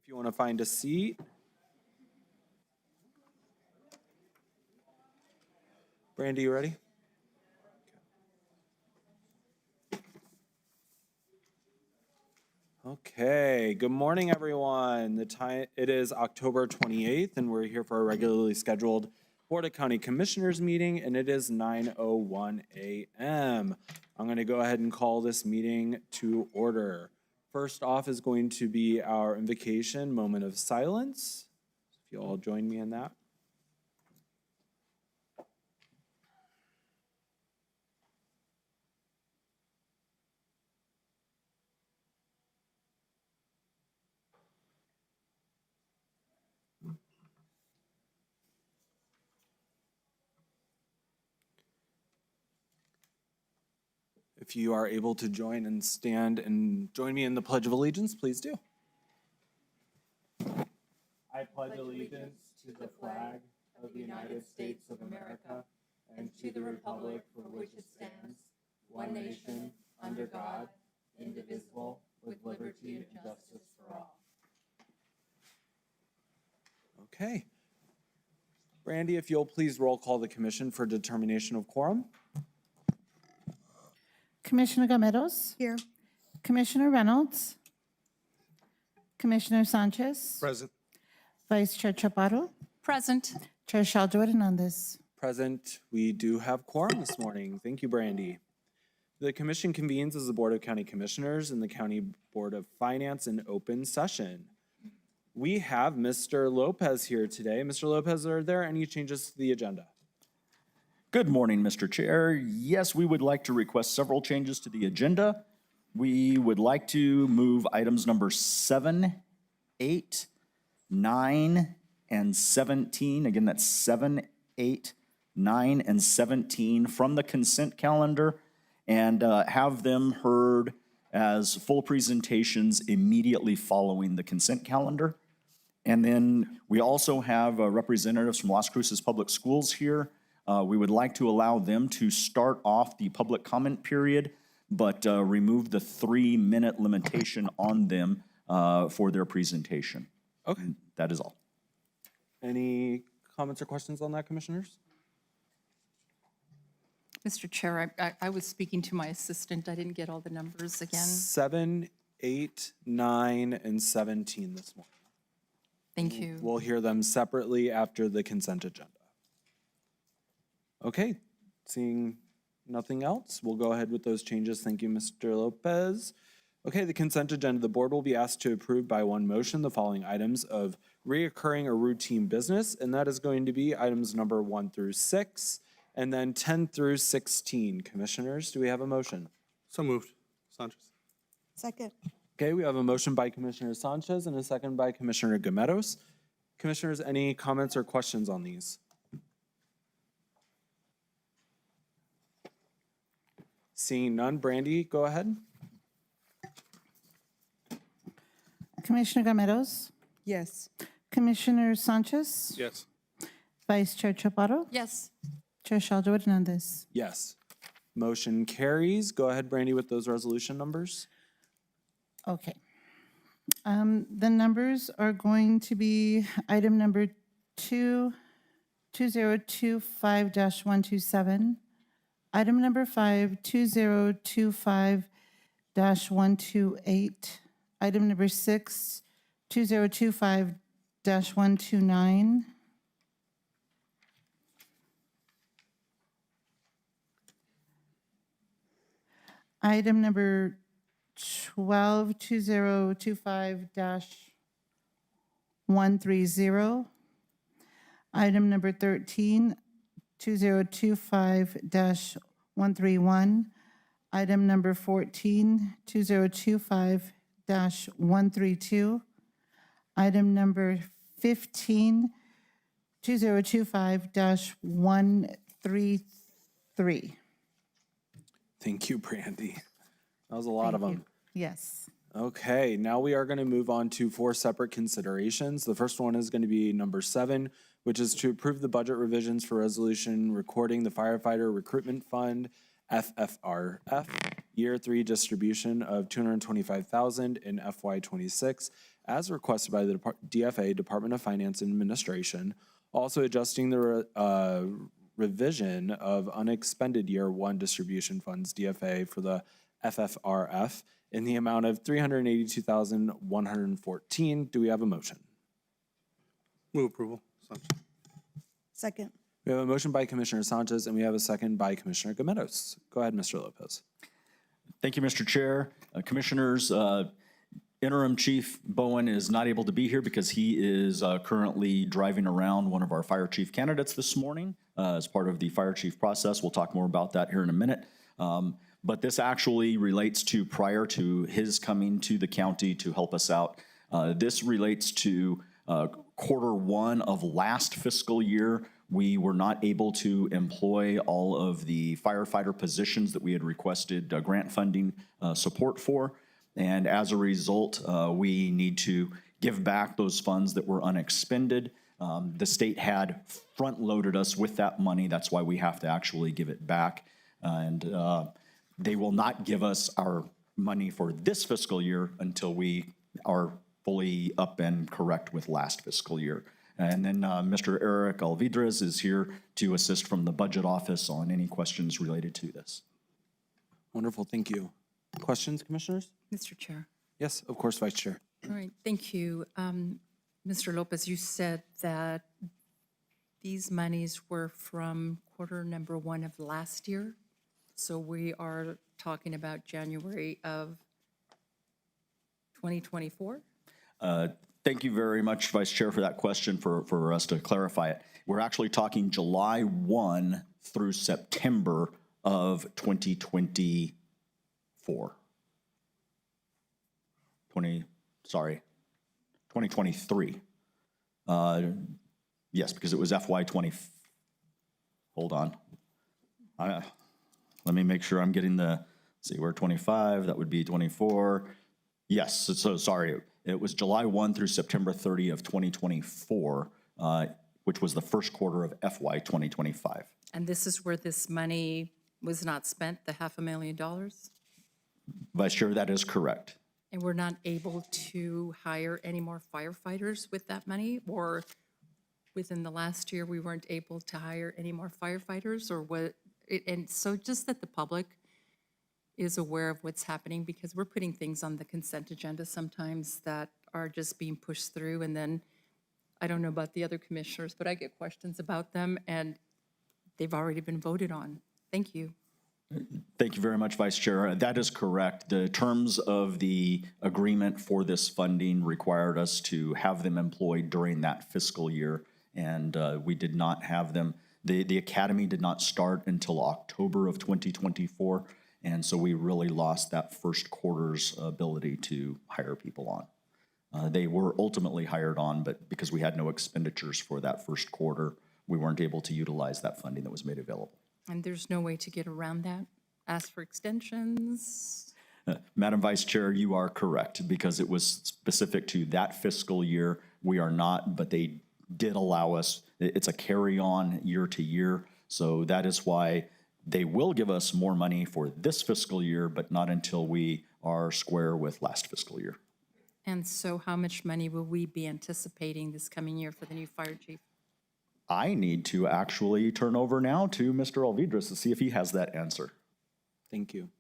If you want to find a seat. Brandy, you ready? Okay, good morning, everyone. It is October 28th, and we're here for a regularly scheduled Board of County Commissioners meeting, and it is 9:01 a.m. I'm going to go ahead and call this meeting to order. First off is going to be our invocation moment of silence. If you all join me in that. If you are able to join and stand and join me in the Pledge of Allegiance, please do. I pledge allegiance to the flag of the United States of America and to the republic for which it stands, one nation, under God, indivisible, with liberty and justice for all. Okay. Brandy, if you'll please roll call the commission for determination of quorum. Commissioner Gameros? Here. Commissioner Reynolds? Commissioner Sanchez? Present. Vice Chair Chaparro? Present. Chair Shaljo Hernandez. Present, we do have quorum this morning. Thank you, Brandy. The commission convenes as the Board of County Commissioners and the County Board of Finance in open session. We have Mr. Lopez here today. Mr. Lopez, are there any changes to the agenda? Good morning, Mr. Chair. Yes, we would like to request several changes to the agenda. We would like to move items number 7, 8, 9, and 17. Again, that's 7, 8, 9, and 17 from the consent calendar and have them heard as full presentations immediately following the consent calendar. And then we also have representatives from Las Cruces Public Schools here. We would like to allow them to start off the public comment period, but remove the 3-minute limitation on them for their presentation. Okay. And that is all. Any comments or questions on that, Commissioners? Mr. Chair, I was speaking to my assistant. I didn't get all the numbers again. 7, 8, 9, and 17 this morning. Thank you. We'll hear them separately after the consent agenda. Okay, seeing nothing else, we'll go ahead with those changes. Thank you, Mr. Lopez. Okay, the consent agenda, the board will be asked to approve by one motion the following items of reoccurring or routine business, and that is going to be items number 1 through 6, and then 10 through 16. Commissioners, do we have a motion? So moved. Sanchez. Second. Okay, we have a motion by Commissioner Sanchez and a second by Commissioner Gameros. Commissioners, any comments or questions on these? Seeing none, Brandy, go ahead. Commissioner Gameros? Yes. Commissioner Sanchez? Yes. Vice Chair Chaparro? Yes. Chair Shaljo Hernandez. Yes. Motion carries. Go ahead, Brandy, with those resolution numbers. Okay. The numbers are going to be item number 2025-127, item number 5, 2025-128, item number 6, 2025-129, item number 12, 2025-130, item number 13, 2025-131, item number 14, 2025-132, item number 15, 2025-133. Thank you, Brandy. That was a lot of Thank them. you. Yes. Okay, now we are going to move on to 4 separate considerations. The first one is going to be number 7, which is to approve the budget revisions for resolution recording the firefighter recruitment fund FFRF, Year 3 distribution of $225,000 in FY26, as requested by the DFA, Department of Finance and Administration, also adjusting the revision of unexpended Year 1 distribution funds, DFA, for the FFRF in the amount of $382,114. Do we have a motion? Move approval, Sanchez. Second. We have a motion by Commissioner Sanchez, and we have a second by Commissioner Gometos. Go ahead, Mr. Lopez. Thank you, Mr. Chair. Commissioners, Interim Chief Bowen is not able to be here because he is currently driving around one of our fire chief candidates this morning as part of the fire chief process. We'll talk more about that here in a minute. But this actually relates to prior to his coming to the county to help us out. This relates to Q1 of last fiscal year. We were not able to employ all of the firefighter positions that we had requested grant funding support for. And as a result, we need to give back those funds that were unexpended. The state had front-loaded us with that money. That's why we have to actually give it back. And they will not give us our money for this fiscal year until we are fully up and correct with last fiscal year. And then Mr. Eric Alvidrez is here to assist from the budget office on any questions related to this. Wonderful, thank you. Questions, commissioners? Mr. Chair. Yes, of course, Vice Chair. All right, thank you. Mr. Lopez, you said that these monies were from Q1 of last year. So we are talking about January of 2024? Thank you very much, Vice Chair, for that question, for us to clarify it. We're actually talking July 1 through September of 2024. 2023. Yes, because it was FY20. Hold on. Let me make sure I'm getting the, see, we're 25, that would be 24. Yes, so sorry. It was July 1 through September 30 of 2024, which was the first quarter of FY 2025. And this is where this money was not spent, the $500,000? Vice Chair, that is correct. And we're not able to hire any more firefighters with that money? Or within the last year, we weren't able to hire any more firefighters? Or what? And so just that the public is aware of what's happening, because we're putting things on the consent agenda sometimes that are just being pushed through, and then I don't know about the other commissioners, but I get questions about them and they've already been voted on. Thank you. Thank you very much, Vice Chair. That is correct. The terms of the agreement for this funding required us to have them employed during that fiscal year, and we did not have them. The academy did not start until October of 2024. And so we really lost that first quarter's ability to hire people on. They were ultimately hired on, but because we had no expenditures for that first quarter, we weren't able to utilize that funding that was made available. And there's no way to get around that? Ask for extensions? Madam Vice Chair, you are correct, because it was specific to that fiscal year. We are not, but they did allow us, it's a carry-on year to year. So that is why they will give us more money for this fiscal year, but not until we are square with last fiscal year. And so how much money will we be anticipating this coming year for the new fire chief? I need to actually turn over now to Mr. Alvidrez to see if he has that answer. Thank you.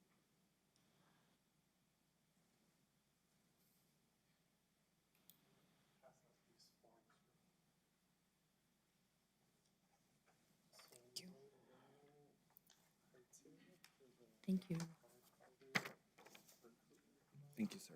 Thank you. Thank you, sir.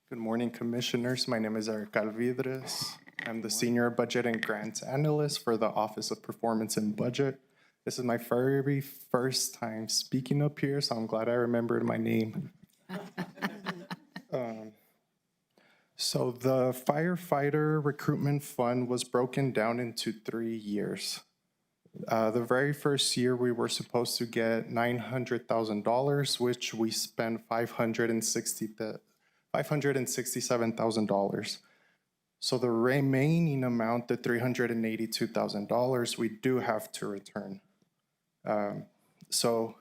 Good morning, Commissioners. My name is Eric Alvidrez. I'm the Senior Budget and Grants Analyst for the Office of Performance and Budget. This is my very first time speaking up here, so I'm glad I remembered my name. So the firefighter recruitment fund was broken down into 3 years. The very first year, we were supposed to get $900,000, which we spent $567,000. So the remaining amount, the $382,000, we do have to return. So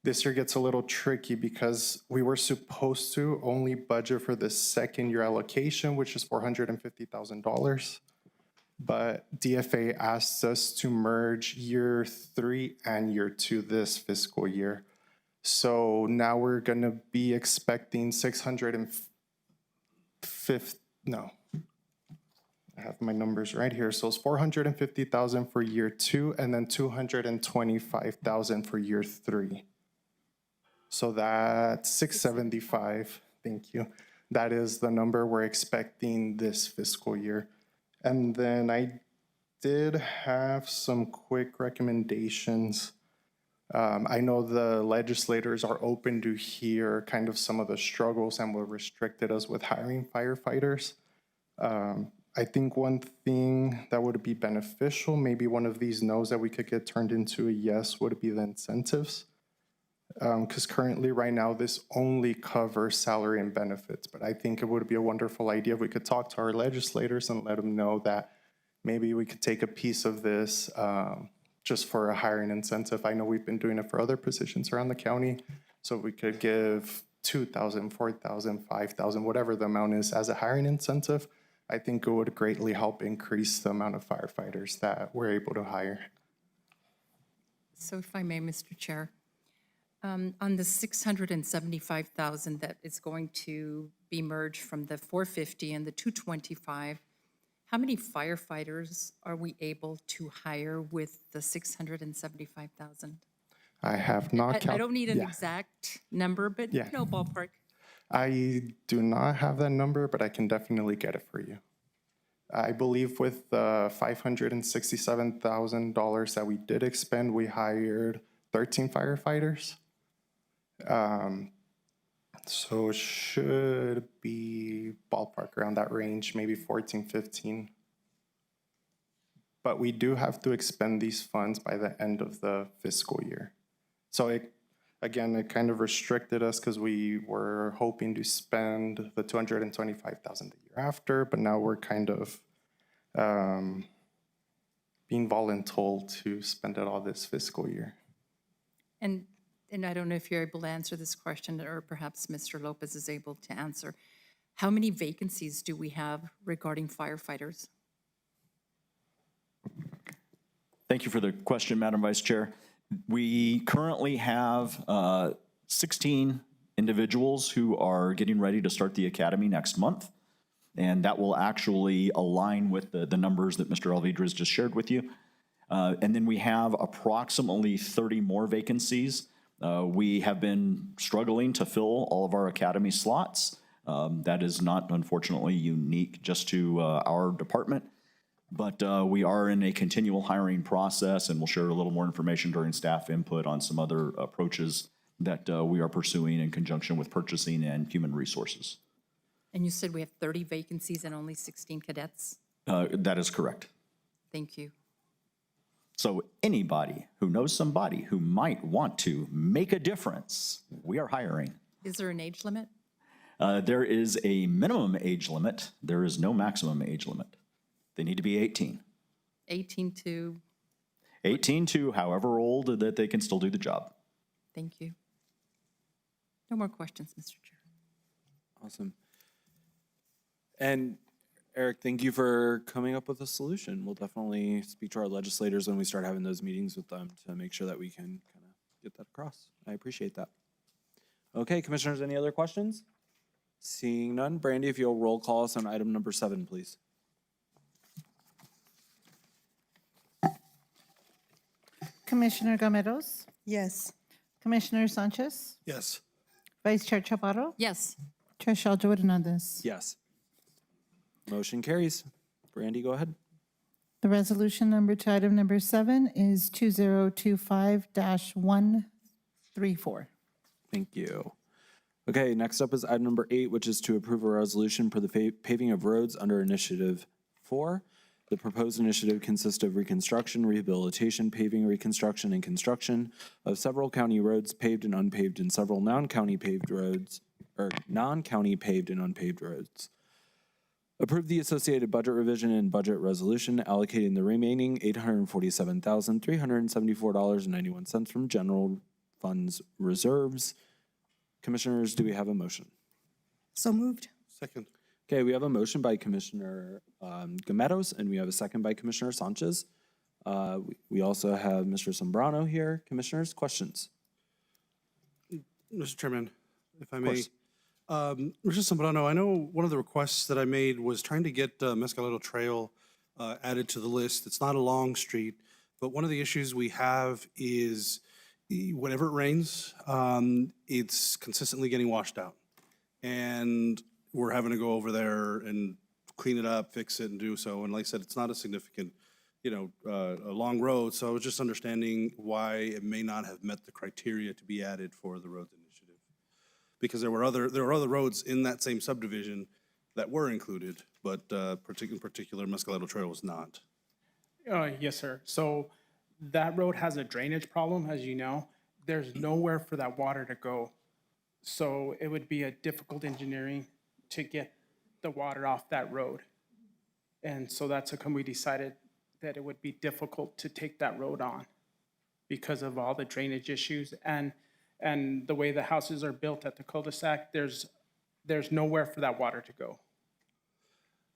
this year gets a little tricky because we were supposed to only budget for the second year allocation, which is $450,000. But DFA asked us to merge year 3 and year 2 this fiscal year. So now we're gonna be expecting I have my numbers right here. So it's 450,000 for year 2 and then 225,000 for year 3. So that's 675, thank you. That is the number we're expecting this fiscal year. And then I did have some quick recommendations. I know the legislators are open to hear kind of some of the struggles and what restricted us with hiring firefighters. I think one thing that would be beneficial, maybe one of these no's that we could get turned into a yes, would be the incentives. Because currently, right now, this only covers salary and benefits. But I think it would be a wonderful idea if we could talk to our legislators and let them know that maybe we could take a piece of this just for a hiring incentive. I know we've been doing it for other positions around the county. So we could give 2,000, 4,000, 5,000, whatever the amount is as a hiring incentive. I think it would greatly help increase the amount of firefighters that we're able to hire. So if I may, Mr. Chair, on the 675,000 that is going to be merged from the 450 and the 225, how many firefighters are we able to hire with the 675,000? I have not I don't need an exact number, but Yeah. ballpark. I do not have that number, but I can definitely get it for you. I believe with the $567,000 that we did expend, we hired 13 firefighters. So it should be ballpark around that range, maybe 14, 15. But we do have to expend these funds by the end of the fiscal year. So it kind of restricted us because we were hoping to spend the $225,000 the year after, but now we're kind of being voluntold to spend it all this fiscal year. And I don't know if you're able to answer this question, or perhaps Mr. Lopez is able to answer. How many vacancies do we have regarding firefighters? Thank you for the question, Madam Vice Chair. We currently have 16 individuals who are getting ready to start the academy next month. And that will actually align with the numbers that Mr. Alvidrez just shared with you. And then we have approximately 30 more vacancies. We have been struggling to fill all of our academy slots. That is not, unfortunately, unique just to our department. But we are in a continual hiring process, and we'll share a little more information during staff input on some other approaches that we are pursuing in conjunction with purchasing and human resources. And you said we have 30 vacancies and only 16 cadets? That is correct. Thank you. So anybody who knows somebody who might want to make a difference, we are hiring. Is there an age limit? There is a minimum age limit. There is no maximum age limit. They need to be 18. 18 to, 18 to however old that they can still do the job. thank you. No more questions, Mr. Chair. Awesome. And Eric, thank you for coming up with a solution. We'll definitely speak to our legislators when we start having those meetings with them to make sure that we can kind of get that across. I appreciate that. Okay, commissioners, any other questions? Seeing none, Brandy, if you'll roll call us on item number 7, please. Commissioner Gameros, Yes. Commissioner Sanchez, Yes. Vice Chair Chaparro, Yes, Chair Shaljo Hernandez. Yes. Motion carries. Brandy, go ahead. The resolution number to item number 7 is 2025-134. Thank you. Okay, next up is item number 8, which is to approve a resolution for the paving of roads under Initiative 4. The proposed initiative consists of reconstruction, rehabilitation, paving, reconstruction, and construction of several county roads paved and unpaved, and several non-county paved roads, or non-county paved and unpaved roads. Approve the associated budget revision and budget resolution allocating the remaining $847,374.91 from general funds reserves. Commissioners, do we have a motion? So moved. Second. Okay, we have a motion by Commissioner Gometos, and we have a second by Commissioner Sanchez. We also have Mr. Sombrano here. Commissioners, questions? Mr. Chairman, if I may. course. Mr. Zambrano, I know one of the requests that I made was trying to get Mescalero Trail added to the list. It's not a long street, but one of the issues we have is whenever it rains, it's consistently getting washed out. And we're having to go over there and clean it up, fix it, and do so. And like I said, it's not a significant, a long road. So I was just understanding why it may not have met the criteria to be added for the roads initiative. Because there were other roads in that same subdivision that were included, but in particular, Mescalero Trail was not. Yes, sir. So that road has a drainage problem, as you know. There's nowhere for that water to go. So it would be a difficult engineering to get the water off that road. And so that's how come we decided that it would be difficult to take that road on because of all the drainage issues and the way the houses are built at the cul-de-sac, there's nowhere for that water to go.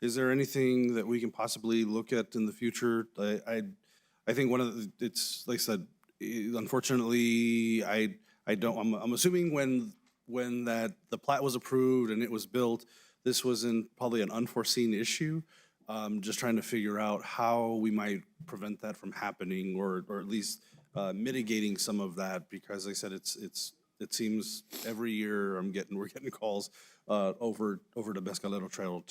Is there anything that we can possibly look at in the future? I think one of the, it's, like I said, unfortunately, I'm assuming when the plat was approved and it was built, this was probably an unforeseen issue. Just trying to figure out how we might prevent that from happening or at least mitigating some of that, because like I said, it seems every year we're getting calls over to Mescalero Trail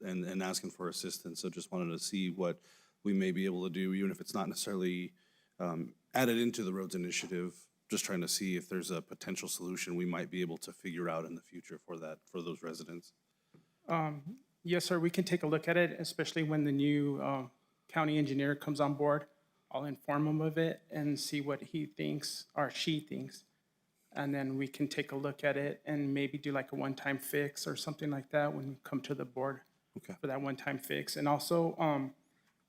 and asking for assistance. So just wanted to see what we may be able to do, even if it's not necessarily added into the roads initiative. Just trying to see if there's a potential solution we might be able to figure out in the future for those residents. Yes, sir, we can take a look at it, especially when the new county engineer comes on board. I'll inform him of it and see what he thinks or she thinks. And then we can take a look at it and maybe do like a one-time fix or something like that when we come to the board for that one-time fix. And also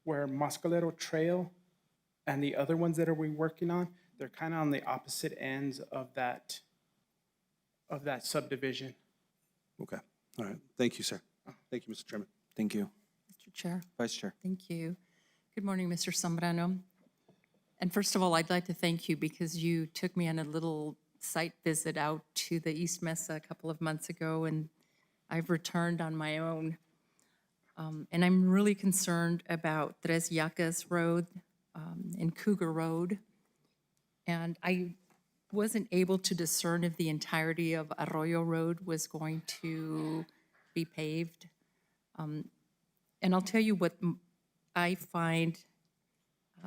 where Mescalero Trail and the other ones that we're working on, they're kind of on the opposite ends of that subdivision. Okay, all right. Thank you, sir. Thank you, Mr. Chairman. Thank you. Mr. Chair. Vice Chair. Thank you. Good morning, Mr. Zambrano. And first of all, I'd like to thank you because you took me on a little site visit out to the East Mesa a couple of months ago, and I've returned on my own. And I'm really concerned about Tres Yacas Road and Cougar Road. And I wasn't able to discern if the entirety of Arroyo Road was going to be paved. And I'll tell you what I find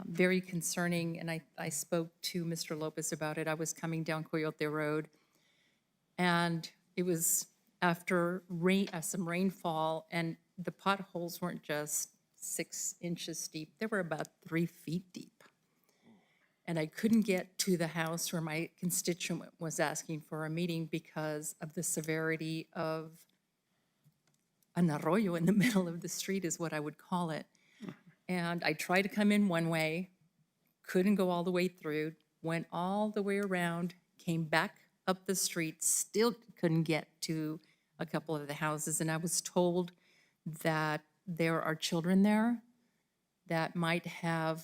very concerning, and I spoke to Mr. Lopez about it. I was coming down Coyote Road, and it was after some rainfall, and the potholes weren't just 6 inches deep, they were about 3 feet deep. And I couldn't get to the house where my constituent was asking for a meeting because of the severity of an arroyo in the middle of the street is what I would call it. And I tried to come in one way, couldn't go all the way through, went all the way around, came back up the street, still couldn't get to a couple of the houses. And I was told that there are children there that might have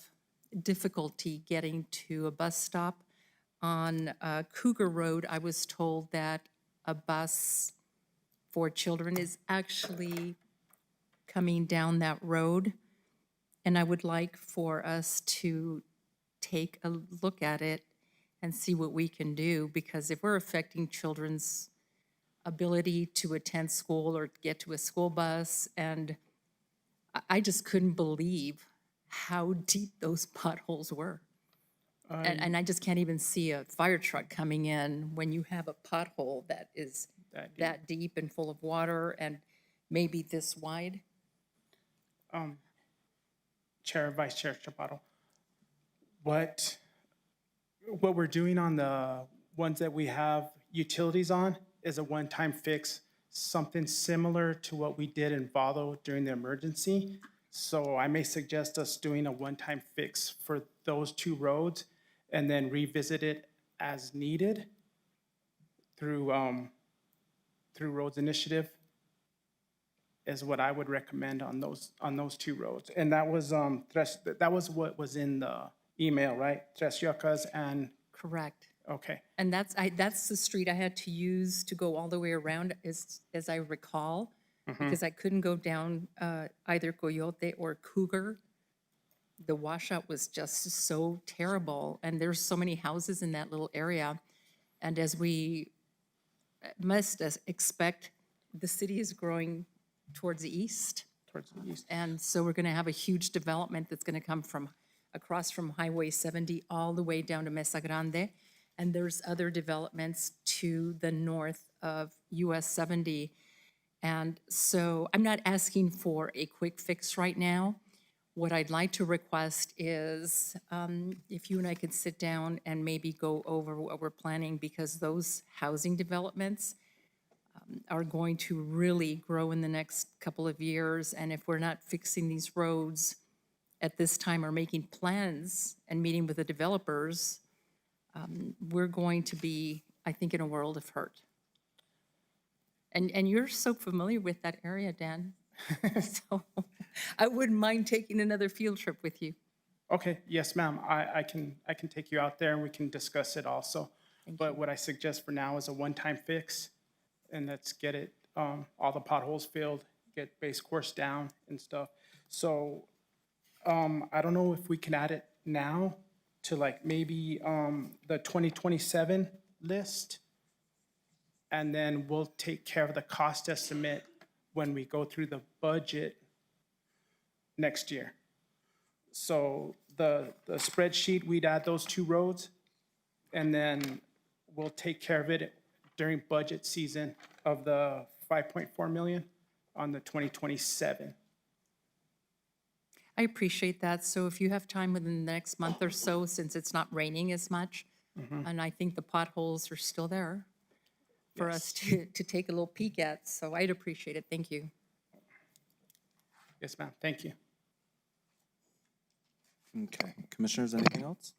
difficulty getting to a bus stop. On Cougar Road, I was told that a bus for children is actually coming down that road. And I would like for us to take a look at it and see what we can do, because if we're affecting children's ability to attend school or get to a school bus, and I just couldn't believe how deep those potholes were. And I just can't even see a fire truck coming in when you have a pothole that is that deep and full of water and maybe this wide. Chair, Vice Chair Chaparro, what we're doing on the ones that we have utilities on is a one-time fix. something similar to what we did in Vado during the emergency. So I may suggest us doing a one-time fix for those two roads and then revisit it as needed through Roads Initiative is what I would recommend on those two roads. And that was, that was what was in the email, right? Tres Yuccas and, Correct. okay. And that's the street I had to use to go all the way around, as I recall, because I couldn't go down either Coyote or Cougar. The washout was just so terrible, and there's so many houses in that little area. And as we must expect, the city is growing towards the east. Towards the east. And so we're going to have a huge development that's going to come from across from Highway 70 all the way down to Mesa Grande. And there's other developments to the north of US 70. And so I'm not asking for a quick fix right now. What I'd like to request is if you and I could sit down and maybe go over what we're planning, because those housing developments are going to really grow in the next couple of years. And if we're not fixing these roads at this time or making plans and meeting with the developers, we're going to be, I think, in a world of hurt. And you're so familiar with that area, Dan. So I wouldn't mind taking another field trip with you. Okay, yes, ma'am. I can take you out there and we can discuss it also. But what I suggest for now is a one-time fix, and let's get it, all the potholes filled, get base course down and stuff. So I don't know if we can add it now to like maybe the 2027 list, and then we'll take care of the cost estimate when we go through the budget next year. So the spreadsheet, we'd add those two roads, and then we'll take care of it during budget season of the 5.4 million on the 2027. I appreciate that. So if you have time within the next month or so, since it's not raining as much, and I think the potholes are still there for us to take a little peek at, so I'd appreciate it. Thank you. Yes, ma'am. Thank you. Okay, commissioners, anything else?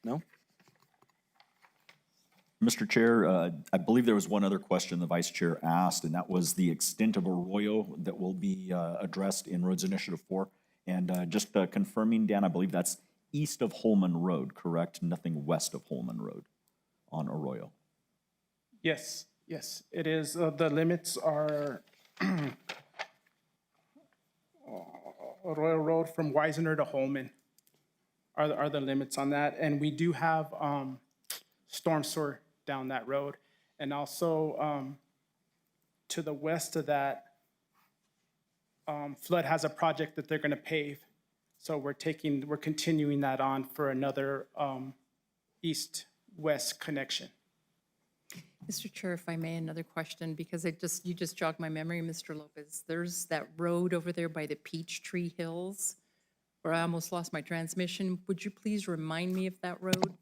No? Mr. Chair, I believe there was one other question the vice chair asked, and that was the extent of Arroyo that will be addressed in Roads Initiative 4. And just confirming, Dan, I believe that's east of Holman Road, correct? Nothing west of Holman Road on Arroyo. Yes, yes, it is. The limits are Arroyo Road from Weisener to Holman are the limits on that. And we do have storm sewer down that road. And also to the west of that, Flood has a project that they're gonna pave. So we're continuing that on for another east-west connection. Mr. Chair, if I may, another question, because you just jogged my memory, Mr. Lopez. There's that road over there by the Peachtree Hills where I almost lost my transmission. Would you please remind me of that road?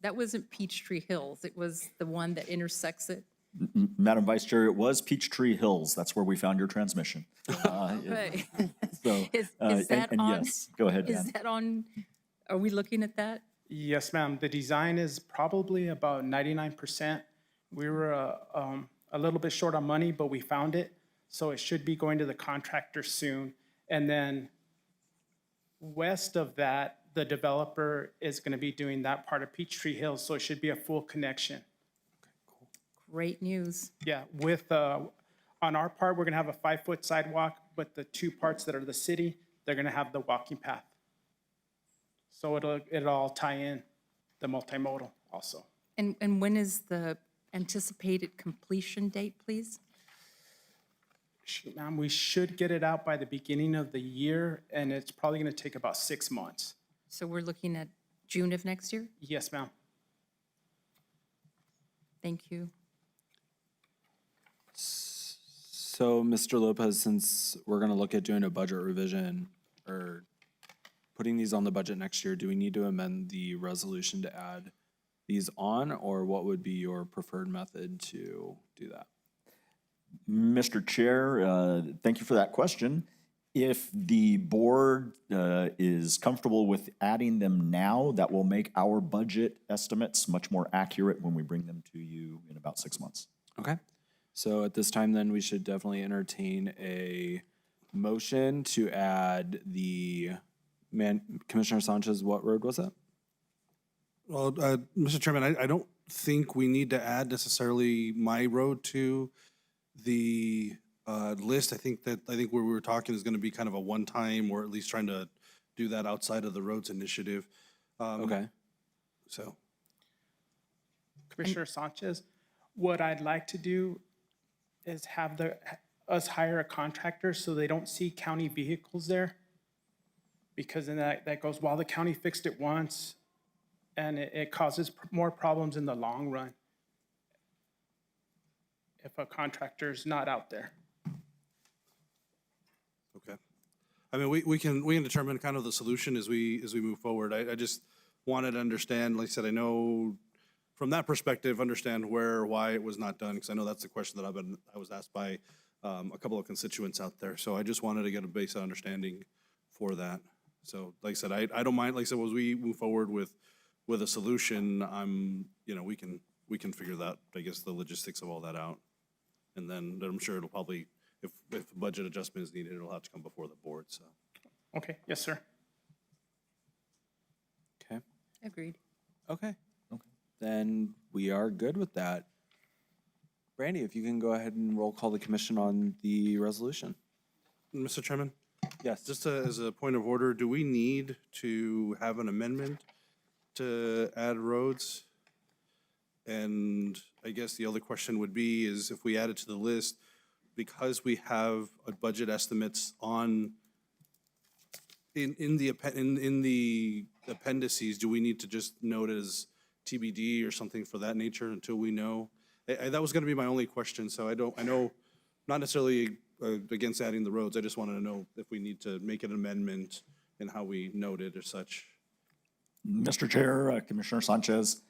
That wasn't Peachtree Hills. It was the one that intersects it. Madam Vice Chair, it was Peachtree Hills. That's where we found your transmission. Right. So, Is and that on? yes, go ahead, Dan. Is that on, are we looking at that? Yes, ma'am. The design is probably about 99%. We were a little bit short on money, but we found it. So it should be going to the contractor soon. And then west of that, the developer is going to be doing that part of Peachtree Hills. So it should be a full connection. Great news. Yeah, with, on our part, we're going to have a 5-foot sidewalk, but the two parts that are the city, they're going to have the walking path. So it'll all tie in, the multimodal also. And when is the anticipated completion date, please? Ma'am, we should get it out by the beginning of the year, and it's probably going to take about 6 months. So we're looking at June of next year? Yes, ma'am. Thank you. So, Mr. Lopez, since we're gonna look at doing a budget revision or putting these on the budget next year, do we need to amend the resolution to add these on, or what would be your preferred method to do that? Mr. Chair, thank you for that question. If the board is comfortable with adding them now, that will make our budget estimates much more accurate when we bring them to you in about 6 months. Okay, so at this time, then, we should definitely entertain a motion to add the, Commissioner Sanchez, what road was that? Well, Mr. Chairman, I don't think we need to add necessarily my road to the list. I think where we were talking is going to be kind of a one-time, or at least trying to do that outside of the roads initiative. Okay, So, Commissioner Sanchez, what I'd like to do is have us hire a contractor so they don't see county vehicles there. Because then that goes, while the county fixed it once, and it causes more problems in the long run if a contractor's not out there. okay. I mean, we can determine kind of the solution as we move forward. I just wanted to understand, like I said, I know from that perspective, understand why it was not done, because I know that's the question that I was asked by a couple of constituents out there. So I just wanted to get a basic understanding for that. So like I said, I don't mind, like I said, as we move forward with a solution, we can figure that, I guess, the logistics of all that out. And then I'm sure it'll probably, if a budget adjustment is needed, it'll have to come before the board, so. Okay, yes, sir. okay, Agreed. okay. Then we are good with that. Brandy, if you can go ahead and roll call the commission on the resolution. Mr. Chairman, Yes. just as a point of order, do we need to have an amendment to add roads? And I guess the other question would be is if we add it to the list, because we have a budget estimates on in the appendices, do we need to just note it as TBD or something for that nature until we know? That was going to be my only question. So I know, not necessarily against adding the roads. I just wanted to know if we need to make an amendment in how we note it or such. Mr. Chair, Commissioner Sanchez,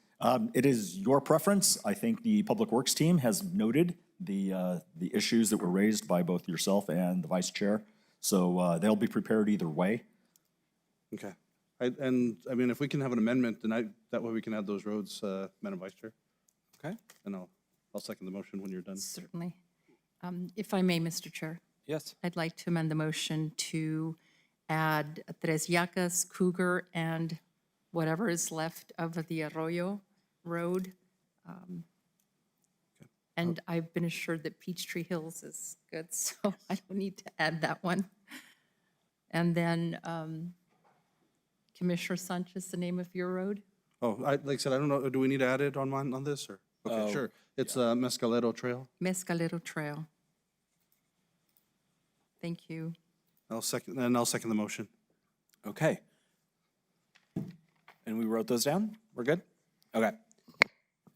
it is your preference. I think the Public Works team has noted the issues that were raised by both yourself and the Vice Chair. So they'll be prepared either way. Okay. And I mean, if we can have an amendment, then that way we can add those roads, Madam Vice Chair. Okay, And I'll second the motion when you're done. Certainly. If I may, Mr. Chair, yes. I'd like to amend the motion to add Tres Yacas, Cougar, and whatever is left of the Arroyo Road. And I've been assured that Peachtree Hills is good, so I don't need to add that one. And then Commissioner Sanchez, the name of your road? Oh, like I said, I don't know, do we need to add it on this or? Okay, sure. It's Mescalero Trail. Mescalero Trail. Thank you. I'll second the motion. Okay. And we wrote those down? We're good? Okay.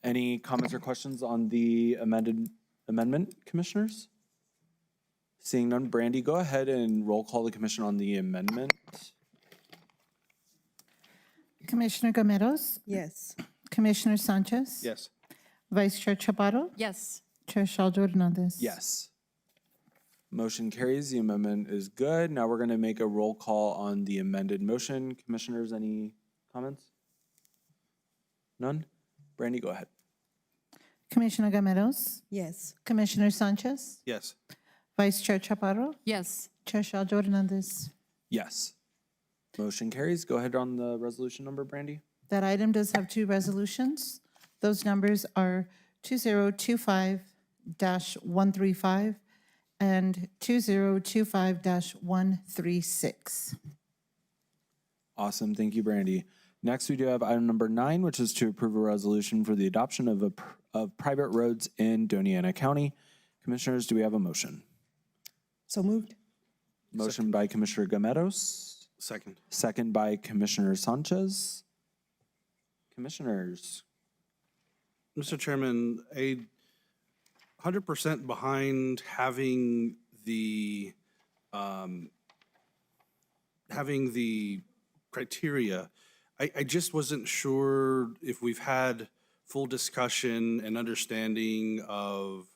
Any comments or questions on the amendment, commissioners? Seeing none, Brandy, go ahead and roll call the commission on the amendment. Commissioner Gomeros? Yes. Commissioner Sanchez? Yes. Vice Chair Chaparro? Yes. Chair Shaldo Hernandez? Yes. Motion carries. The amendment is good. Now we're going to make a roll call on the amended motion. Commissioners, any comments? None? Brandy, go ahead. Commissioner Gomeros? Yes. Commissioner Sanchez? Yes. Vice Chair Chaparro? Yes. Chair Shaldo Hernandez? Yes. Motion carries. Go ahead on the resolution number, Brandy. That item does have two resolutions. Those numbers are 2025-135 and 2025-136. Awesome. Thank you, Brandy. Next, we do have item number 9, which is to approve a resolution for the adoption of private roads in Doña County. Commissioners, do we have a motion? So moved. Motion by Commissioner Gomeros, Second. second by Commissioner Sanchez. Commissioners, Mr. Chairman, 100% behind having the criteria. I just wasn't sure if we've had full discussion and understanding of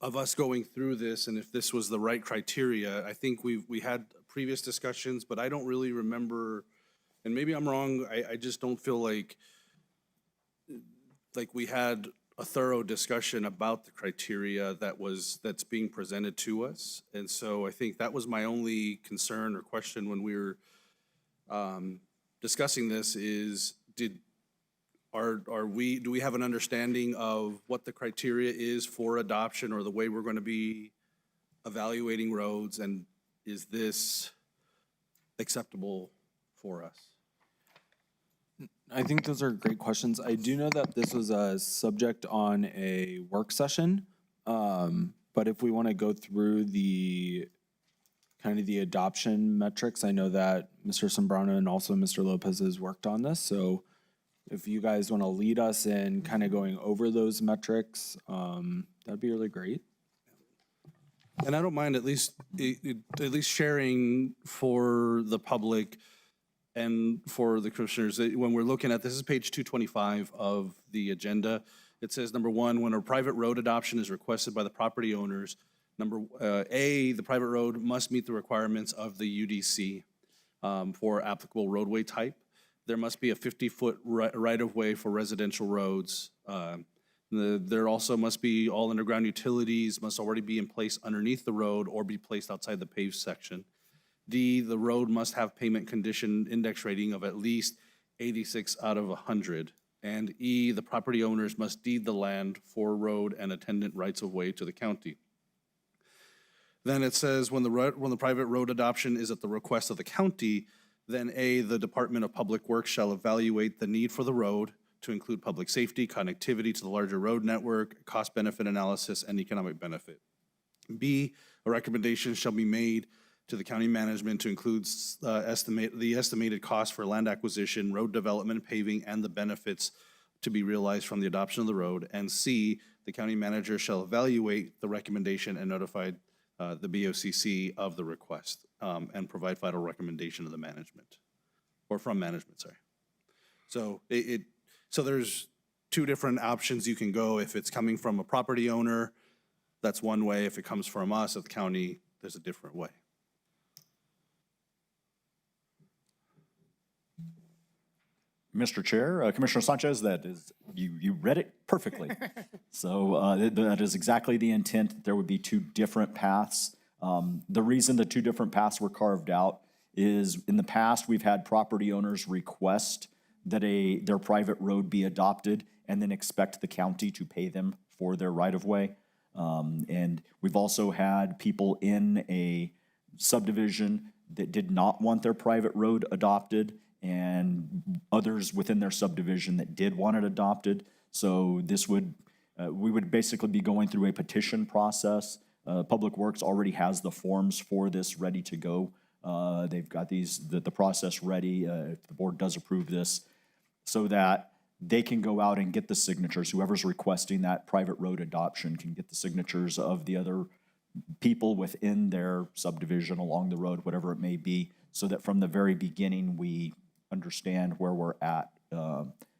us going through this and if this was the right criteria. I think we had previous discussions, but I don't really remember, and maybe I'm wrong, I just don't feel like we had a thorough discussion about the criteria that's being presented to us. And so I think that was my only concern or question when we were discussing this is, do we have an understanding of what the criteria is for adoption or the way we're going to be evaluating roads, and is this acceptable for us? I think those are great questions. I do know that this was a subject on a work session. But if we want to go through the kind of the adoption metrics, I know that Mr. Sombrano and also Mr. Lopez has worked on this. So if you guys want to lead us in kind of going over those metrics, that'd be really great. And I don't mind at least sharing for the public and for the commissioners, when we're looking at, this is page 225 of the agenda. It says, number one, when a private road adoption is requested by the property owners, the private road must meet the requirements of the UDC for applicable roadway type. There must be a 50-foot right-of-way for residential roads. There also must be all underground utilities must already be in place underneath the road or be placed outside the paved section. D, the road must have pavement condition index rating of at least 86 out of 100. And E, the property owners must deed the land for road and attendant rights of way to the county. Then it says when the private road adoption is at the request of the county, then A, the Department of Public Works shall evaluate the need for the road to include public safety, connectivity to the larger road network, cost-benefit analysis, and economic benefit. B, a recommendation shall be made to the county management to include the estimated cost for land acquisition, road development, paving, and the benefits to be realized from the adoption of the road. And C, the county manager shall evaluate the recommendation and notify the BOCC of the request and provide final recommendation to the management, or from management, sorry. So so there's two different options you can go. If it's coming from a property owner, that's one way. If it comes from us at the county, there's a different way. Mr. Chair, Commissioner Sanchez, that is, you read it perfectly. So that is exactly the intent. There would be two different paths. The reason the two different paths were carved out is in the past, we've had property owners request that their private road be adopted and then expect the county to pay them for their right-of-way. And we've also had people in a subdivision that did not want their private road adopted and others within their subdivision that did want it adopted. So this would, we would basically be going through a petition process. Public Works already has the forms for this ready to go. They've got the process ready, if the board does approve this, so that they can go out and get the signatures. Whoever's requesting that private road adoption can get the signatures of the other people within their subdivision along the road, whatever it may be, so that from the very beginning, we understand where we're at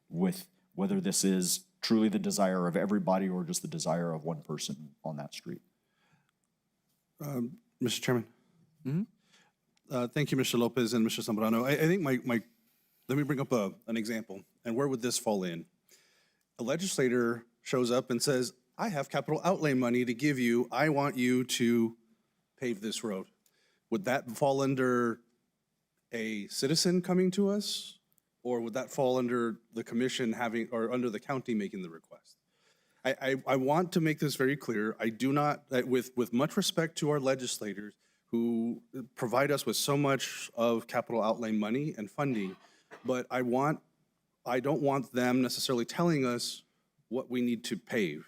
with whether this is truly the desire of everybody or just the desire of one person on that street. Mr. Chairman. Thank you, Mr. Lopez and Mr. Zambrano. I think let me bring up an example. And where would this fall in? A legislator shows up and says, I have capital outlay money to give you. I want you to pave this road. Would that fall under a citizen coming to us? Or would that fall under the commission having, or under the county making the request? I want to make this very clear. I do not, with much respect to our legislators who provide us with so much of capital outlay money and funding, but I don't want them necessarily telling us what we need to pave.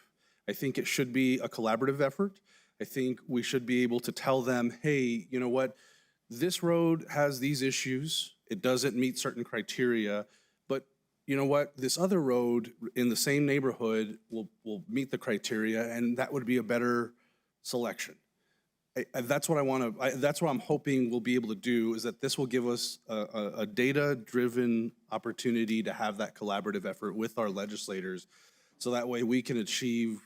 I think it should be a collaborative effort. I think we should be able to tell them, hey, you know what? This road has these issues. It doesn't meet certain criteria, but you know what? This other road in the same neighborhood will meet the criteria, and that would be a better selection. that's what I want to, that's what I'm hoping we'll be able to do, is that this will give us a data-driven opportunity to have that collaborative effort with our legislators. So that way we can achieve,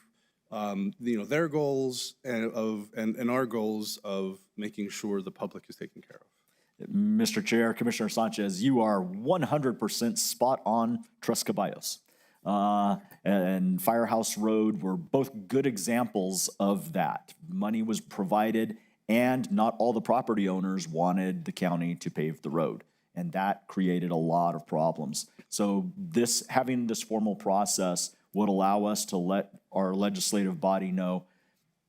their goals and our goals of making sure the public is taken care of. Mr. Chair, Commissioner Sanchez, you are 100% spot on, Tres Caballos. And Firehouse Road were both good examples of that. Money was provided, and not all the property owners wanted the county to pave the road. And that created a lot of problems. So having this formal process would allow us to let our legislative body know,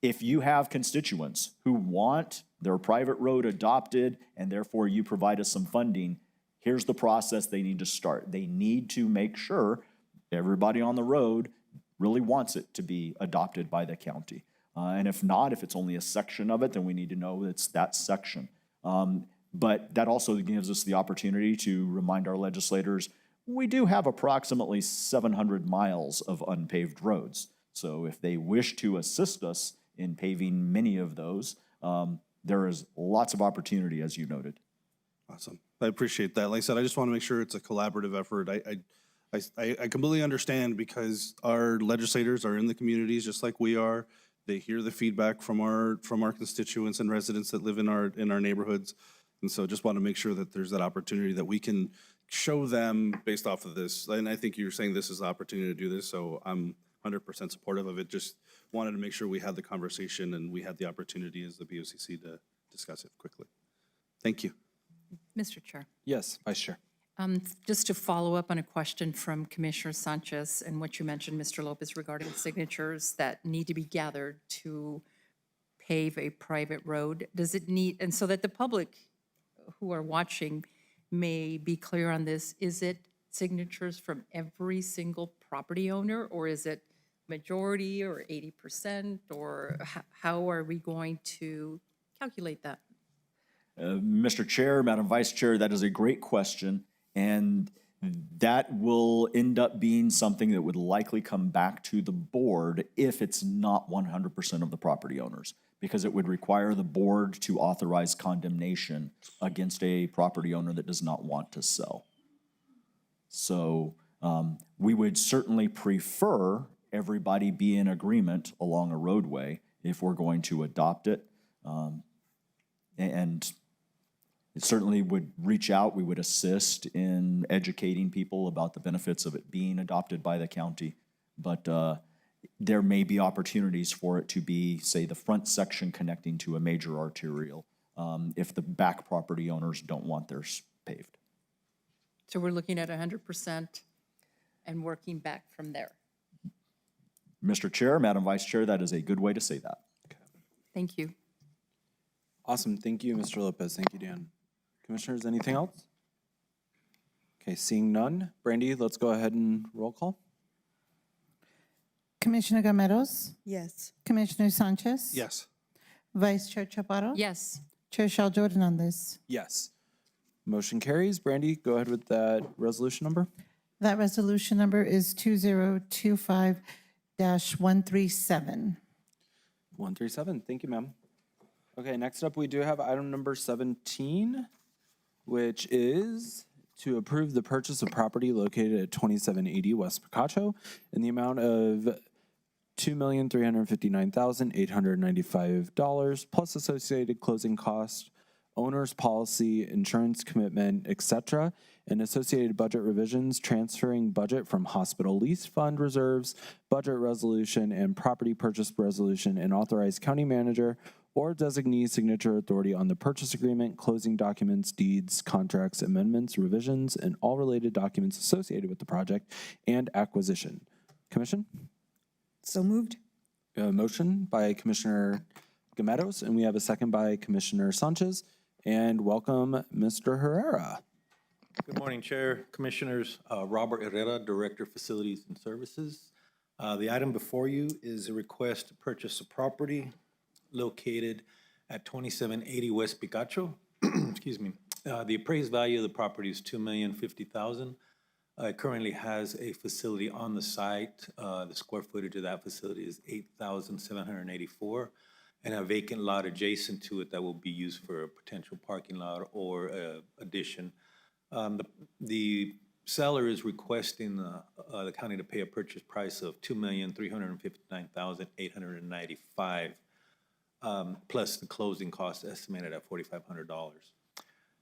if you have constituents who want their private road adopted and therefore you provide us some funding, here's the process they need to start. They need to make sure everybody on the road really wants it to be adopted by the county. And if not, if it's only a section of it, then we need to know it's that section. But that also gives us the opportunity to remind our legislators, we do have approximately 700 miles of unpaved roads. So if they wish to assist us in paving many of those, there is lots of opportunity, as you noted. Awesome. I appreciate that. Like I said, I just want to make sure it's a collaborative effort. I completely understand, because our legislators are in the communities just like we are. They hear the feedback from our constituents and residents that live in our neighborhoods. And so just want to make sure that there's that opportunity that we can show them based off of this. And I think you're saying this is the opportunity to do this, so I'm 100% supportive of it. Just wanted to make sure we had the conversation and we had the opportunity as the BOCC to discuss it quickly. Thank you. Mr. Chair. Yes, Vice Chair. Just to follow up on a question from Commissioner Sanchez and what you mentioned, Mr. Lopez, regarding signatures that need to be gathered to pave a private road. Does it need, and so that the public who are watching may be clear on this, is it signatures from every single property owner, or is it majority or 80%, or how are we going to calculate that? Mr. Chair, Madam Vice Chair, that is a great question. And that will end up being something that would likely come back to the board if it's not 100% of the property owners, because it would require the board to authorize condemnation against a property owner that does not want to sell. So we would certainly prefer everybody be in agreement along a roadway if we're going to adopt it. And it certainly would reach out, we would assist in educating people about the benefits of it being adopted by the county. But there may be opportunities for it to be, say, the front section connecting to a major arterial if the back property owners don't want theirs paved. So we're looking at 100% and working back from there. Mr. Chair, Madam Vice Chair, that is a good way to say that. Thank you. Awesome. Thank you, Mr. Lopez. Thank you, Dan. Commissioners, anything else? Okay, seeing none. Brandy, let's go ahead and roll call. Commissioner Gameros, Yes. Commissioner Sanchez. Yes. Vice Chair Chaparro. Yes. Chair Shal Jordan on this. Yes. Motion carries. Brandy, go ahead with that resolution number. That resolution number is 2025-137. 137. Thank you, ma'am. Okay, next up, we do have item number 17, which is to approve the purchase of property located at 2780 West Picacho in the amount of $2,359,895 plus associated closing costs, owner's policy, insurance commitment, etc., and associated budget revisions, transferring budget from hospital lease fund reserves, budget resolution, and property purchase resolution, and authorize county manager or designee signature authority on the purchase agreement, closing documents, deeds, contracts, amendments, revisions, and all related documents associated with the project and acquisition. Commission? So moved. A motion by Commissioner Gameros, and we have a second by Commissioner Sanchez. And welcome, Mr. Herrera. Good morning, Chair, Commissioners. Robert Herrera, Director, Facilities and Services. The item before you is a request to purchase a property located at 2780 West Picacho. Excuse me. The appraised value of the property is $2,050,000. It currently has a facility on the site. The square footage of that facility is 8,784. and a vacant lot adjacent to it that will be used for a potential parking lot or addition. The seller is requesting the county to pay a purchase price of $2,359,895, plus the closing costs estimated at $4,500.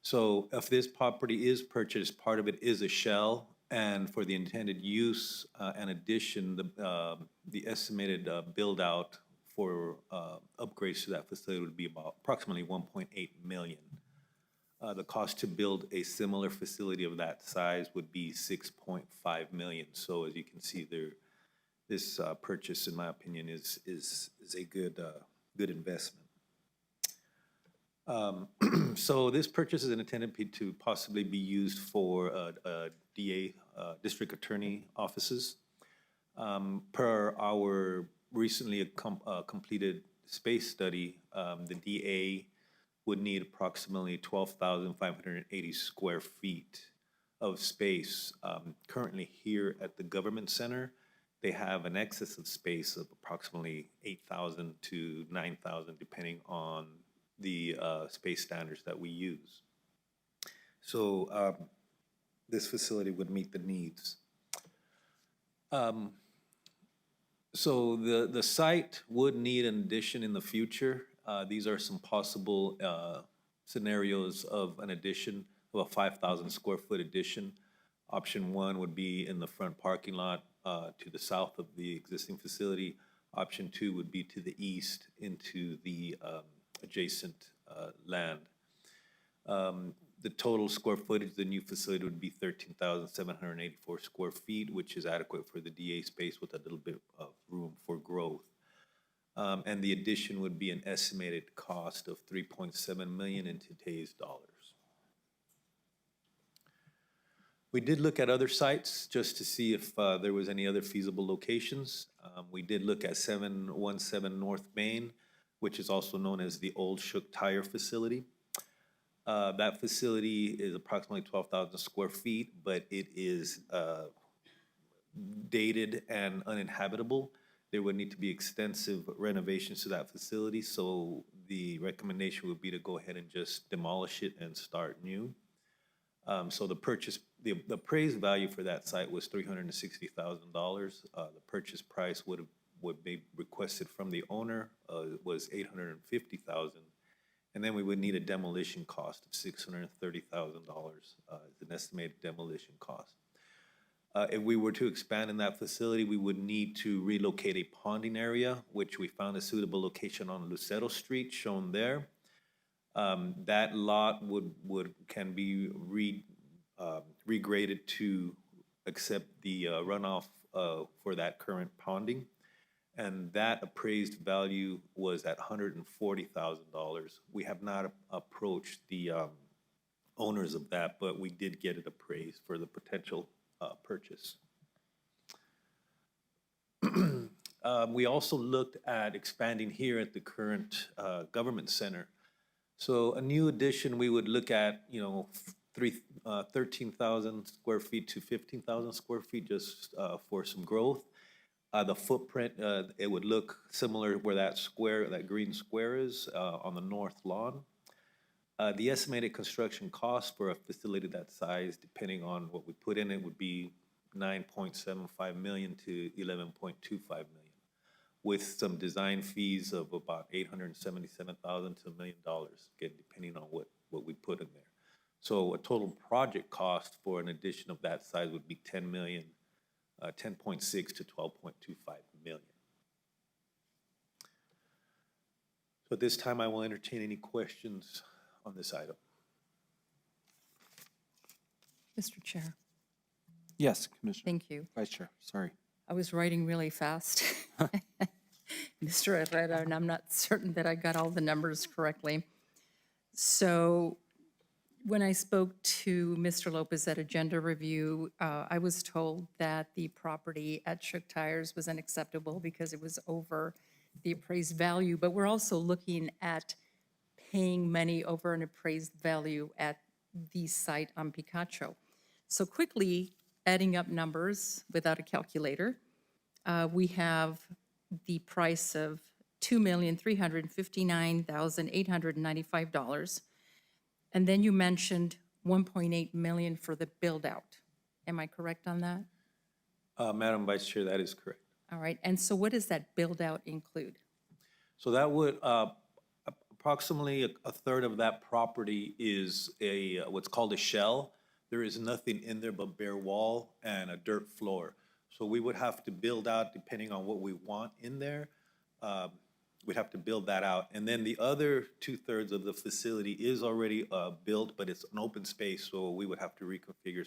So if this property is purchased, part of it is a shell, and for the intended use and addition, the estimated build-out for upgrades to that facility would be about approximately $1.8 million. The cost to build a similar facility of that size would be $6.5 million. So as you can see there, this purchase, in my opinion, is a good investment. So this purchase is intended to possibly be used for DA, district attorney offices. Per our recently completed space study, the DA would need approximately 12,580 square feet of space. Currently here at the government center, they have an excess of space of approximately 8,000 to 9,000, depending on the space standards that we use. So this facility would meet the needs. So the site would need an addition in the future. These are some possible scenarios of an addition of a 5,000 square foot addition. Option one would be in the front parking lot to the south of the existing facility. Option two would be to the east into the adjacent land. The total square footage of the new facility would be 13,784 square feet, which is adequate for the DA space with a little bit of room for growth. And the addition would be an estimated cost of $3.7 million in today's dollars. We did look at other sites just to see if there was any other feasible locations. We did look at 717 North Main, which is also known as the Old Shook Tire Facility. That facility is approximately 12,000 square feet, but it is dated and uninhabitable. There would need to be extensive renovations to that facility, so the recommendation would be to go ahead and just demolish it and start new. So the appraised value for that site was $360,000. The purchase price would be requested from the owner was $850,000. And then we would need a demolition cost of $630,000 as an estimated demolition cost. If we were to expand in that facility, we would need to relocate a ponding area, which we found a suitable location on Lucero Street, shown there. That lot can be regraded to accept the runoff for that current ponding. And that appraised value was at $140,000. We have not approached the owners of that, but we did get it appraised for the potential purchase. We also looked at expanding here at the current government center. So a new addition, we would look at, 13,000 square feet to 15,000 square feet just for some growth. The footprint, it would look similar where that green square is on the north lawn. The estimated construction cost for a facility that size, depending on what we put in it, would be $9.75 million to $11.25 million, with some design fees of about $877,000 to $1 million, again, depending on what we put in there. So a total project cost for an addition of that size would be $10 million. 10.6 to 12.25 million. So at this time, I will entertain any questions on this item. Mr. Chair, Yes, Commissioner. thank you. Vice Chair, sorry. I was writing really fast, Mr. Herrera, and I'm not certain that I got all the numbers correctly. So when I spoke to Mr. Lopez at Agenda Review, I was told that the property at Shook Tires was unacceptable because it was over the appraised value, but we're also looking at paying money over an appraised value at the site on Picacho. So quickly adding up numbers without a calculator, we have the price of $2,359,895. And then you mentioned 1.8 million for the build-out. Am I correct on that? Madam Vice Chair, that is correct. All right, and so what does that build-out include? So that would, approximately a third of that property is what's called a shell. There is nothing in there but bare wall and a dirt floor. So we would have to build out, depending on what we want in there, we'd have to build that out. And then the other 2/3 of the facility is already built, but it's an open space, so we would have to reconfigure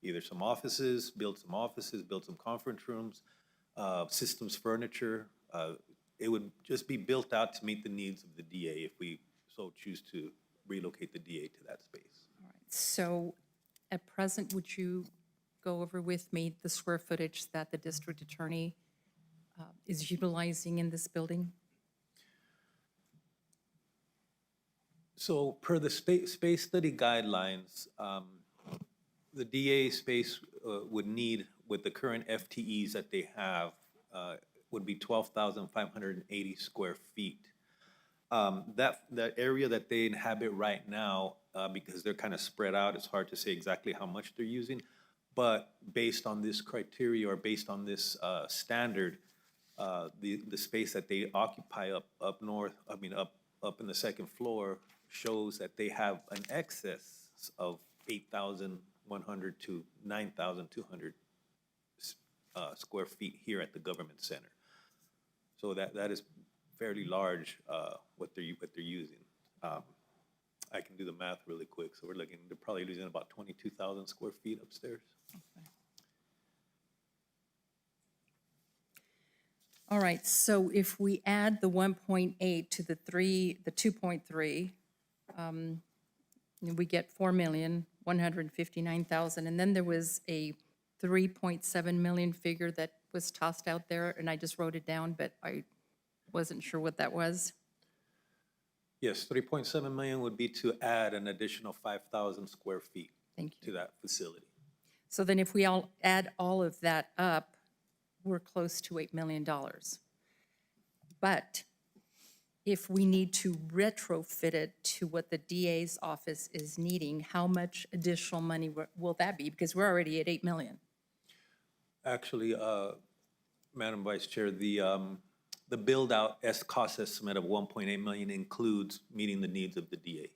either some offices, build some conference rooms, systems furniture. It would just be built out to meet the needs of the DA if we so choose to relocate the DA to that space. So at present, would you go over with me the square footage that the district attorney is utilizing in this building? So per the space study guidelines, the DA space would need, with the current FTEs that they have, would be 12,580 square feet. The area that they inhabit right now, because they're kind of spread out, it's hard to say exactly how much they're using. But based on this criteria or based on this standard, the space that they occupy up north, up in the second floor, shows that they have an excess of 8,100 to 9,200 square feet here at the government center. So that is fairly large, what they're using. I can do the math really quick. So they're probably losing about 22,000 square feet upstairs. All right, so if we add the 1.8 to the 2.3, we get 4,159,000. And then there was a 3.7 million figure that was tossed out there, and I just wrote it down, but I wasn't sure what that was. Yes, 3.7 million would be to add an additional 5,000 square feet Thank you. to that facility. So then if we all add all of that up, we're close to $8 million. But if we need to retrofit it to what the DA's office is needing, how much additional money will that be? Because we're already at 8 million. Actually, Madam Vice Chair, the build-out cost estimate of 1.8 million includes meeting the needs of the DA.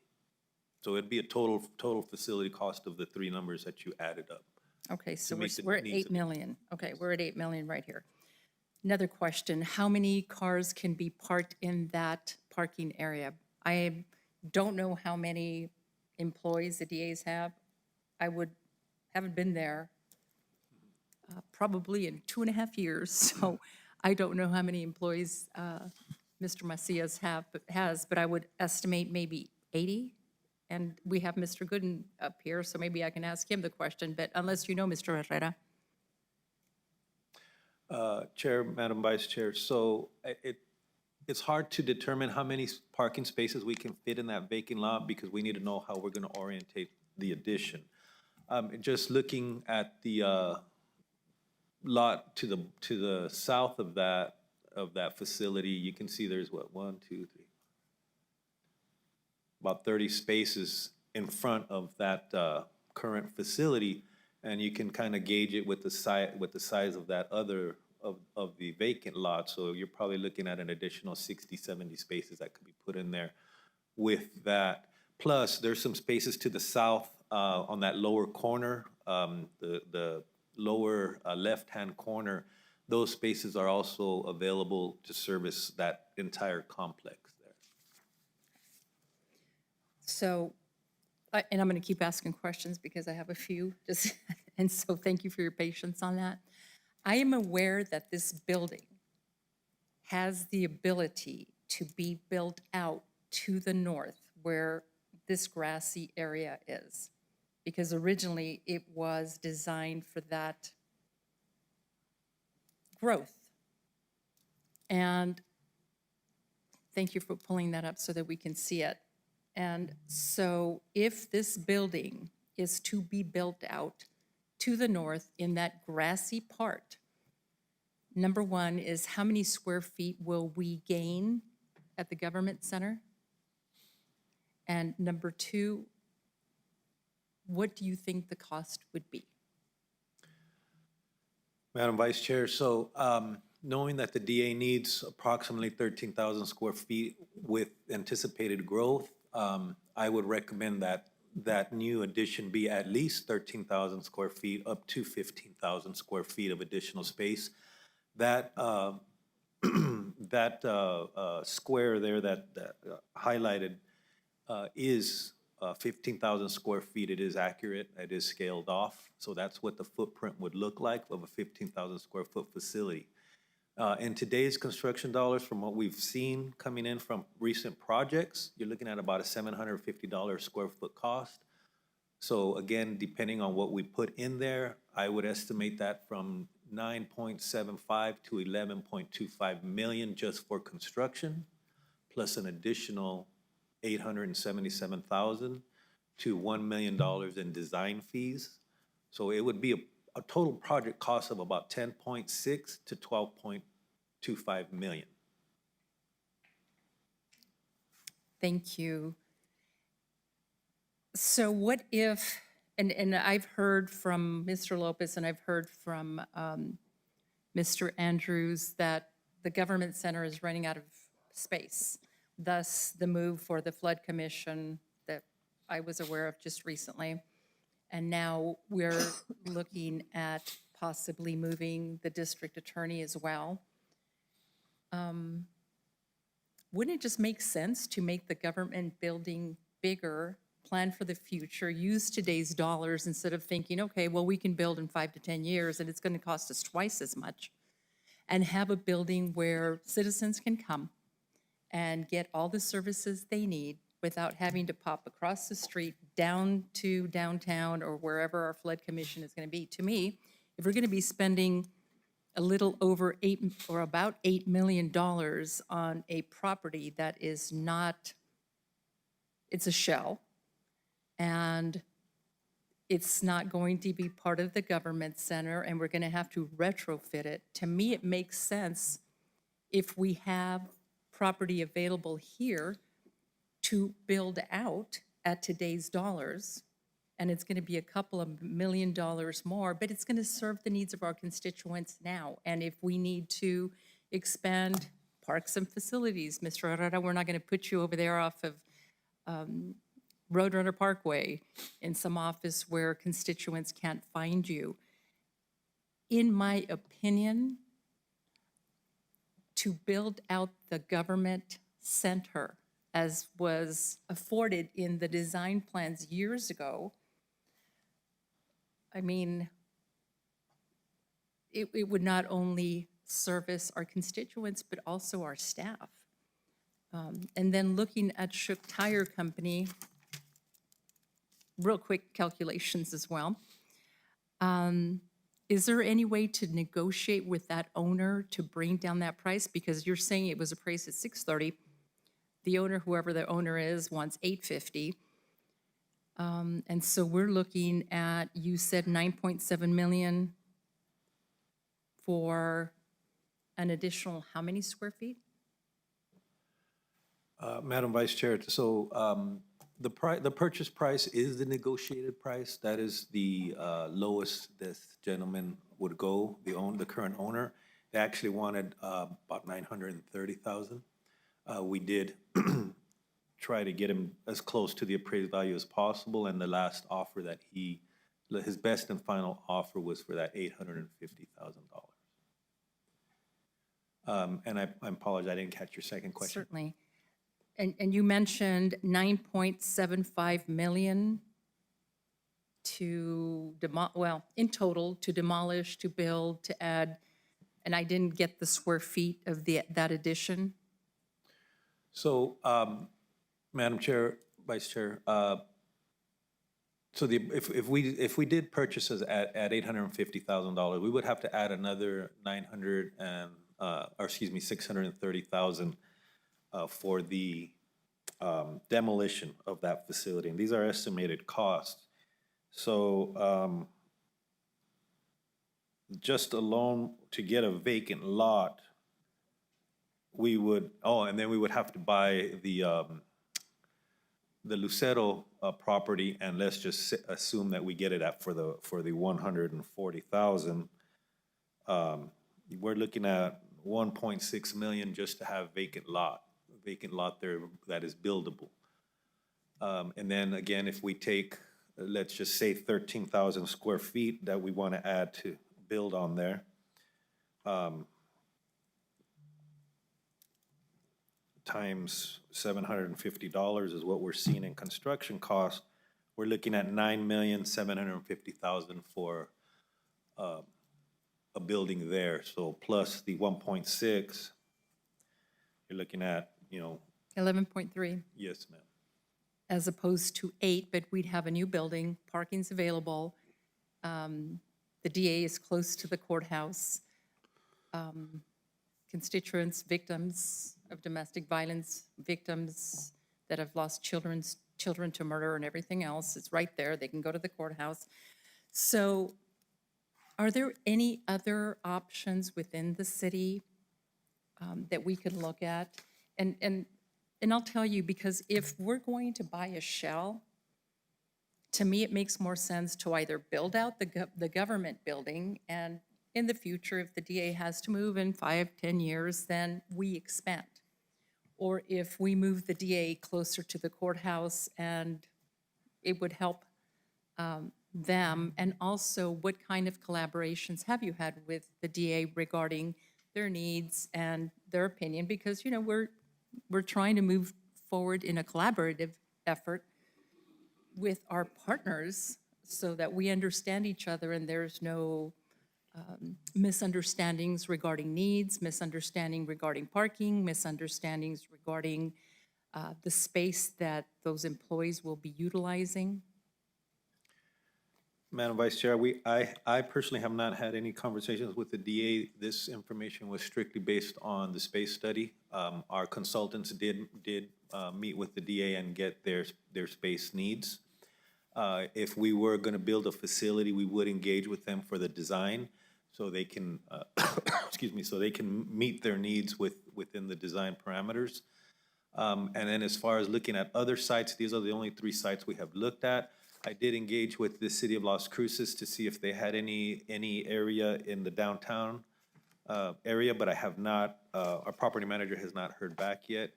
So it'd be a total facility cost of the three numbers that you added up. Okay, so meet the we're at needs 8 of the- million. Okay, we're at 8 million right here. Another question, how many cars can be parked in that parking area? I don't know how many employees the DAs have. Haven't been there probably in 2.5 years, so I don't know how many employees Mr. Macias has, but I would estimate maybe 80. And we have Mr. Gooden up here, so maybe I can ask him the question, but unless you know, Mr. Herrera. Chair, Madam Vice Chair, so it's hard to determine how many parking spaces we can fit in that vacant lot because we need to know how we're going to orientate the addition. Just looking at the lot to the south of that facility, you can see there's what, 1, 2, 3, about 30 spaces in front of that current facility, and you can kind of gauge it with the size of that other of the vacant lot. So you're probably looking at an additional 60, 70 spaces that could be put in there with that. Plus, there's some spaces to the south on that lower corner, the lower left-hand corner. Those spaces are also available to service that entire complex there. So, and I'm going to keep asking questions because I have a few, and so thank you for your patience on that. I am aware that this building has the ability to be built out to the north where this grassy area is, because originally it was designed for that growth. And thank you for pulling that up so that we can see it. And so if this building is to be built out to the north in that grassy part, Number one is how many square feet will we gain at the government center? And number two, what do you think the cost would be? Madam Vice Chair, so knowing that the DA needs approximately 13,000 square feet with anticipated growth, I would recommend that that new addition be at least 13,000 square feet up to 15,000 square feet of additional space. That square there that highlighted is 15,000 square feet. It is accurate. It is scaled off. So that's what the footprint would look like of a 15,000 square foot facility. In today's construction dollars, from what we've seen coming in from recent projects, you're looking at about a $750 square foot cost. So again, depending on what we put in there, I would estimate that from 9.75 to 11.25 million just for construction, plus an additional 877,000 to $1 million in design fees. So it would be a total project cost of about 10.6 to 12.25 million. Thank you. So what if, and I've heard from Mr. Lopez and I've heard from Mr. Andrews that the government center is running out of space. Thus, the move for the flood commission that I was aware of just recently. And now we're looking at possibly moving the district attorney as well. Wouldn't it just make sense to make the government building bigger, plan for the future, use today's dollars instead of thinking, okay, well, we can build in 5 to 10 years and it's going to cost us twice as much, and have a building where citizens can come and get all the services they need without having to pop across the street down to downtown or wherever our flood commission is going to be. To me, if we're going to be spending a little over about $8 million on a property that is not, it's a shell, and it's not going to be part of the government center, and we're going to have to retrofit it. To me, it makes sense if we have property available here to build out at today's dollars, and it's going to be a couple of $1 million more, but it's going to serve the needs of our constituents now. And if we need to expand parks and facilities, Mr. Herrera, we're not going to put you over there off of Roadrunner Parkway in some office where constituents can't find you. In my opinion, to build out the government center as was afforded in the design plans years ago, I mean, it would not only service our constituents, but also our staff. And then looking at Shook Tire Company, real quick calculations as well. Is there any way to negotiate with that owner to bring down that price? Because you're saying it was appraised at $630. The owner, whoever the owner is, wants $850. And so we're looking at, you said 9.7 million for an additional how many square feet? Madam Vice Chair, so the purchase price is the negotiated price. That is the lowest this gentleman would go, the current owner. They actually wanted about 930,000. We did try to get him as close to the appraised value as possible, and the last offer that his best and final offer was for that $850,000. And I apologize, I didn't catch your second question. Certainly. And you mentioned 9.75 million to in total, to demolish, to build, to add, and I didn't get the square feet of that addition. So, Madam Chair, Vice Chair, so if we did purchases at $850,000, we would have to add another 630,000 for the demolition of that facility, and these are estimated costs. So just alone to get a vacant lot, we would, and then we would have to buy the Lucero property, and let's just assume that we get it for the 140,000. We're looking at 1.6 million just to have vacant lot there that is buildable. And then again, if we take, let's just say 13,000 square feet that we want to add to build on there, times $750 is what we're seeing in construction costs. We're looking at $9,750,000 for a building there. So plus the 1.6, you're looking at, 11.3 yes, ma'am. as opposed to 8, but we'd have a new building, parking's available. The DA is close to the courthouse. Constituents, victims of domestic violence, victims that have lost children to murder and everything else, it's right there. They can go to the courthouse. So are there any other options within the city that we could look at? And I'll tell you, because if we're going to buy a shell, to me, it makes more sense to either build out the government building, and in the future, if the DA has to move in 5, 10 years, then we expand. Or if we move the DA closer to the courthouse, and it would help them. And also, what kind of collaborations have you had with the DA regarding their needs and their opinion? Because, we're trying to move forward in a collaborative effort with our partners so that we understand each other and there's no misunderstandings regarding needs, misunderstanding regarding parking, misunderstandings regarding the space that those employees will be utilizing. Madam Vice Chair, I personally have not had any conversations with the DA. This information was strictly based on the space study. Our consultants did meet with the DA and get their space needs. If we were going to build a facility, we would engage with them for the design so they can, so they can meet their needs within the design parameters. And then as far as looking at other sites, these are the only 3 sites we have looked at. I did engage with the city of Las Cruces to see if they had any area in the downtown area, but I have not, our property manager has not heard back yet.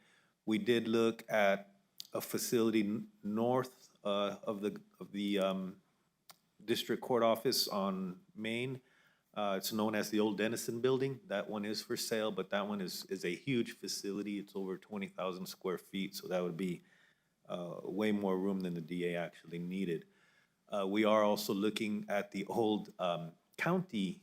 We did look at a facility north of the district court office on Main. It's known as the old Dennison building. That one is for sale, but that one is a huge facility. It's over 20,000 square feet, so that would be way more room than the DA actually needed. We are also looking at the old county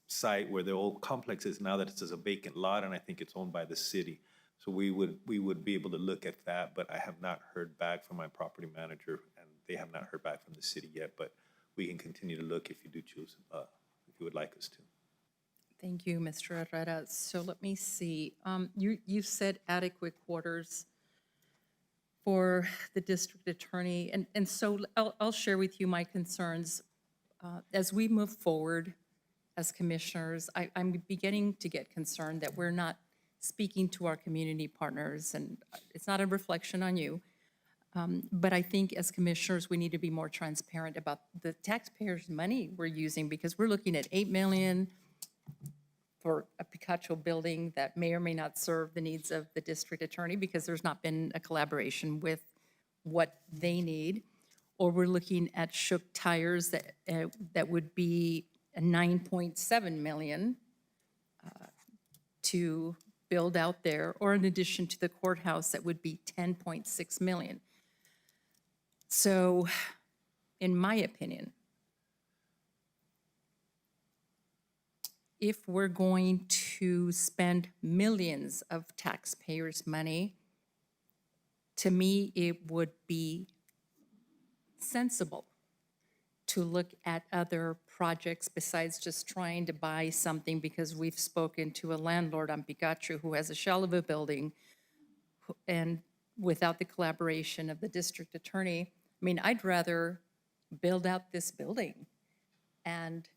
site where the old complex is now, that it's a vacant lot, and I think it's owned by the city. So we would be able to look at that, but I have not heard back from my property manager, and they have not heard back from the city yet, but we can continue to look if you do choose, if you would like us to. Thank you, Mr. Herrera. So let me see. You said adequate quarters for the district attorney, and so I'll share with you my concerns. As we move forward as commissioners, I'm beginning to get concerned that we're not speaking to our community partners, and it's not a reflection on you, but I think as commissioners, we need to be more transparent about the taxpayers' money we're using, because we're looking at $8 million for a Picacho building that may or may not serve the needs of the district attorney because there's not been a collaboration with what they need. Or we're looking at Shook Tires that would be a $9.7 million to build out there, or in addition to the courthouse, that would be $10.6 million. So, in my opinion, if we're going to spend millions of taxpayers' money, to me, it would be sensible to look at other projects besides just trying to buy something because we've spoken to a landlord on Picacho who has a shell of a building, and without the collaboration of the district attorney. I mean, I'd rather build out this building and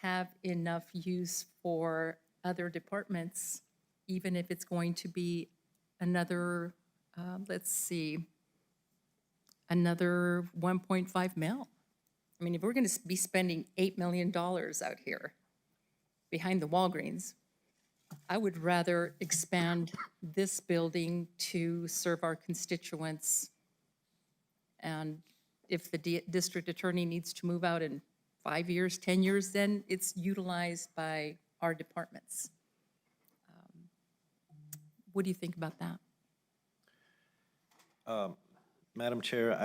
have enough use for other departments, even if it's going to be another, let's see, another 1.5 mil. I mean, if we're going to be spending $8 million out here behind the Walgreens, I would rather expand this building to serve our constituents. And if the district attorney needs to move out in 5 years, 10 years, then it's utilized by our departments. What do you think about that? Madam Chair,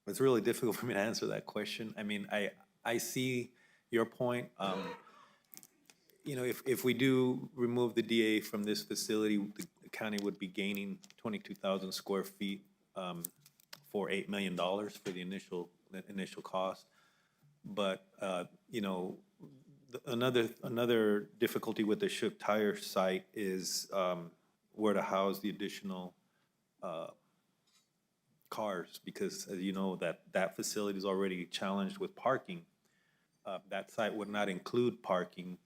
it's really difficult for me to answer that question. I mean, I see your point. You know, if we do remove the DA from this facility, the county would be gaining 22,000 square feet for $8 million for the initial cost. But, you know, another difficulty with the Shook Tire site is where to house the additional cars, because as you know, that facility is already challenged with parking. That site would not include parking,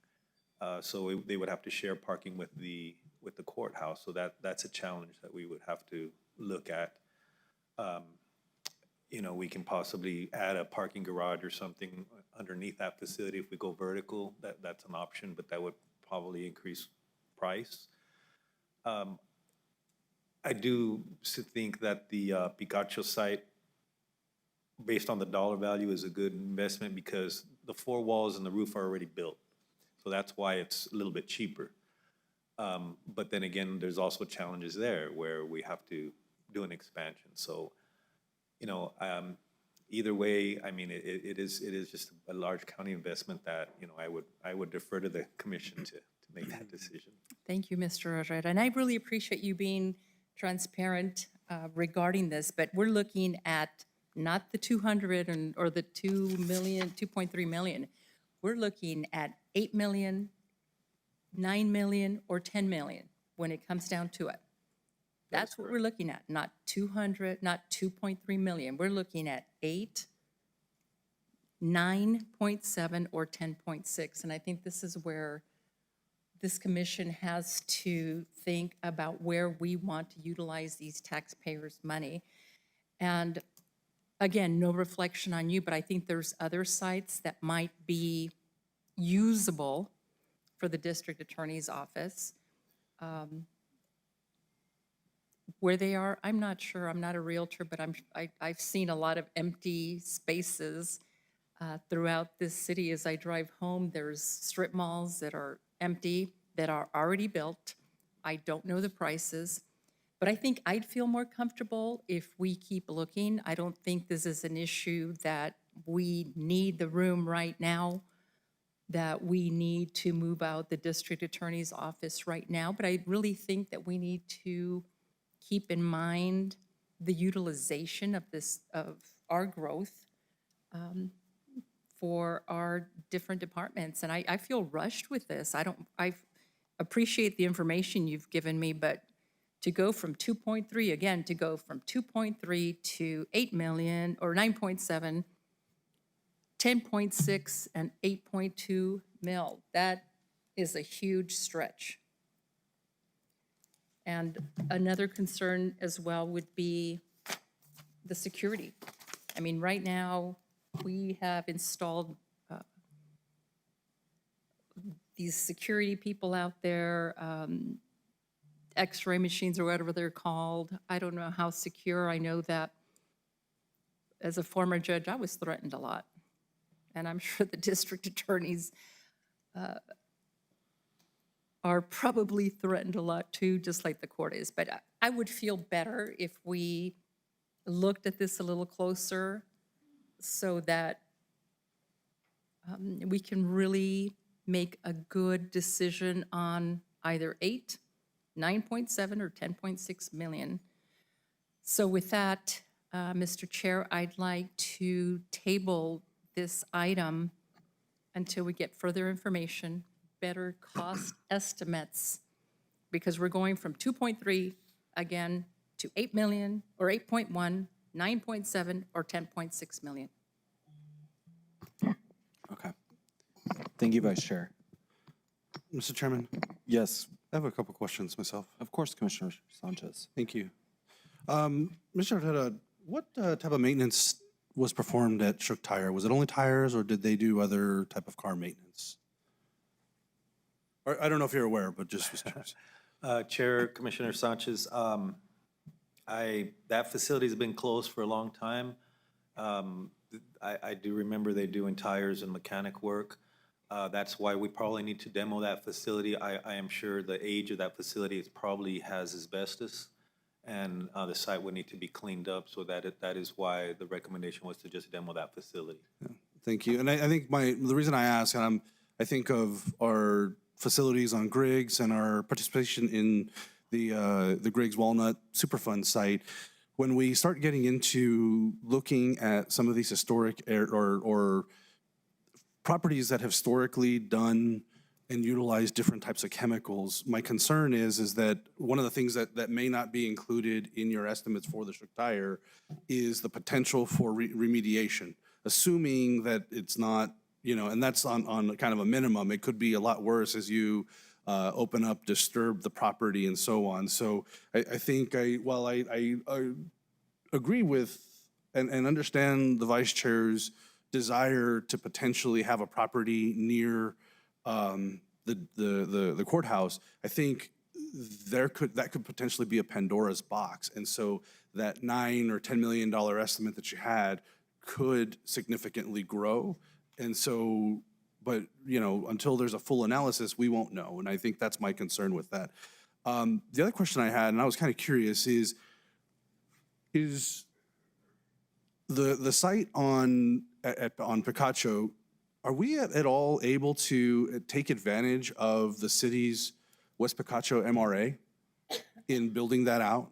so they would have to share parking with the courthouse. So that's a challenge that we would have to look at. You know, we can possibly add a parking garage or something underneath that facility if we go vertical. That's an option, but that would probably increase price. I do think that the Picacho site, based on the dollar value, is a good investment because the four walls and the roof are already built. So that's why it's a little bit cheaper. But then again, there's also challenges there where we have to do an expansion. So, you know, either way, I mean, it is just a large county investment that, you know, I would defer to the commission to make that decision. Thank you, Mr. Herrera. And I really appreciate you being transparent regarding this, but we're looking at not the 200 or the 2.3 million. We're looking at 8 million, 9 million, or 10 million when it comes down to it. That's what we're looking at, not 200, not 2.3 million. We're looking at 8, 9.7, or 10.6. And I think this is where this commission has to think about where we want to utilize these taxpayers' money. And again, no reflection on you, but I think there's other sites that might be usable for the district attorney's office. Where they are, I'm not sure. I'm not a realtor, but I've seen a lot of empty spaces throughout this city. As I drive home, there's strip malls that are empty, that are already built. I don't know the prices, but I think I'd feel more comfortable if we keep looking. I don't think this is an issue that we need the room right now, that we need to move out the district attorney's office right now, but I really think that we need to keep in mind the utilization of our growth for our different departments. And I feel rushed with this. I appreciate the information you've given me, but to go from 2.3, again, to go from 2.3 to 8 million or 9.7, 10.6, and 8.2 mil, that is a huge stretch. And another concern as well would be the security. I mean, right now, we have installed these security people out there, X-ray machines or whatever they're called. I don't know how secure. I know that as a former judge, I was threatened a lot. And I'm sure the district attorneys are probably threatened a lot too, just like the court is. But I would feel better if we looked at this a little closer so that we can really make a good decision on either 8, 9.7, or 10.6 million. So with that, Mr. Chair, I'd like to table this item until we get further information, better cost estimates, because we're going from 2.3 again to 8 million or 8.1, 9.7 or 10.6 million. Thank you, Vice Chair. Mr. Chairman, Yes, I have a couple questions myself. of course, Commissioner Sanchez. Thank you. Mr. Arteta, what type of maintenance was performed at Shook Tire? Was it only tires, or did they do other type of car maintenance? Or, I don't know if you're aware, but just was curious. Chair, Commissioner Sanchez, that facility's been closed for a long time. I do remember they doing tires and mechanic work. That's why we probably need to demo that facility. I am sure the age of that facility is probably has asbestos, and the site would need to be cleaned up, so that is why the recommendation was to just demo that facility. Thank you. And I think the reason I ask, and I think of our facilities on Griggs and our participation in the Griggs Walnut Superfund site. When we start getting into looking at some of these historic or properties that have historically done and utilized different types of chemicals, my concern is that one of the things that may not be included in your estimates for the Shook Tire is the potential for remediation, assuming that it's not, and that's on kind of a minimum. It could be a lot worse as you open up, disturb the property and so on. So I think while I agree with and understand the Vice Chair's desire to potentially have a property near the courthouse, I think that could potentially be a Pandora's box. And so that $9 or $10 million estimate that you had could significantly grow. And so, but until there's a full analysis, we won't know. And I think that's my concern with that. The other question I had, and I was kind of curious, is the site on Picacho, are we at all able to take advantage of the city's West Picacho MRA in building that out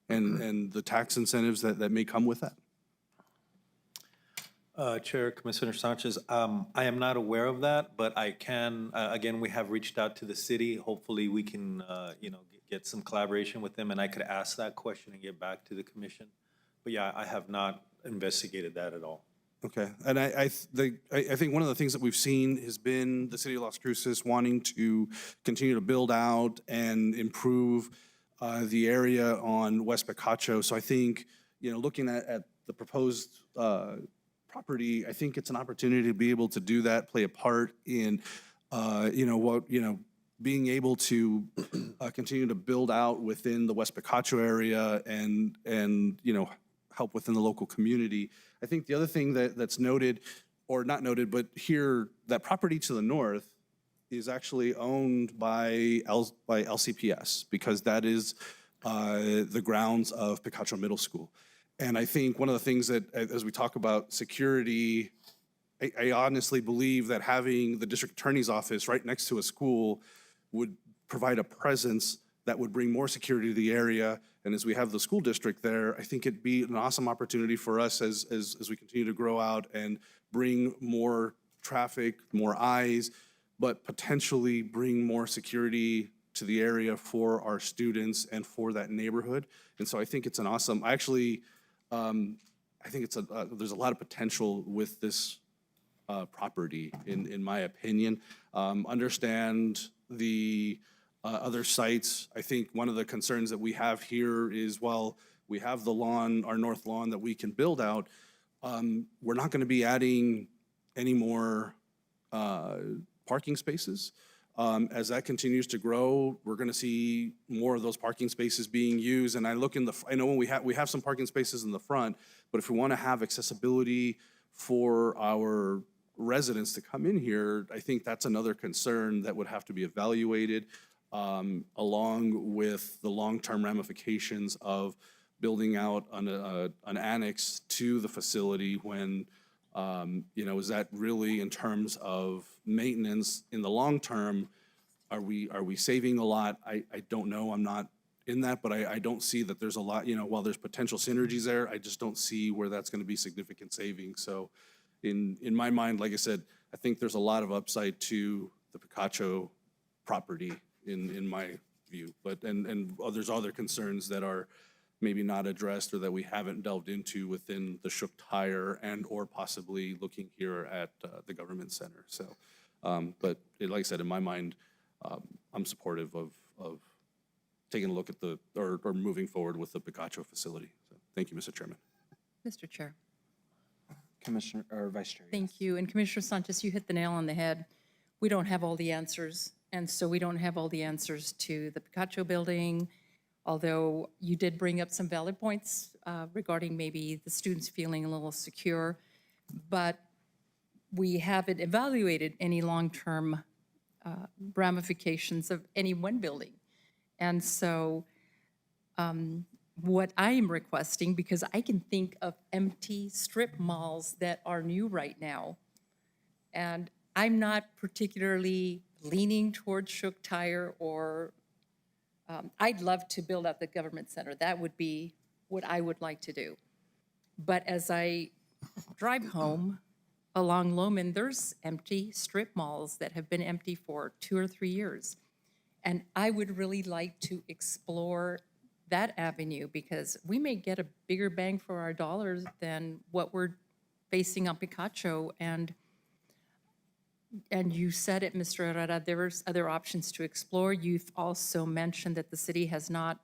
and the tax incentives that may come with that? Chair, Commissioner Sanchez, I am not aware of that, but I can, again, we have reached out to the city. Hopefully we can, get some collaboration with them, and I could ask that question and get back to the commission. But yeah, I have not investigated that at all. Okay, and I think one of the things that we've seen has been the city of Las Cruces wanting to continue to build out and improve the area on West Picacho. So I think, looking at the proposed property, I think it's an opportunity to be able to do that, play a part in, being able to continue to build out within the West Picacho area and help within the local community. I think the other thing that's noted, or not noted, but here, that property to the north is actually owned by LCPS, because that is the grounds of Picacho Middle School. And I think one of the things that, as we talk about security, I honestly believe that having the district attorney's office right next to a school would provide a presence that would bring more security to the area. And as we have the school district there, I think it'd be an awesome opportunity for us as we continue to grow out and bring more traffic, more eyes, but potentially bring more security to the area for our students and for that neighborhood. And so I think it's an awesome, I think there's a lot of potential with this property, in my opinion. Understand the other sites. I think one of the concerns that we have here is, while we have the lawn, our north lawn that we can build out, we're not going to be adding any more parking spaces. As that continues to grow, we're going to see more of those parking spaces being used. And I know when we have some parking spaces in the front, but if we want to have accessibility for our residents to come in here, I think that's another concern that would have to be evaluated, along with the long-term ramifications of building out an annex to the facility when, is that really, in terms of maintenance in the long term, are we saving a lot? I don't know. I'm not in that, but I don't see that there's a lot, while there's potential synergies there, I just don't see where that's going to be significant savings. So in my mind, like I said, I think there's a lot of upside to the Picacho property in my view, but and there's other concerns that are maybe not addressed or that we haven't delved into within the Shook Tire and or possibly looking here at the government center. So But like I said, in my mind, I'm supportive of taking a look at or moving forward with the Picacho facility. So, thank you, Mr. Chairman. Mr. Chair. Commissioner, or Vice Chair. Thank you. And Commissioner Sanchez, you hit the nail on the head. We don't have all the answers. And so we don't have all the answers to the Picacho building, although you did bring up some valid points regarding maybe the students feeling a little secure. But we haven't evaluated any long-term ramifications of any one building. And so what I am requesting, because I can think of empty strip malls that are new right now, and I'm not particularly leaning towards Shook Tire or, I'd love to build out the government center. That would be what I would like to do. But as I drive home along Loman, there's empty strip malls that have been empty for 2 or 3 years. And I would really like to explore that avenue because we may get a bigger bang for our dollars than what we're facing on Picacho. And you said it, Mr. Herrera, there's other options to explore. You've also mentioned that the city has not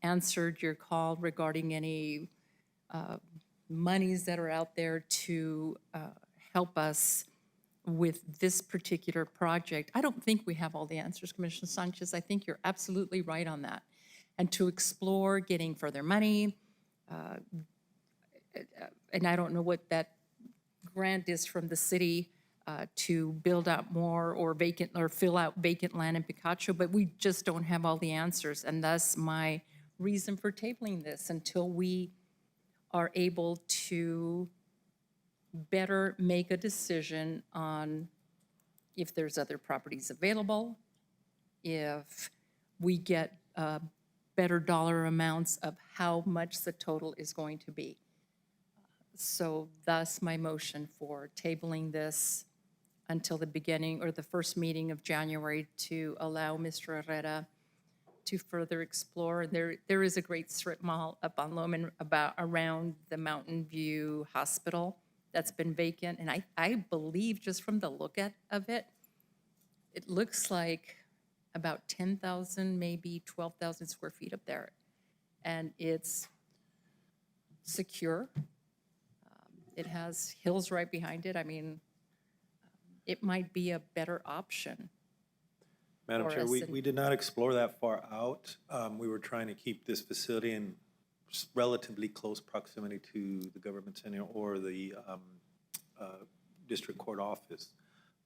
answered your call regarding any monies that are out there to help us with this particular project. I don't think we have all the answers, Commissioner Sanchez. I think you're absolutely right on that. And to explore getting further money, and I don't know what that grant is from the city to build out more or fill out vacant land in Picacho, but we just don't have all the answers. And thus my reason for tabling this until we are able to better make a decision on if there's other properties available, if we get better dollar amounts of how much the total is going to be. So thus my motion for tabling this until the beginning or the first meeting of January to allow Mr. Herrera to further explore. There is a great strip mall up on Loman around the Mountain View Hospital that's been vacant. And I believe just from the look of it, it looks like about 10,000, maybe 12,000 square feet up there. And it's secure. It has hills right behind it. I mean, it might be a better option. Madam for Chair, us we did not explore that far out. We were trying to keep this facility in relatively close proximity to the government center or the district court office.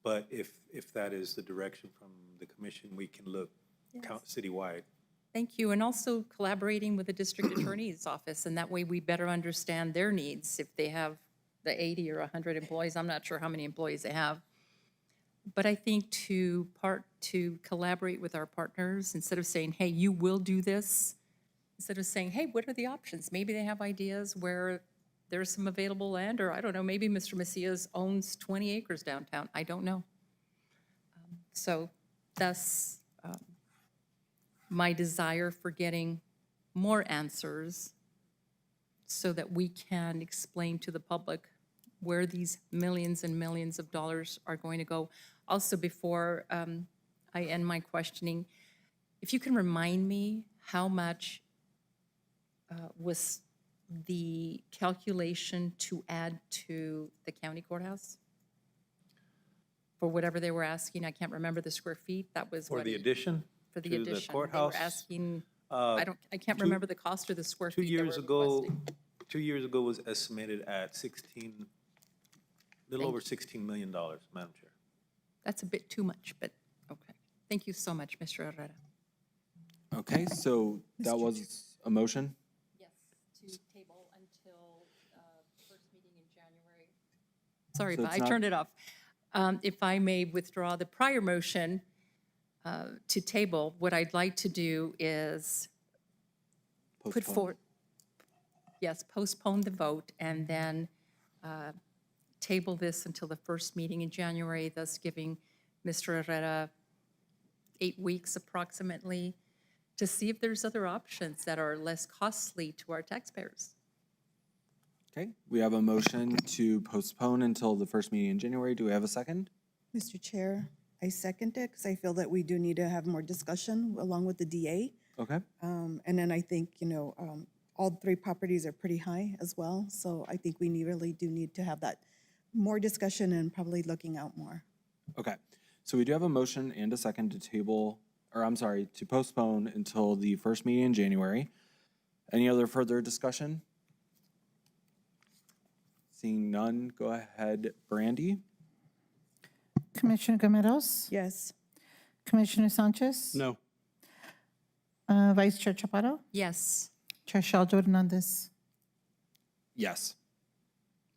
But if that is the direction from the commission, we can look citywide. Thank you. And also collaborating with the district attorney's office, and that way we better understand their needs. If they have the 80 or 100 employees, I'm not sure how many employees they have. But I think to collaborate with our partners, instead of saying, hey, you will do this, instead of saying, hey, what are the options? Maybe they have ideas where there's some available land, or I don't know, maybe Mr. Macias owns 20 acres downtown. I don't know. So thus, my desire for getting more answers so that we can explain to the public where these millions and millions of dollars are going to go. Also, before I end my questioning, if you can remind me how much was the calculation to add to the county courthouse? For whatever they were asking, I can't remember the square feet, that was For what the he- addition For the to the addition. courthouse, They were asking, uh, I can't remember the cost or the square 2 feet they were years ago, requesting. 2 years ago was estimated at little over $16 million, Madam Chair. That's a bit too much, but okay. Thank you so much, Mr. Herrera. Okay, so that was a motion? Yes, to table until first meeting in January. Sorry, So but it's I not- turned it off. If I may withdraw the prior motion to table, what I'd like to do is put Postpone. forward, yes, postpone the vote and then table this until the first meeting in January, thus giving Mr. Herrera 8 weeks approximately to see if there's other options that are less costly to our taxpayers. Okay, we have a motion to postpone until the first meeting in January. Do we have a second? Mr. Chair, I second it because I feel that we do need to have more discussion along with the DA. Okay. And then I think, all three properties are pretty high as well. So I think we really do need to have that more discussion and probably looking out more. Okay. So we do have a motion and a second to table, or I'm sorry, to postpone until the first meeting in January. Any other further discussion? Seeing none, go ahead, Brandy. Commissioner Gomeros? Yes. Commissioner Sanchez? No. Vice Chair Chaparro? Yes. Chair Shal Hernandez? Yes.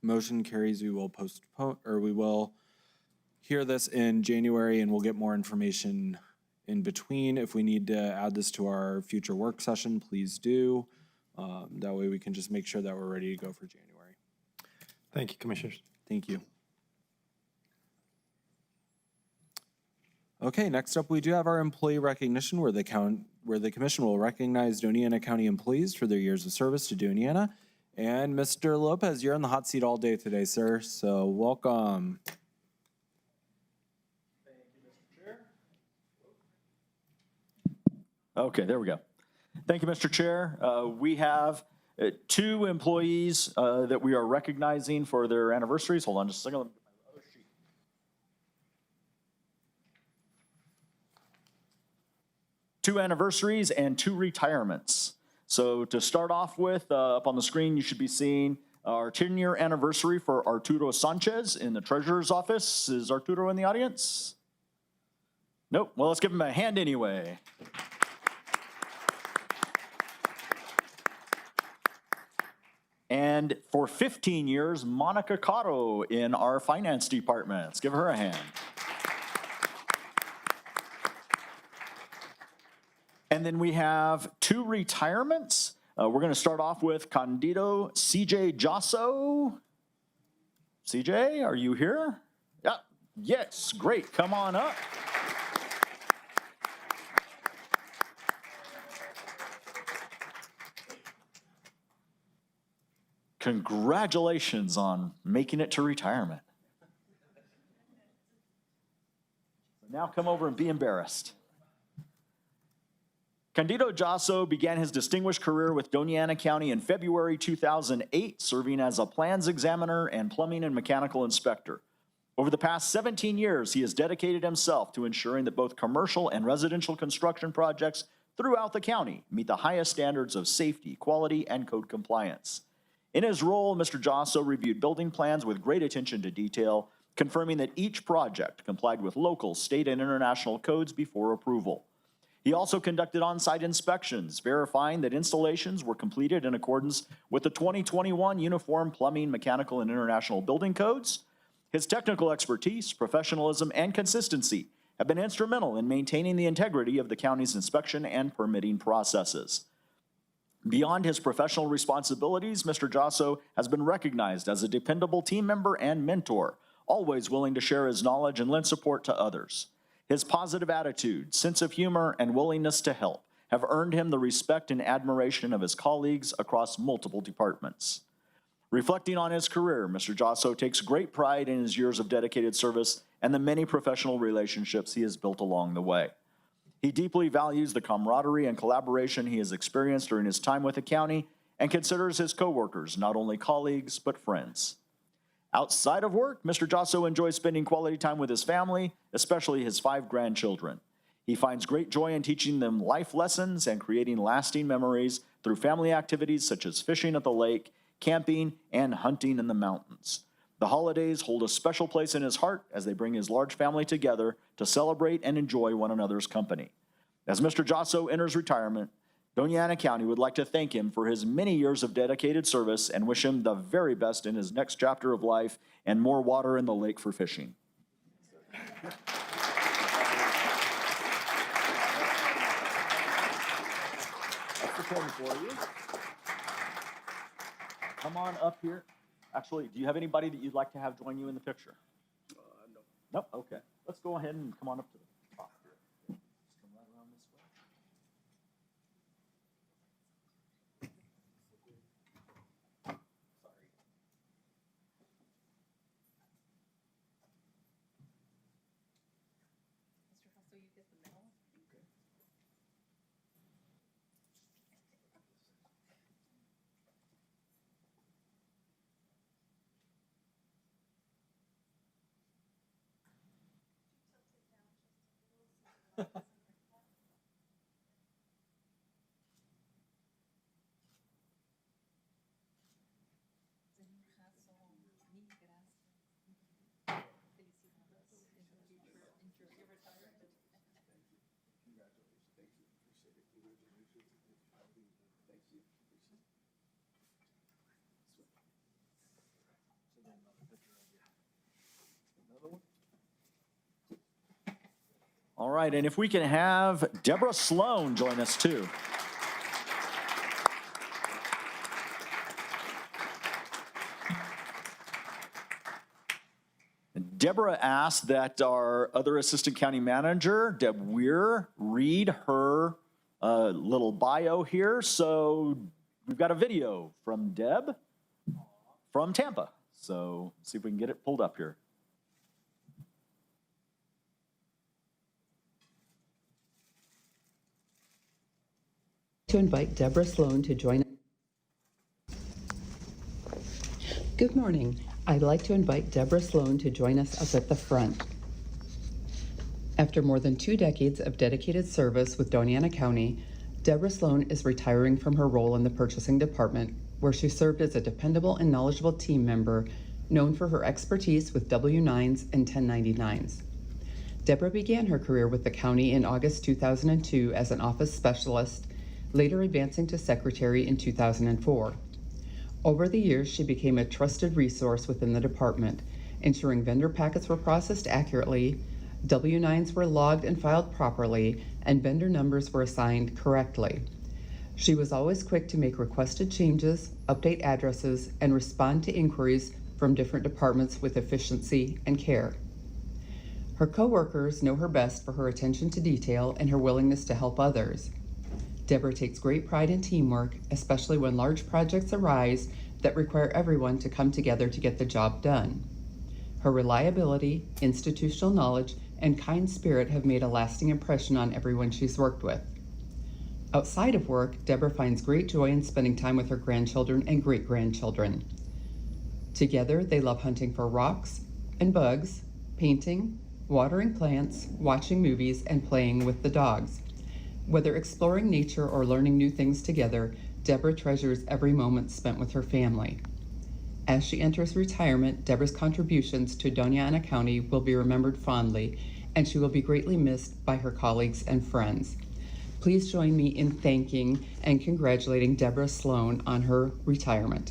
Motion carries. We will postpone, or we will hear this in January, and we'll get more information in between. If we need to add this to our future work session, please do. That way we can just make sure that we're ready to go for January. Thank you, Commissioners. Thank you. Okay, next up, we do have our employee recognition where the commission will recognize Doña County employees for their years of service to Doña. And Mr. Lopez, you're in the hot seat all day today, sir, so welcome. Okay, there we go. Thank you, Mr. Chair. We have two employees that we are recognizing for their anniversaries. Hold on just a second. Let me get my other sheet. Two anniversaries and two retirements. So to start off with, up on the screen, you should be seeing our 10-year anniversary for Arturo Sanchez in the treasurer's office. Is Arturo in the audience? Nope. Well, let's give him a hand anyway. And for 15 years, Monica Cotto in our finance department. Let's give her a hand. And then we have two retirements. We're going to start off with Candido CJ Josso. CJ, are you here? Yeah. Yes, great. Come on up. Congratulations on making it to retirement. Now come over and be embarrassed. Candido Josso began his distinguished career with Doña County in February 2008, serving as a plans examiner and plumbing and mechanical inspector. Over the past 17 years, he has dedicated himself to ensuring that both commercial and residential construction projects throughout the county meet the highest standards of safety, quality, and code compliance. In his role, Mr. Josso reviewed building plans with great attention to detail, confirming that each project complied with local, state, and international codes before approval. He also conducted on-site inspections, verifying that installations were completed in accordance with the 2021 Uniform Plumbing, Mechanical, and International Building Codes. His technical expertise, professionalism, and consistency have been instrumental in maintaining the integrity of the county's inspection and permitting processes. Beyond his professional responsibilities, Mr. Josso has been recognized as a dependable team member and mentor, always willing to share his knowledge and lend support to others. His positive attitude, sense of humor, and willingness to help have earned him the respect and admiration of his colleagues across multiple departments. Reflecting on his career, Mr. Josso takes great pride in his years of dedicated service and the many professional relationships he has built along the way. He deeply values the camaraderie and collaboration he has experienced during his time with the county and considers his coworkers not only colleagues, but friends. Outside of work, Mr. Josso enjoys spending quality time with his family, especially his 5 grandchildren. He finds great joy in teaching them life lessons and creating lasting memories through family activities such as fishing at the lake, camping, and hunting in the mountains. The holidays hold a special place in his heart as they bring his large family together to celebrate and enjoy one another's company. As Mr. Josso enters retirement, Doña County would like to thank him for his many years of dedicated service and wish him the very best in his next chapter of life and more water in the lake for fishing. That's the pen for you. Come on up here. Actually, do you have anybody that you'd like to have join you in the picture? No. Nope, okay. Let's go ahead and come on up to the top here. Just come right around this way. All right, and if we can have Deborah Sloan join us too. Deborah asked that our other assistant county manager, Deb Weir, read her little bio here. So we've got a video from Deb from Tampa. So see if we can get it pulled up here. To invite Deborah Sloan to join. Good morning. I'd like to invite Deborah Sloan to join us up at the front. After more than 2 decades of dedicated service with Doña County, Deborah Sloan is retiring from her role in the purchasing department, where she served as a dependable and knowledgeable team member known for her expertise with W-9s and 1099s. Deborah began her career with the county in August 2002 as an office specialist, later advancing to secretary in 2004. Over the years, she became a trusted resource within the department, ensuring vendor packets were processed accurately, W-9s were logged and filed properly, and vendor numbers were assigned correctly. She was always quick to make requested changes, update addresses, and respond to inquiries from different departments with efficiency and care. Her coworkers know her best for her attention to detail and her willingness to help others. Deborah takes great pride in teamwork, especially when large projects arise that require everyone to come together to get the job done. Her reliability, institutional knowledge, and kind spirit have made a lasting impression on everyone she's worked with. Outside of work, Deborah finds great joy in spending time with her grandchildren and great-grandchildren. Together, they love hunting for rocks and bugs, painting, watering plants, watching movies, and playing with the dogs. Whether exploring nature or learning new things together, Deborah treasures every moment spent with her family. As she enters retirement, Deborah's contributions to Doña County will be remembered fondly, and she will be greatly missed by her colleagues and friends. Please join me in thanking and congratulating Deborah Sloan on her retirement.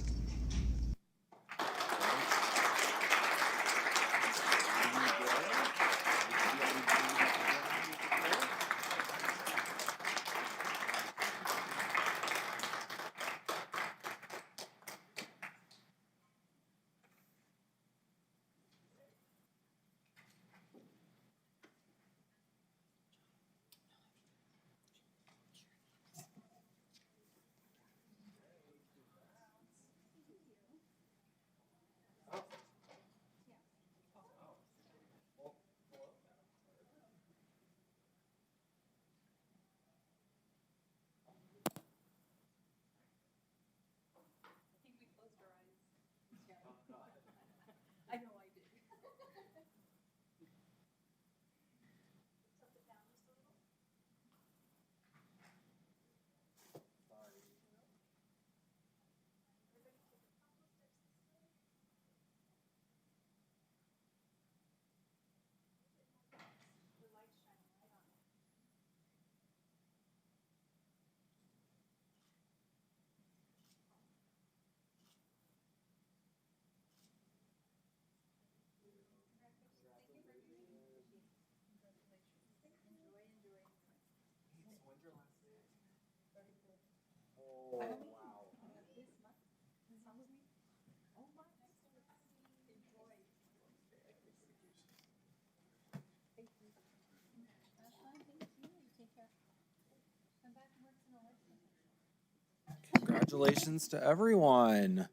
Congratulations to everyone.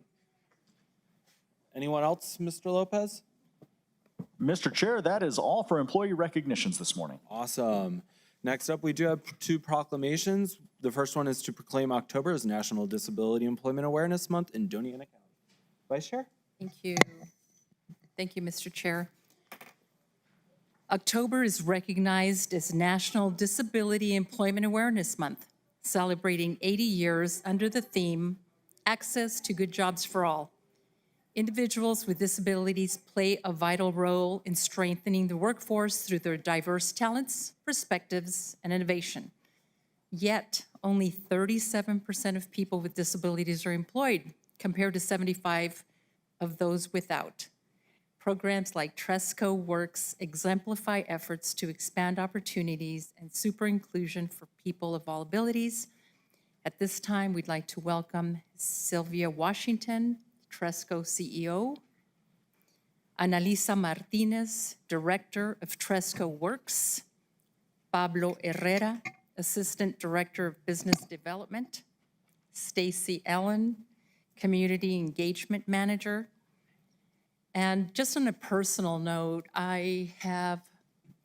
Anyone else, Mr. Lopez? Mr. Chair, that is all for employee recognitions this morning. Awesome. Next up, we do have two proclamations. The first one is to proclaim October as National Disability Employment Awareness Month in Doña County. Vice Chair? Thank you. Thank you, Mr. Chair. October is recognized as National Disability Employment Awareness Month, celebrating 80 years under the theme, Access to Good Jobs for All. Individuals with disabilities play a vital role in strengthening the workforce through their diverse talents, perspectives, and innovation. Yet, only 37% of people with disabilities are employed, compared to 75% of those without. Programs like Tresco Works exemplify efforts to expand opportunities and super inclusion for people of all abilities. At this time, we'd like to welcome Sylvia Washington, Tresco CEO, Analisa Martinez, Director of Tresco Works, Pablo Herrera, Assistant Director of Business Development, Stacy Ellen, Community Engagement Manager. And just on a personal note, I have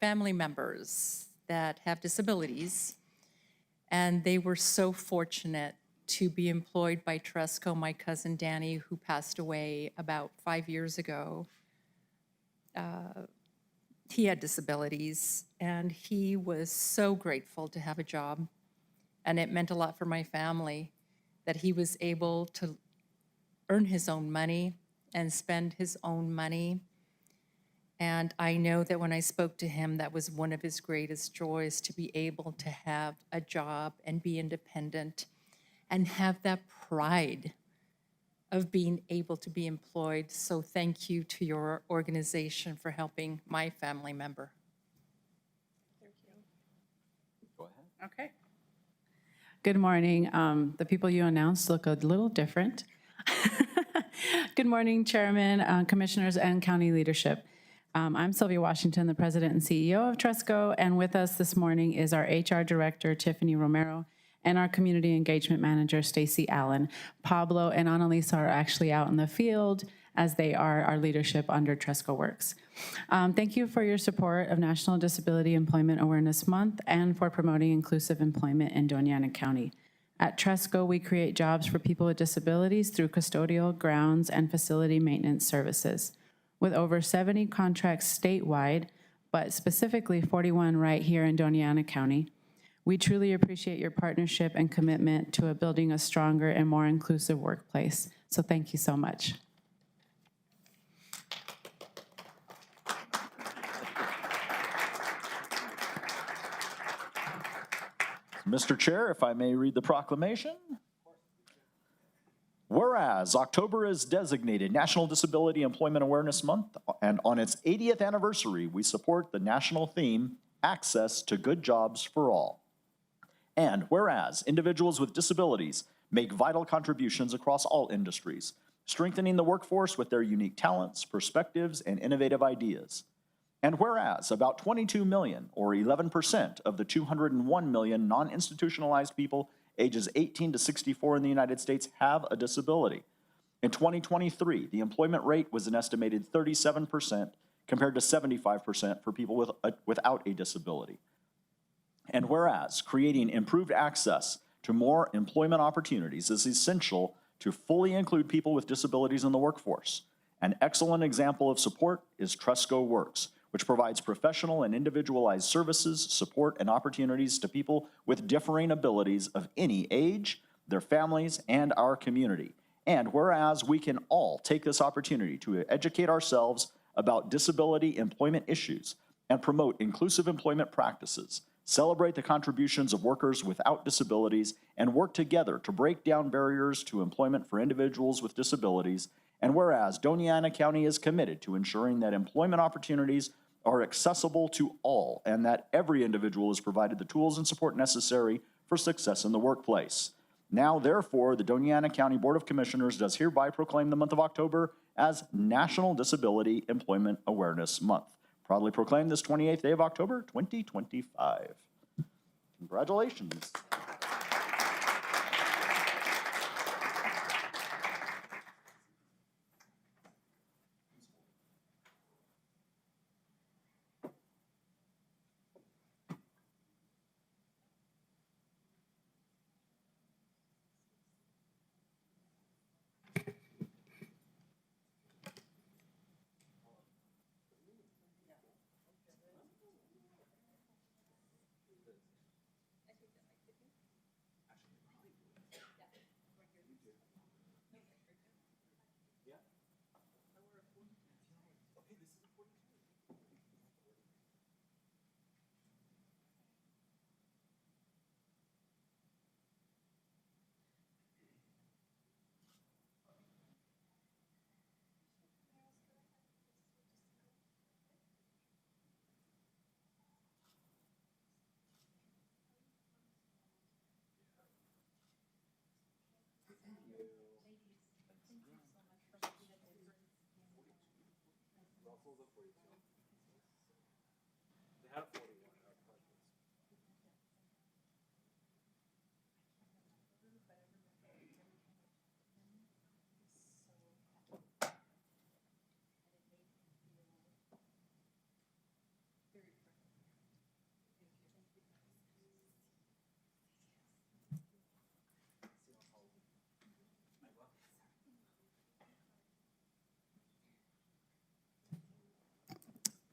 family members that have disabilities, and they were so fortunate to be employed by Tresco. My cousin Danny, who passed away about 5 years ago, he had disabilities, and he was so grateful to have a job. And it meant a lot for my family that he was able to earn his own money and spend his own money. And I know that when I spoke to him, that was one of his greatest joys, to be able to have a job and be independent and have that pride of being able to be employed. So thank you to your organization for helping my family member. Okay. Good morning. The people you announced look a little different. Good morning, Chairman, Commissioners, and County leadership. I'm Sylvia Washington, the President and CEO of Tresco, and with us this morning is our HR Director, Tiffany Romero, and our Community Engagement Manager, Stacy Allen. Pablo and Annalisa are actually out in the field, as they are our leadership under Tresco Works. Thank you for your support of National Disability Employment Awareness Month and for promoting inclusive employment in Doña County. At Tresco, we create jobs for people with disabilities through custodial, grounds, and facility maintenance services. With over 70 contracts statewide, but specifically 41 right here in Doña County, we truly appreciate your partnership and commitment to building a stronger and more inclusive workplace. So thank you so much. Mr. Chair, if I may read the proclamation. Whereas October is designated National Disability Employment Awareness Month, and on its 80th anniversary, we support the national theme, Access to Good Jobs for All. And whereas individuals with disabilities make vital contributions across all industries, strengthening the workforce with their unique talents, perspectives, and innovative ideas. And whereas about 22 million, or 11% of the 201 million non-institutionalized people ages 18 to 64 in the United States have a disability. In 2023, the employment rate was an estimated 37% compared to 75% for people without a disability. And whereas creating improved access to more employment opportunities is essential to fully include people with disabilities in the workforce. An excellent example of support is Tresco Works, which provides professional and individualized services, support, and opportunities to people with differing abilities of any age, their families, and our community. And whereas we can all take this opportunity to educate ourselves about disability employment issues and promote inclusive employment practices, celebrate the contributions of workers without disabilities, and work together to break down barriers to employment for individuals with disabilities. And whereas Doña County is committed to ensuring that employment opportunities are accessible to all and that every individual is provided the tools and support necessary for success in the workplace. Now, therefore, the Doña County Board of Commissioners does hereby proclaim the month of October as National Disability Employment Awareness Month. Proudly proclaimed this 28th day of October, 2025. Congratulations.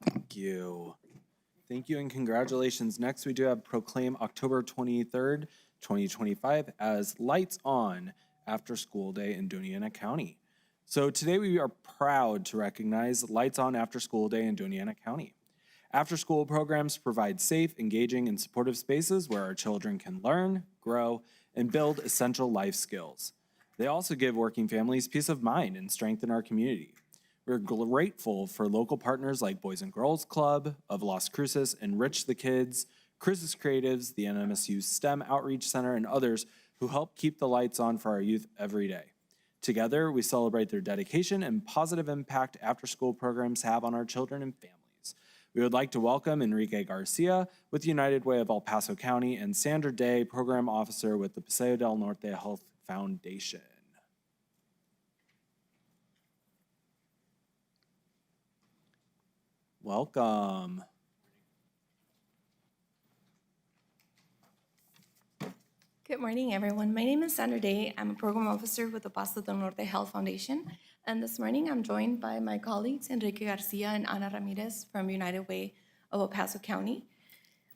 Thank you. Thank you and congratulations. Next, we do have proclaim October 23rd, 2025 as Lights On After School Day in Doña County. So today we are proud to recognize Lights On After School Day in Doña County. After-school programs provide safe, engaging, and supportive spaces where our children can learn, grow, and build essential life skills. They also give working families peace of mind and strengthen our community. We're grateful for local partners like Boys and Girls Club of Las Cruces, Enrich the Kids, Cruces Creatives, the NMSU STEM Outreach Center, and others who help keep the lights on for our youth every day. Together, we celebrate their dedication and positive impact after-school programs have on our children and families. We would like to welcome Enrique Garcia with United Way of El Paso County and Sandra Day, Program Officer with the Paseo del Norte Health Foundation. Welcome. Good morning, everyone. My name is Sandra Day. I'm a program officer with the Paseo del Norte Health Foundation. And this morning, I'm joined by my colleagues, Enrique Garcia and Ana Ramirez from United Way of El Paso County.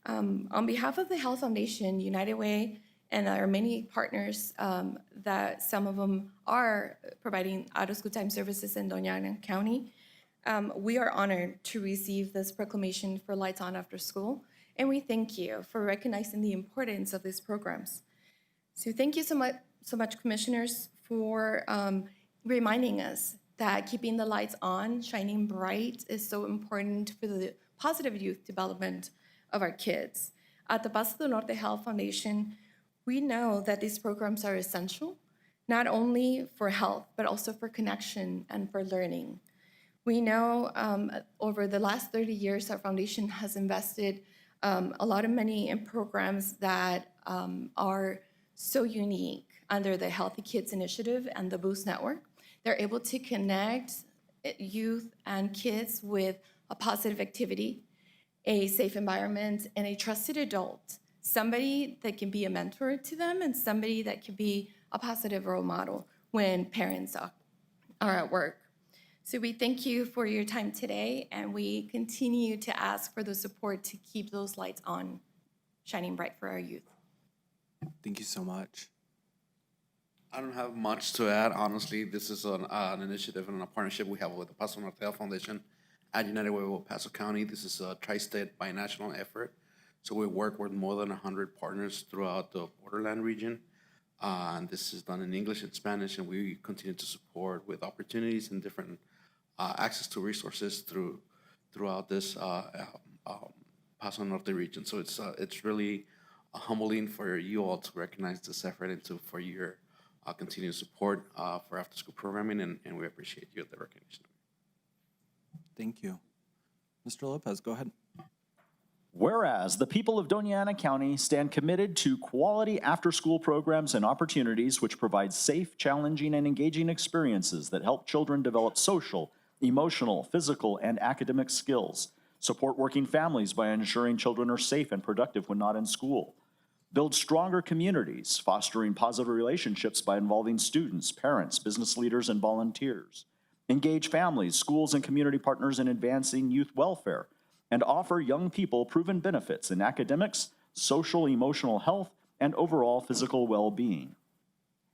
On behalf of the Health Foundation, United Way, and our many partners that some of them are providing out-of-school time services in Doña County, we are honored to receive this proclamation for Lights On After School, and we thank you for recognizing the importance of these programs. So thank you so much, commissioners, for reminding us that keeping the lights on, shining bright, is so important for the positive youth development of our kids. At the Paseo del Norte Health Foundation, we know that these programs are essential, not only for health, but also for connection and for learning. We know over the last 30 years, our foundation has invested a lot of money in programs that are so unique under the Healthy Kids Initiative and the Boost Network. They're able to connect youth and kids with a positive activity, a safe environment, and a trusted adult, somebody that can be a mentor to them and somebody that can be a positive role model when parents are at work. So we thank you for your time today, and we continue to ask for the support to keep those lights on, shining bright for our youth. Thank you so much. I don't have much to add, honestly. This is an initiative and a partnership we have with the Paseo Norte Health Foundation at United Way of El Paso County. This is a tri-state binational effort. So we work with more than 100 partners throughout the borderland region. And this is done in English and Spanish, and we continue to support with opportunities and different access to resources throughout this Paso Norte region. So it's really humbling for you all to recognize this effort and for your continued support for after-school programming, and we appreciate you the recognition. Thank you. Mr. Lopez, go ahead. Whereas the people of Doña Ana County stand committed to quality after-school programs and opportunities which provide safe, challenging, and engaging experiences that help children develop social, emotional, physical, and academic skills, support working families by ensuring children are safe and productive when not in school, build stronger communities, fostering positive relationships by involving students, parents, business leaders, and volunteers, engage families, schools, and community partners in advancing youth welfare, and offer young people proven benefits in academics, social, emotional health, and overall physical well-being.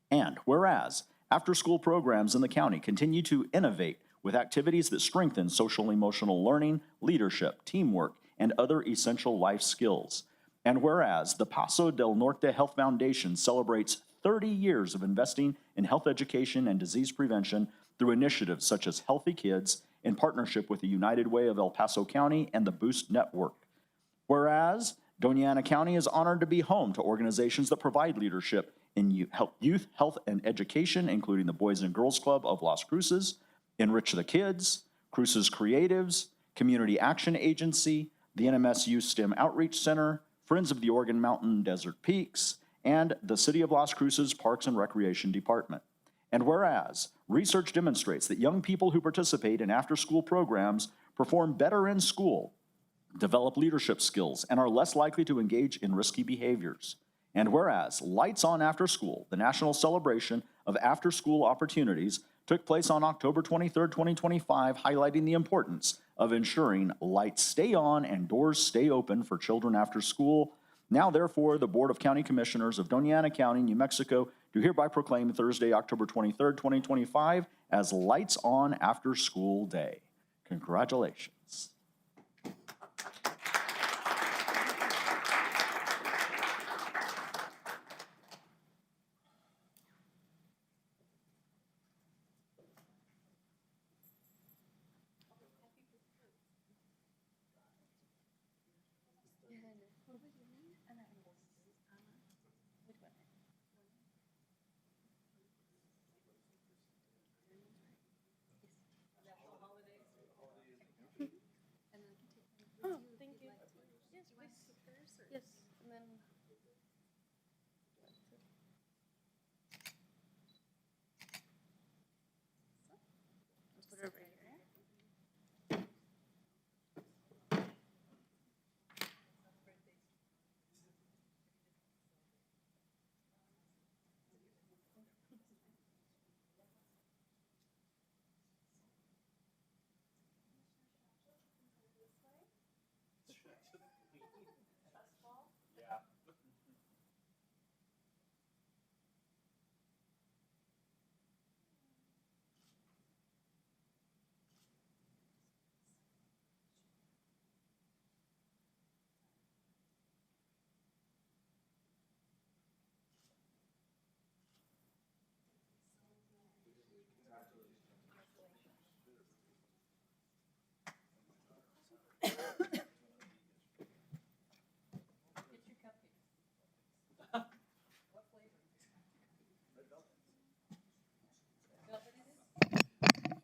And whereas after-school programs in the county continue to innovate with activities that strengthen social emotional learning, leadership, teamwork, and other essential life skills. And whereas the Paso del Norte Health Foundation celebrates 30 years of investing in health education and disease prevention through initiatives such as Healthy Kids in partnership with the United Way of El Paso County and the Boost Network. Whereas Doña Ana County is honored to be home to organizations that provide leadership in youth, health, and education, including the Boys and Girls Club of Las Cruces, Enrich the Kids, Cruces Creatives, Community Action Agency, the NMSU STEM Outreach Center, Friends of the Oregon Mountain Desert Peaks, and the City of Las Cruces Parks and Recreation Department. And whereas research demonstrates that young people who participate in after-school programs perform better in school, develop leadership skills, and are less likely to engage in risky behaviors. And whereas Lights On After School, the national celebration of after-school opportunities, took place on October 23, 2025, highlighting the importance of ensuring lights stay on and doors stay open for children after school. Now, therefore, the Board of County Commissioners of Doña County, New Mexico, do hereby proclaim Thursday, October 23, 2025, as Lights On After School Day. Congratulations.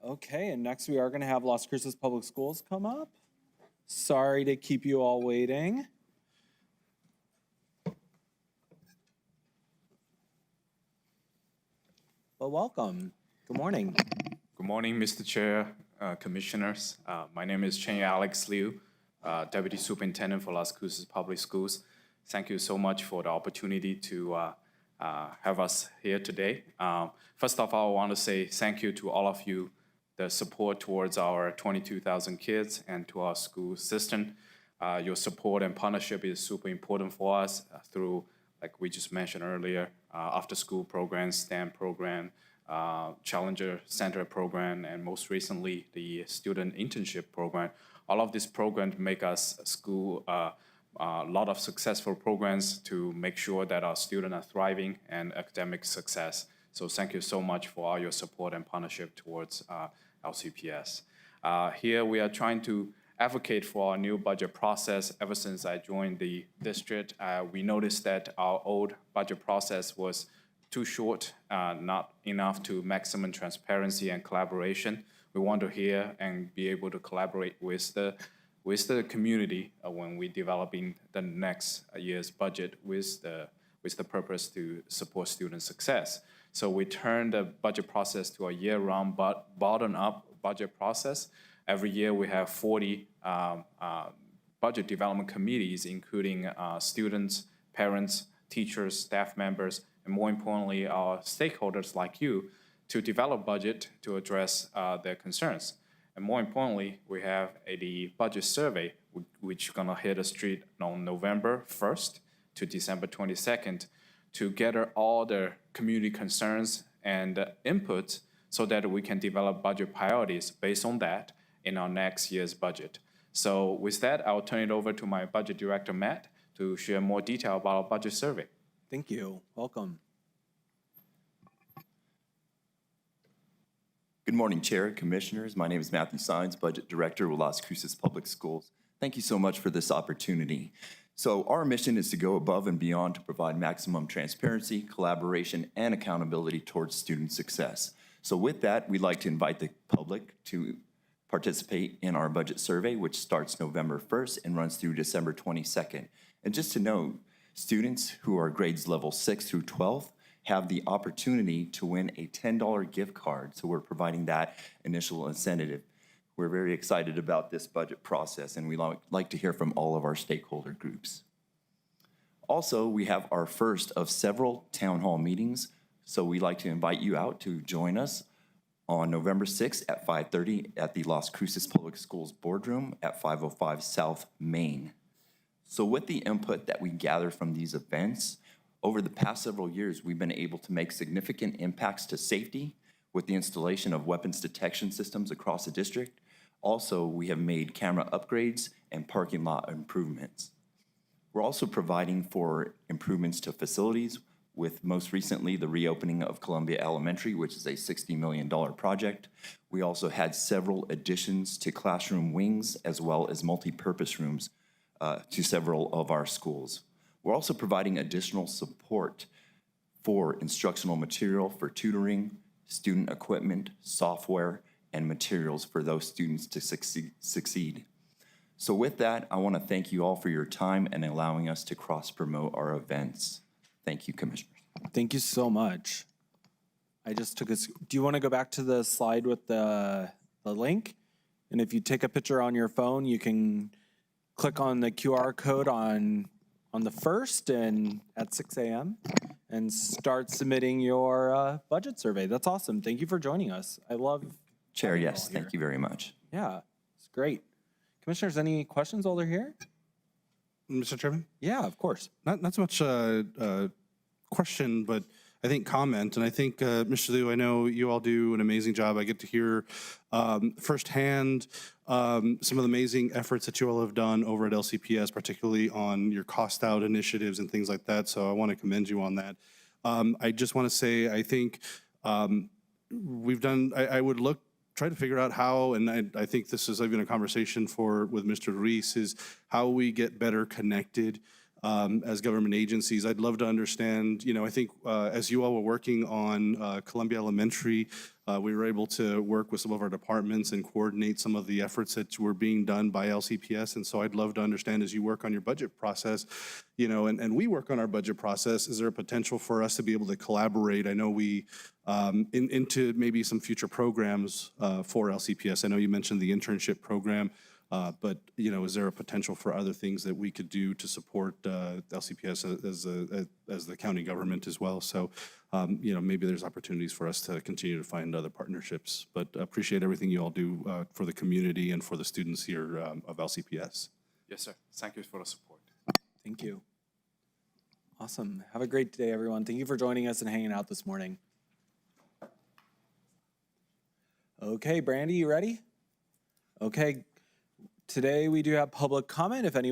Okay, and next we are going to have Las Cruces Public Schools come up. Sorry to keep you all waiting. But welcome. Good morning. Good morning, Mr. Chair, Commissioners. My name is Chen Alex Liu, Deputy Superintendent for Las Cruces Public Schools. Thank you so much for the opportunity to have us here today. First of all, I want to say thank you to all of you, the support towards our 22,000 kids and to our school system. Your support and partnership is super important for us through, like we just mentioned earlier, after-school programs, STEM program, Challenger Center program, and most recently, the student internship program. All of these programs make us school a lot of successful programs to make sure that our students are thriving and academic success. So thank you so much for all your support and partnership towards LCPS. Here we are trying to advocate for our new budget process. Ever since I joined the district, we noticed that our old budget process was too short, not enough to maximum transparency and collaboration. We want to hear and be able to collaborate with the community when we're developing the next year's budget with the purpose to support student success. So we turned the budget process to a year-round bottom-up budget process. Every year we have 40 budget development committees, including students, parents, teachers, staff members, and more importantly, our stakeholders like you, to develop budget to address their concerns. And more importantly, we have the budget survey, which is gonna hit the street on November 1st to December 22nd, to gather all the community concerns and input so that we can develop budget priorities based on that in our next year's budget. So with that, I'll turn it over to my budget director, Matt, to share more detail about our budget survey. Thank you. Welcome. Good morning, Chair, Commissioners. My name is Matthew Sines, Budget Director with Las Cruces Public Schools. Thank you so much for this opportunity. So our mission is to go above and beyond to provide maximum transparency, collaboration, and accountability towards student success. So with that, we'd like to invite the public to participate in our budget survey, which starts November 1st and runs through December 22nd. And just to note, students who are grades level 6 through 12 have the opportunity to win a $10 gift card. So we're providing that initial incentive. We're very excited about this budget process, and we like to hear from all of our stakeholder groups. Also, we have our first of several town hall meetings, so we'd like to invite you out to join us on November 6th at 5:30 at the Las Cruces Public Schools Boardroom at 505 South Main. So with the input that we gather from these events, over the past several years, we've been able to make significant impacts to safety with the installation of weapons detection systems across the district. Also, we have made camera upgrades and parking lot improvements. We're also providing for improvements to facilities with most recently the reopening of Columbia Elementary, which is a $60 million project. We also had several additions to classroom wings as well as multi-purpose rooms to several of our schools. We're also providing additional support for instructional material for tutoring, student equipment, software, and materials for those students to succeed. So with that, I want to thank you all for your time and allowing us to cross-promote our events. Thank you, Commissioners. Thank you so much. I just took a, do you want to go back to the slide with the link? And if you take a picture on your phone, you can click on the QR code on the 1st and at 6 a.m. and start submitting your budget survey. That's awesome. Thank you for joining us. I love Chair, having you yes, all here. thank you very much. Yeah, it's great. Commissioners, any questions while they're here? Mr. Chairman? Yeah, of course. Not so much question, but I think comment. And I think, Mr. Liu, I know you all do an amazing job. I get to hear firsthand some of the amazing efforts that you all have done over at LCPS, particularly on your cost out initiatives and things like that. So I want to commend you on that. I just want to say, I think we've done, I would try to figure out how, and I think this is even a conversation with Mr. Ruiz, is how we get better connected as government agencies. I'd love to understand, I think as you all were working on Columbia Elementary, we were able to work with some of our departments and coordinate some of the efforts that were being done by LCPS. And so I'd love to understand, as you work on your budget process, and we work on our budget process, is there a potential for us to be able to collaborate? I know we, into maybe some future programs for LCPS. I know you mentioned the internship program. But, is there a potential for other things that we could do to support LCPS as the county government as well? So, maybe there's opportunities for us to continue to find other partnerships. But appreciate everything you all do for the community and for the students here of LCPS. Yes, sir. Thank you for the support. Thank you. Awesome. Have a great day, everyone. Thank you for joining us and hanging out this morning. Okay, Brandy, you ready? Okay. Today, we do have public comment. If any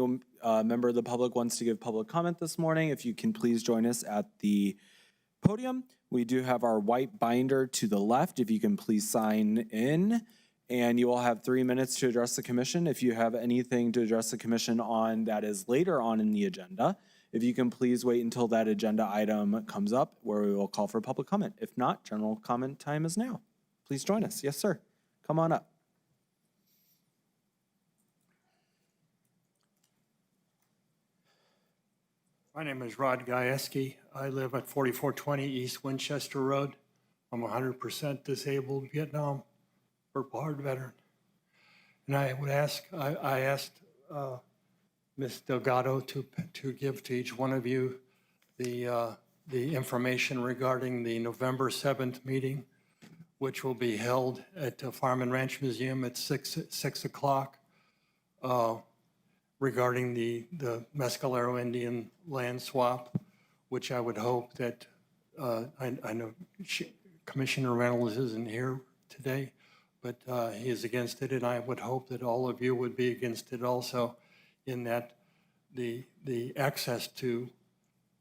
member of the public wants to give public comment this morning, if you can please join us at the podium. We do have our white binder to the left. If you can please sign in, and you will have 3 minutes to address the commission. If you have anything to address the commission on that is later on in the agenda, if you can please wait until that agenda item comes up where we will call for public comment. If not, general comment time is now. Please join us. Yes, sir. Come on up. My name is Rod Gajewski. I live at 4420 East Winchester Road. I'm 100% disabled Vietnam Purple Heart veteran. And I asked Ms. Delgado to give to each one of you the information regarding the November 7th meeting, which will be held at the Farm and Ranch Museum at 6 o'clock. Regarding the Mescalero Indian land swap, which I would hope that, I know Commissioner Reynolds isn't here today, but he is against it, and I would hope that all of you would be against it also, in that the access to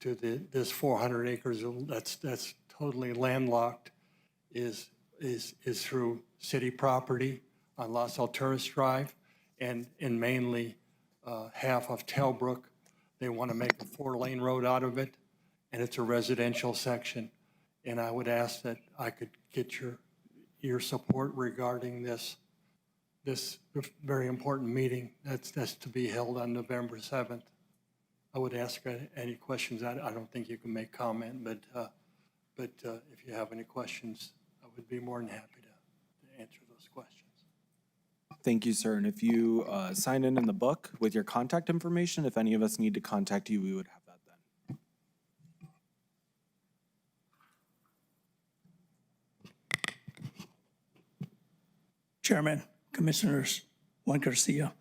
this 400 acres that's totally landlocked is through city property on Las Alturas Drive, and mainly half of Tailbrook. They want to make a 4-lane road out of it, and it's a residential section. And I would ask that I could get your support regarding this this very important meeting that's to be held on November 7th. I would ask any questions. I don't think you can make comment, but if you have any questions, I would be more than happy to answer those questions. Thank you, sir. And if you sign in the book with your contact information, if any of us need to contact you, we would have that then. Chairman, Commissioners, Juan Garcia,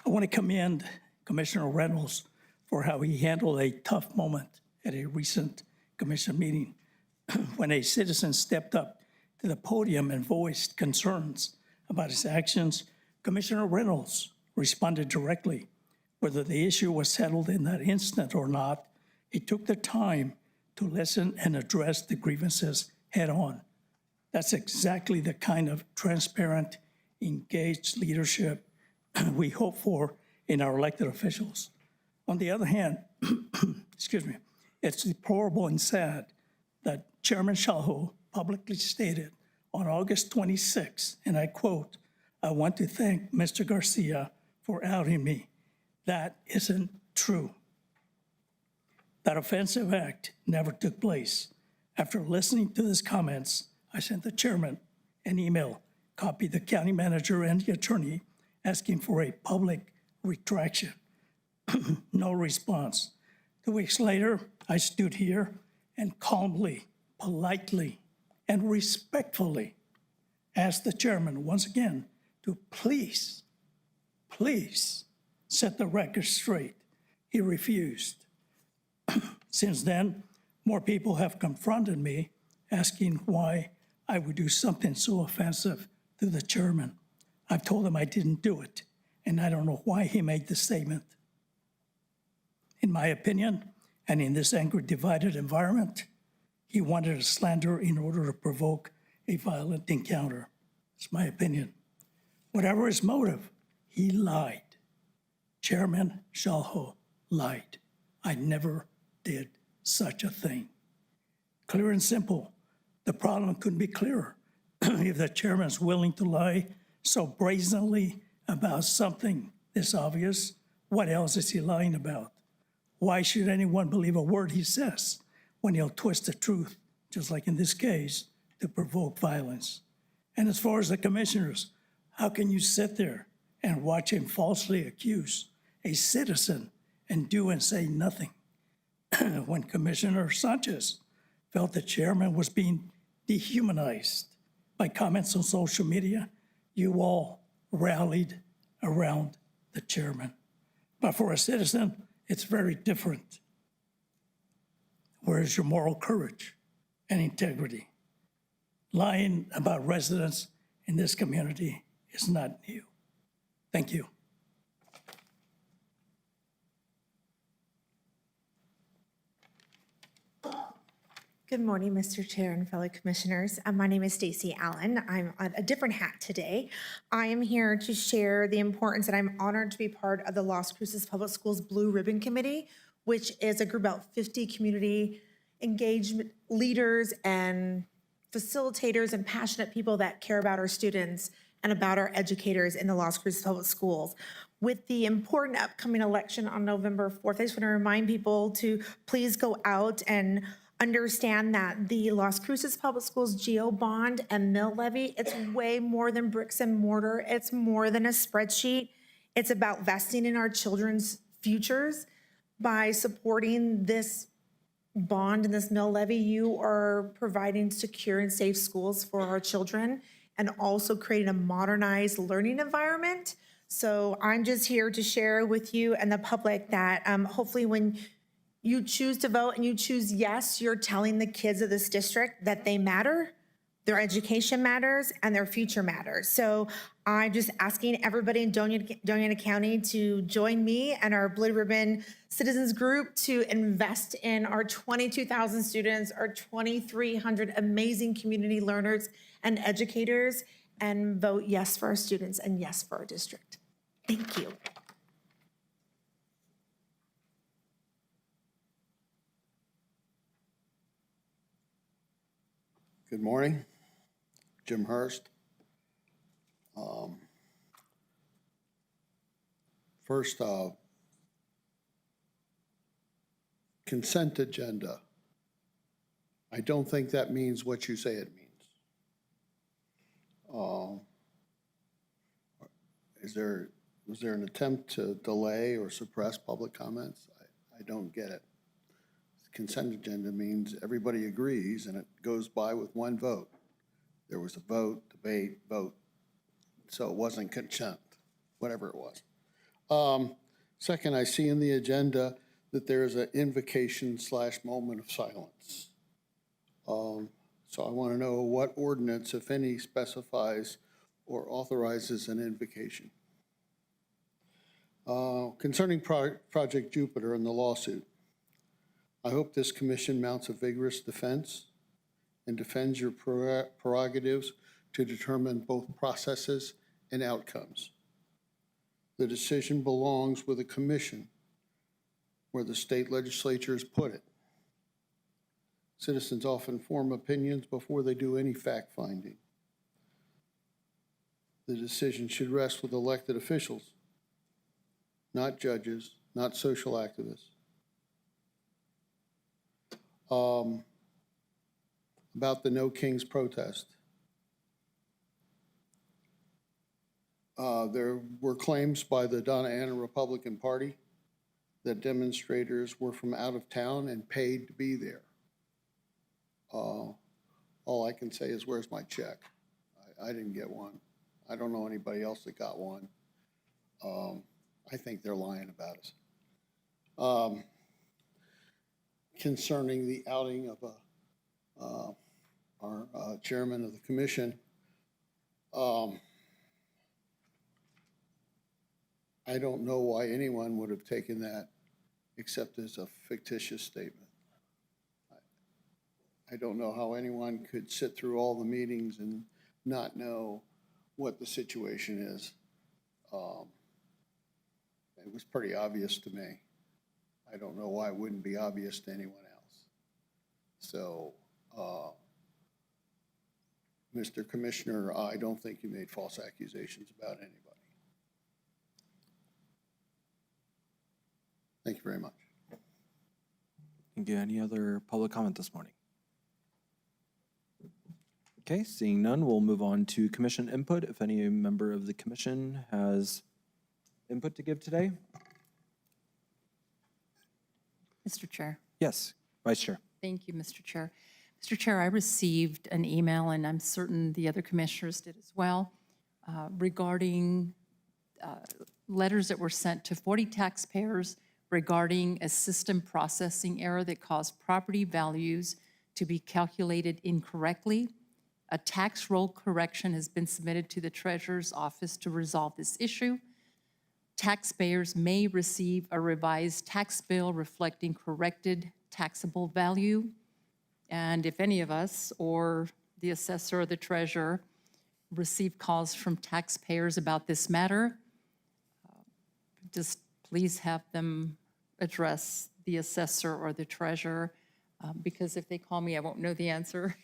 I want to commend Commissioner Reynolds for how he handled a tough moment at a recent commission meeting when a citizen stepped up to the podium and voiced concerns about his actions. Commissioner Reynolds responded directly. Whether the issue was settled in that instant or not, he took the time to listen and address the grievances head on. That's exactly the kind of transparent, engaged leadership we hope for in our elected officials. On the other hand, excuse me, it's deplorable and sad that Chairman Shalho publicly stated on August 26, and I quote, "I want to thank Mr. Garcia for outing me." That isn't true. That offensive act never took place. After listening to his comments, I sent the chairman an email, copied the county manager and the attorney, asking for a public retraction. No response. 2 weeks later, I stood here and calmly, politely, and respectfully asked the chairman once again to please set the record straight. He refused. Since then, more people have confronted me asking why I would do something so offensive to the chairman. I've told him I didn't do it, and I don't know why he made the statement. In my opinion, and in this angry, divided environment, he wanted to slander in order to provoke a violent encounter. It's my opinion. Whatever his motive, he lied. Chairman Shalho lied. I never did such a thing. Clear and simple. The problem couldn't be clearer. If the chairman's willing to lie so brazenly about something this obvious, what else is he lying about? Why should anyone believe a word he says when he'll twist the truth, just like in this case, to provoke violence? And as far as the commissioners, how can you sit there and watch him falsely accuse a citizen and do and say nothing? When Commissioner Sanchez felt the chairman was being dehumanized by comments on social media, you all rallied around the chairman. But for a citizen, it's very different. Where is your moral courage and integrity? Lying about residents in this community is not new. Thank you. Good morning, Mr. Chair and fellow commissioners. My name is Stacy Allen. I'm on a different hat today. I am here to share the importance that I'm honored to be part of the Las Cruces Public Schools Blue Ribbon Committee, which is a group of about 50 community engagement leaders and facilitators and passionate people that care about our students and about our educators in the Las Cruces Public Schools. With the important upcoming election on November 4th, I just want to remind people to please go out and understand that the Las Cruces Public Schools GO bond and mill levy, it's way more than bricks and mortar. It's more than a spreadsheet. It's about vesting in our children's futures. By supporting this bond and this mill levy, you are providing secure and safe schools for our children and also creating a modernized learning environment. So I'm just here to share with you and the public that hopefully when you choose to vote and you choose yes, you're telling the kids of this district that they matter, their education matters, and their future matters. So I'm just asking everybody in Doña County to join me and our Blue Ribbon Citizens Group to invest in our 22,000 students, our 2,300 amazing community learners and educators, and vote yes for our students and yes for our district. Thank you. Good morning, Jim Hurst. First off, consent agenda. I don't think that means what you say it means. Was there an attempt to delay or suppress public comments? I don't get it. Consent agenda means everybody agrees and it goes by with one vote. There was a vote, debate, vote. So it wasn't consent, whatever it was. Second, I see in the agenda that there's an invocation/moment of silence. So I want to know what ordinance, if any, specifies or authorizes an invocation. Concerning Project Jupiter and the lawsuit, I hope this commission mounts a vigorous defense and defends your prerogatives to determine both processes and outcomes. The decision belongs with a commission where the state legislature has put it. Citizens often form opinions before they do any fact-finding. The decision should rest with elected officials, not judges, not social activists. About the No Kings protest. There were claims by the Donna Ana Republican Party that demonstrators were from out of town and paid to be there. All I can say is, where's my check? I didn't get one. I don't know anybody else that got one. I think they're lying about us. Concerning the outing of our chairman of the commission, I don't know why anyone would have taken that except as a fictitious statement. I don't know how anyone could sit through all the meetings and not know what the situation is. It was pretty obvious to me. I don't know why it wouldn't be obvious to anyone else. So, Mr. Commissioner, I don't think you made false accusations about anybody. Thank you very much. Thank you. Any other public comment this morning? Okay, seeing none, we'll move on to commission input. If any member of the commission has input to give today? Mr. Chair. Yes, Vice Chair. Thank you, Mr. Chair. Mr. Chair, I received an email, and I'm certain the other commissioners did as well, regarding letters that were sent to 40 taxpayers regarding a system processing error that caused property values to be calculated incorrectly. A tax roll correction has been submitted to the Treasurer's Office to resolve this issue. Taxpayers may receive a revised tax bill reflecting corrected taxable value. And if any of us or the assessor or the treasurer receive calls from taxpayers about this matter, just please have them address the assessor or the treasurer, because if they call me, I won't know the answer.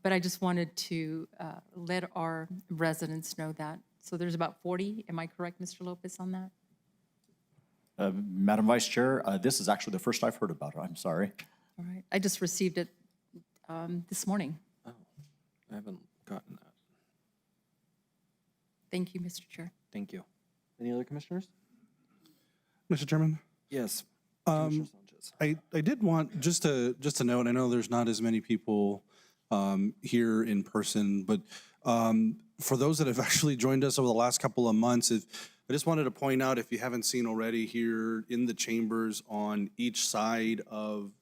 But I just wanted to let our residents know that. So there's about 40, am I correct, Mr. Lopez, on that? Madam Vice Chair, this is actually the first I've heard about it. I'm sorry. All right, I just received it this morning. Oh, I haven't gotten that. Thank you, Mr. Chair. Thank you. Any other commissioners? Mr. Chairman? Yes. I did want, just to note, I know there's not as many people here in person, but for those that have actually joined us over the last couple of months, I just wanted to point out, if you haven't seen already, here in the chambers on each side of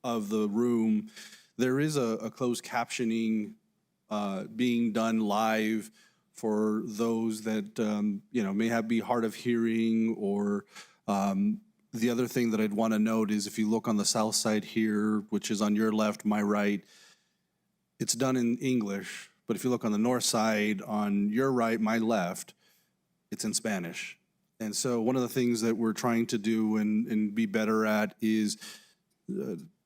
the room, there is a closed captioning being done live for those that may be hard of hearing, or the other thing that I'd want to note is, if you look on the south side here, which is on your left, my right, it's done in English. But if you look on the north side, on your right, my left, it's in Spanish. And so one of the things that we're trying to do and be better at is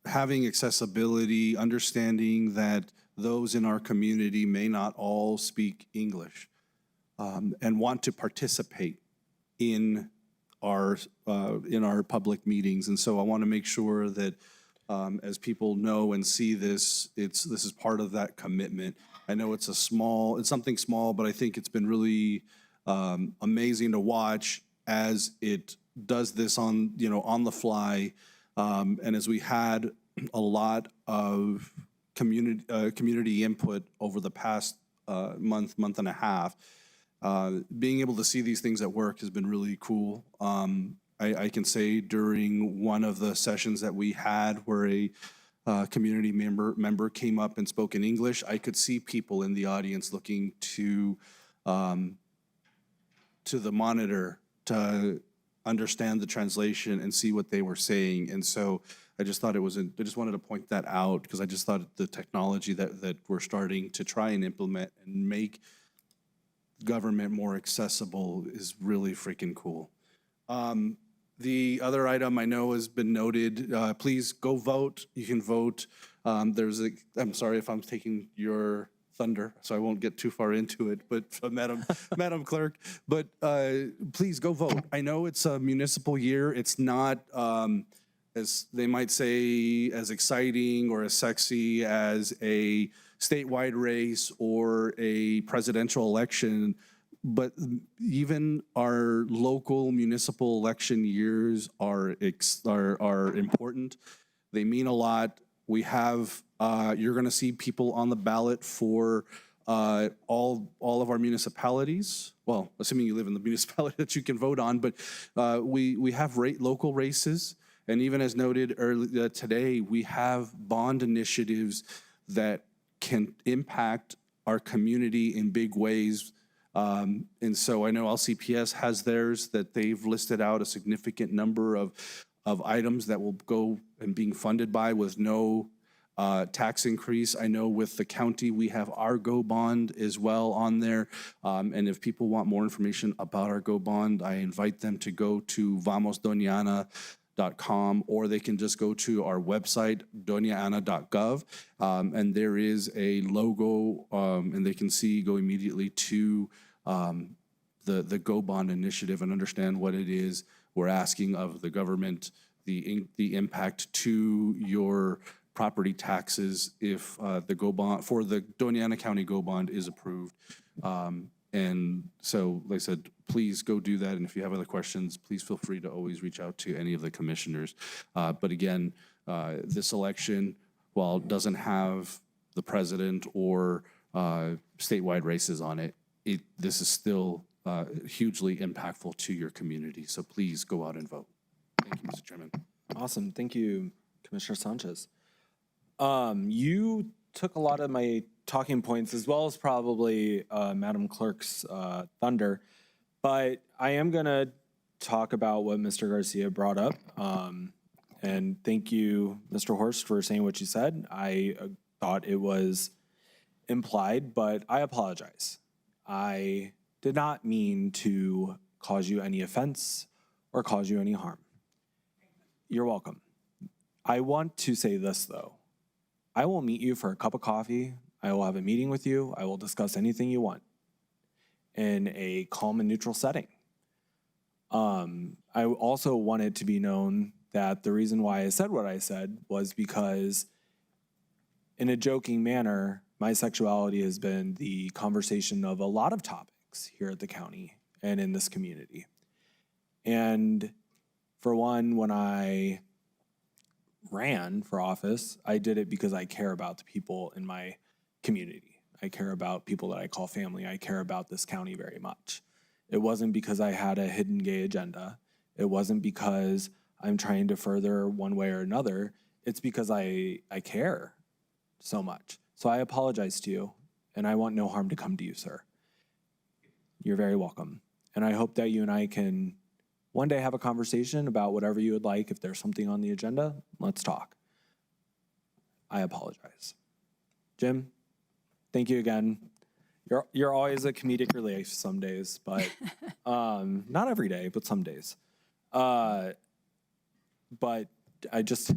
having accessibility, understanding that those in our community may not all speak English and want to participate in our public meetings. And so I want to make sure that as people know and see this, this is part of that commitment. I know it's something small, but I think it's been really amazing to watch as it does this on the fly. And as we had a lot of community input over the past month and a half, being able to see these things at work has been really cool. I can say during one of the sessions that we had where a community member came up and spoke in English, I could see people in the audience looking to the monitor to understand the translation and see what they were saying. And so I just thought I just wanted to point that out because I just thought the technology that we're starting to try and implement and make government more accessible is really freaking cool. The other item I know has been noted, please go vote. You can vote. I'm sorry if I'm taking your thunder, so I won't get too far into it, but Madam Clerk, but please go vote. I know it's a municipal year. It's not, as they might say, as exciting or as sexy as a statewide race or a presidential election, but even our local municipal election years are important. They mean a lot. We have, you're going to see people on the ballot for all of our municipalities. Well, assuming you live in the municipality that you can vote on, but we have local races. And even as noted earlier today, we have bond initiatives that can impact our community in big ways. And so I know LCPS has theirs that they've listed out a significant number of items that will go and being funded by with no tax increase. I know with the county, we have our Go Bond as well on there. And if people want more information about our Go Bond, I invite them to go to vamosdoñana.com, or they can just go to our website, doñaana.gov, and there is a logo, and they can go immediately to the Go Bond initiative and understand what it is we're asking of the government, the impact to your property taxes if the Go Bond for the Doña Ana County Go Bond is approved. And so, like I said, please go do that. And if you have other questions, please feel free to always reach out to any of the commissioners. But again, this election, while it doesn't have the president or statewide races on it, this is still hugely impactful to your community. So please go out and vote. Thank you, Mr. Chairman. Awesome. Thank you, Commissioner Sanchez. You took a lot of my talking points as well as probably Madam Clerk's thunder, but I am going to talk about what Mr. Garcia brought up. And thank you, Mr. Horst, for saying what you said. I thought it was implied, but I apologize. I did not mean to cause you any offense or cause you any harm. You're welcome. I want to say this, though. I will meet you for a cup of coffee. I will have a meeting with you. I will discuss anything you want in a calm and neutral setting. I also want it to be known that the reason why I said what I said was because, in a joking manner, my sexuality has been the conversation of a lot of topics here at the county and in this community. And for one, when I ran for office, I did it because I care about the people in my community. I care about people that I call family. I care about this county very much. It wasn't because I had a hidden gay agenda. It wasn't because I'm trying to further one way or another. It's because I care so much. So I apologize to you, and I want no harm to come to you, sir. You're very welcome. And I hope that you and I can one day have a conversation about whatever you would like. If there's something on the agenda, let's talk. I apologize. Jim, thank you again. You're always a comedic relief some days, but not every day, but some days. But it's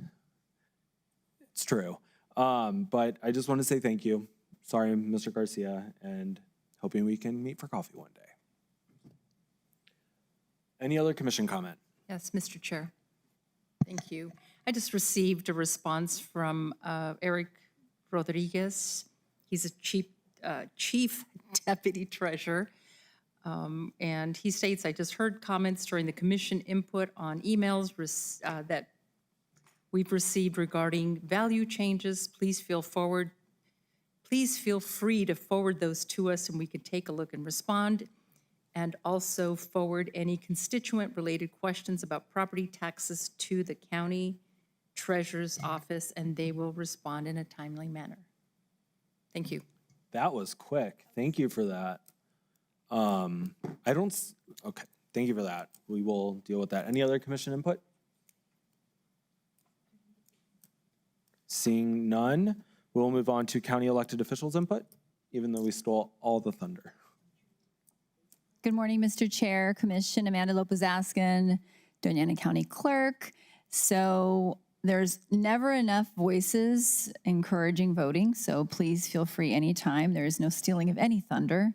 true. But I just want to say thank you. Sorry, Mr. Garcia, and hoping we can meet for coffee one day. Any other commission comment? Yes, Mr. Chair. Thank you. I just received a response from Eric Rodriguez. He's a chief deputy treasurer. And he states, I just heard comments during the commission input on emails that we've received regarding value changes. Please feel free to forward those to us and we can take a look and respond. And also forward any constituent-related questions about property taxes to the county treasurer's office, and they will respond in a timely manner. Thank you. That was quick. Thank you for that. Okay, thank you for that. We will deal with that. Any other commission input? Seeing none, we'll move on to county elected officials input, even though we stole all the thunder. Good morning, Mr. Chair, Commission, Amanda Lopez-Askin, Doña County Clerk. So there's never enough voices encouraging voting, so please feel free anytime. There is no stealing of any thunder.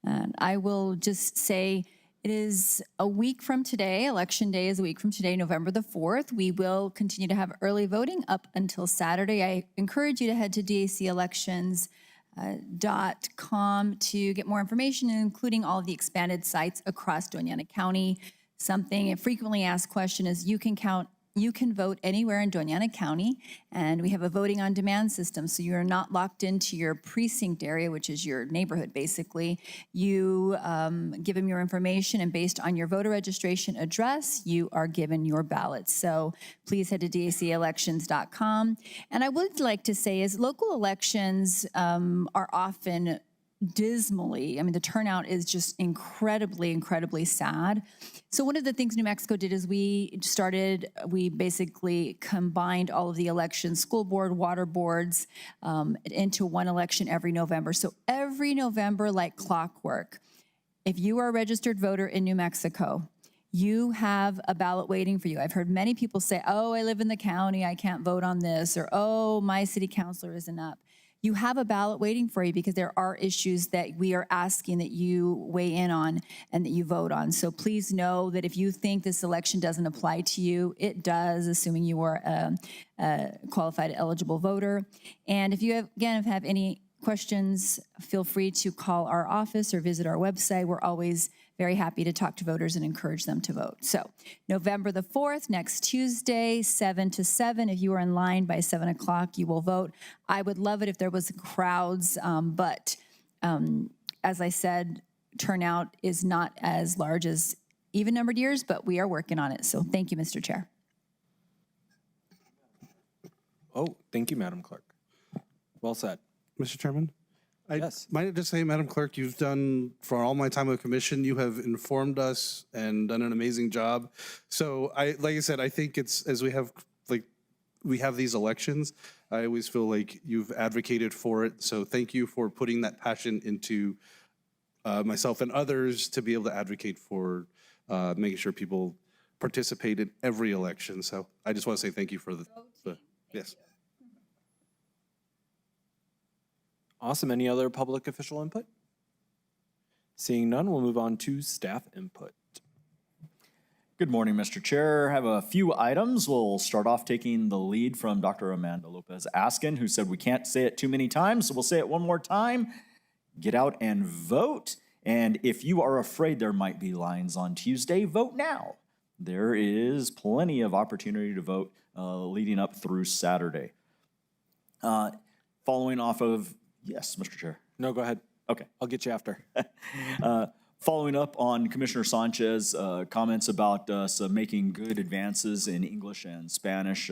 And I will just say it is a week from today. Election day is a week from today, November the 4th. We will continue to have early voting up until Saturday. I encourage you to head to DACelections.com to get more information, including all of the expanded sites across Doña County. A frequently asked question is you can vote anywhere in Doña County, and we have a voting on demand system, so you're not locked into your precinct area, which is your neighborhood, basically. You give them your information, and based on your voter registration address, you are given your ballot. So please head to DACelections.com. And I would like to say is local elections are often dismally, the turnout is just incredibly sad. So one of the things New Mexico did is we basically combined all of the elections, school board, water boards, into one election every November. So every November, like clockwork, if you are a registered voter in New Mexico, you have a ballot waiting for you. I've heard many people say, oh, I live in the county, I can't vote on this, or oh, my city councilor isn't up. You have a ballot waiting for you because there are issues that we are asking that you weigh in on and that you vote on. So please know that if you think this election doesn't apply to you, it does, assuming you are a qualified eligible voter. And if you have any questions, feel free to call our office or visit our website. We're always very happy to talk to voters and encourage them to vote. So November the 4th, next Tuesday, 7 to 7. If you are in line by 7 o'clock, you will vote. I would love it if there was crowds, but as I said, turnout is not as large as even-numbered years, but we are working on it. So thank you, Mr. Chair. Oh, thank you, Madam Clerk. Well said. Mr. Chairman? Yes. Might I just say, Madam Clerk, you've done, for all my time of commission, you have informed us and done an amazing job. So like I said, I think it's, as we have these elections, I always feel like you've advocated for it. So thank you for putting that passion into myself and others to be able to advocate for making sure people participate in every election. So I just want to say thank you for yes. Awesome. Any other public official input? Seeing none, we'll move on to staff input. Good morning, Mr. Chair. I have a few items. We'll start off taking the lead from Dr. Amanda Lopez-Askin, who said we can't say it too many times, so we'll say it one more time. Get out and vote. And if you are afraid there might be lines on Tuesday, vote now. There is plenty of opportunity to vote leading up through Saturday. Following off of, yes, Mr. Chair. No, go ahead. Okay. I'll get you after. Following up on Commissioner Sanchez' comments about us making good advances in English and Spanish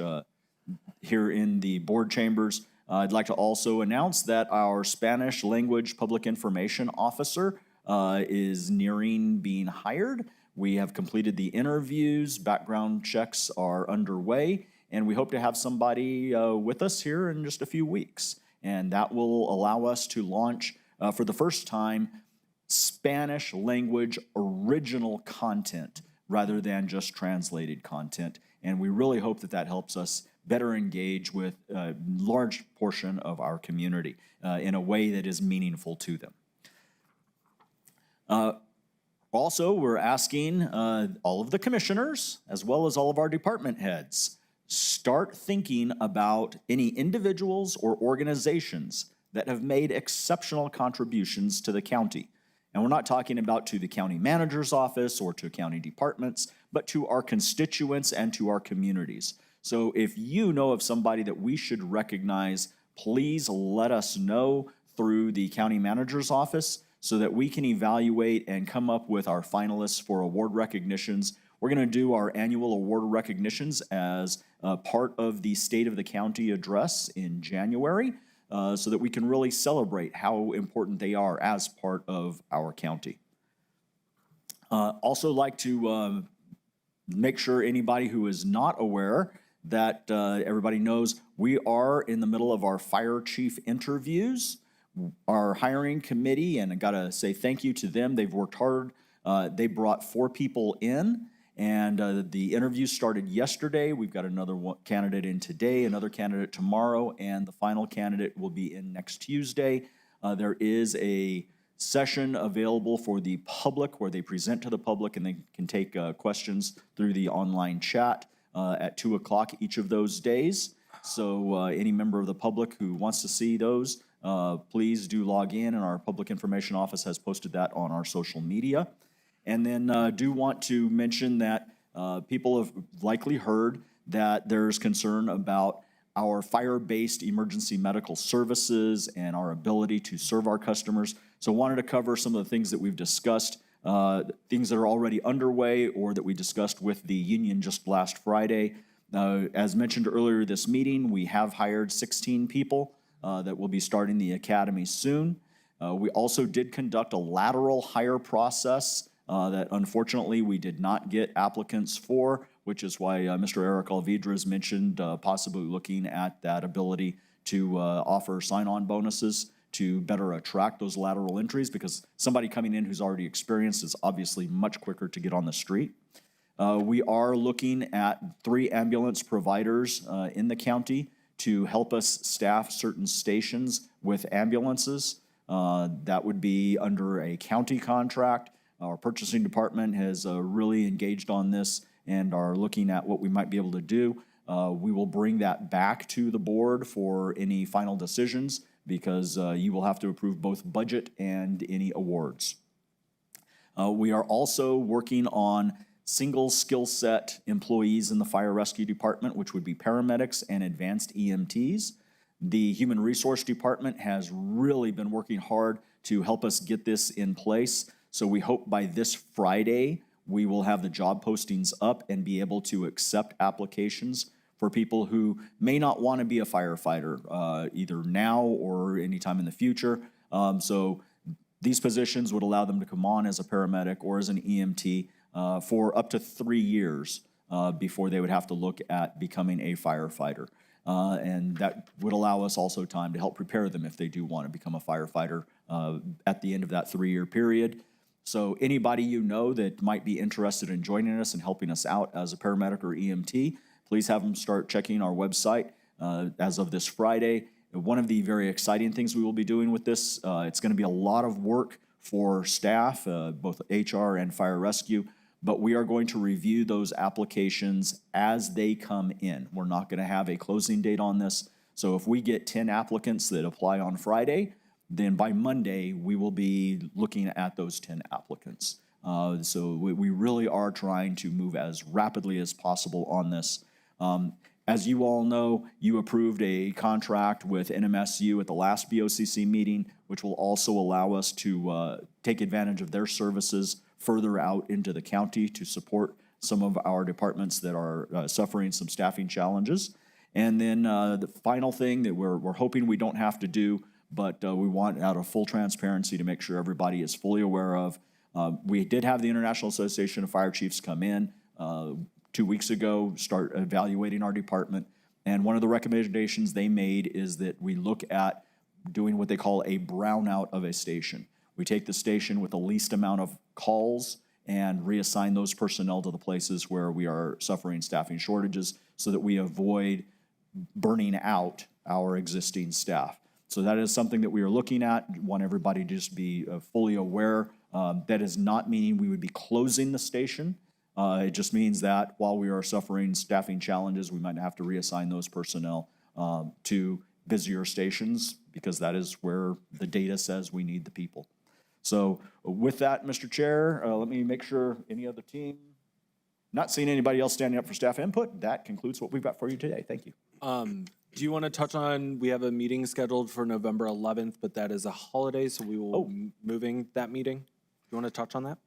here in the board chambers, I'd like to also announce that our Spanish language public information officer is nearing being hired. We have completed the interviews, background checks are underway, and we hope to have somebody with us here in just a few weeks. And that will allow us to launch, for the first time, Spanish language original content rather than just translated content. And we really hope that that helps us better engage with a large portion of our community in a way that is meaningful to them. Also, we're asking all of the commissioners, as well as all of our department heads, start thinking about any individuals or organizations that have made exceptional contributions to the county. And we're not talking about to the county manager's office or to county departments, but to our constituents and to our communities. So if you know of somebody that we should recognize, please let us know through the county manager's office so that we can evaluate and come up with our finalists for award recognitions. We're going to do our annual award recognitions as part of the State of the County address in January, so that we can really celebrate how important they are as part of our county. Also like to make sure anybody who is not aware that everybody knows we are in the middle of our fire chief interviews. Our hiring committee, and I gotta say thank you to them, they've worked hard. They brought 4 people in, and the interviews started yesterday. We've got another candidate in today, another candidate tomorrow, and the final candidate will be in next Tuesday. There is a session available for the public where they present to the public and they can take questions through the online chat at 2 o'clock each of those days. So any member of the public who wants to see those, please do log in, and our public information office has posted that on our social media. And then do want to mention that people have likely heard that there's concern about our fire-based emergency medical services and our ability to serve our customers. So wanted to cover some of the things that we've discussed, things that are already underway or that we discussed with the union just last Friday. As mentioned earlier this meeting, we have hired 16 people that will be starting the academy soon. We also did conduct a lateral hire process that unfortunately we did not get applicants for, which is why Mr. Eric Alvidrez mentioned possibly looking at that ability to offer sign-on bonuses to better attract those lateral entries, because somebody coming in who's already experienced is obviously much quicker to get on the street. We are looking at 3 ambulance providers in the county to help us staff certain stations with ambulances. That would be under a county contract. Our purchasing department has really engaged on this and are looking at what we might be able to do. We will bring that back to the board for any final decisions, because you will have to approve both budget and any awards. We are also working on single skill set employees in the fire rescue department, which would be paramedics and advanced EMTs. The human resource department has really been working hard to help us get this in place. So we hope by this Friday, we will have the job postings up and be able to accept applications for people who may not want to be a firefighter, either now or anytime in the future. So these positions would allow them to come on as a paramedic or as an EMT for up to 3 years before they would have to look at becoming a firefighter. And that would allow us also time to help prepare them if they do want to become a firefighter at the end of that 3-year period. So anybody you know that might be interested in joining us and helping us out as a paramedic or EMT, please have them start checking our website as of this Friday. One of the very exciting things we will be doing with this, it's going to be a lot of work for staff, both HR and fire rescue, but we are going to review those applications as they come in. We're not going to have a closing date on this. So if we get 10 applicants that apply on Friday, then by Monday, we will be looking at those 10 applicants. So we really are trying to move as rapidly as possible on this. As you all know, you approved a contract with NMSU at the last BOCC meeting, which will also allow us to take advantage of their services further out into the county to support some of our departments that are suffering some staffing challenges. And then the final thing that we're hoping we don't have to do, but we want out of full transparency to make sure everybody is fully aware of. We did have the International Association of Fire Chiefs come in 2 weeks ago, start evaluating our department. And one of the recommendations they made is that we look at doing what they call a brownout of a station. We take the station with the least amount of calls and reassign those personnel to the places where we are suffering staffing shortages so that we avoid burning out our existing staff. So that is something that we are looking at. Want everybody to just be fully aware That is not meaning we would be closing the station. It just means that while we are suffering staffing challenges, we might have to reassign those personnel to busier stations because that is where the data says we need the people. So with that, Mr. Chair, let me make sure any other team, not seeing anybody else standing up for staff input, that concludes what we've got for you today. Thank you. Do you want to touch on, we have a meeting scheduled for November 11th, but that is a holiday, so we will be moving that meeting. You want to touch on that?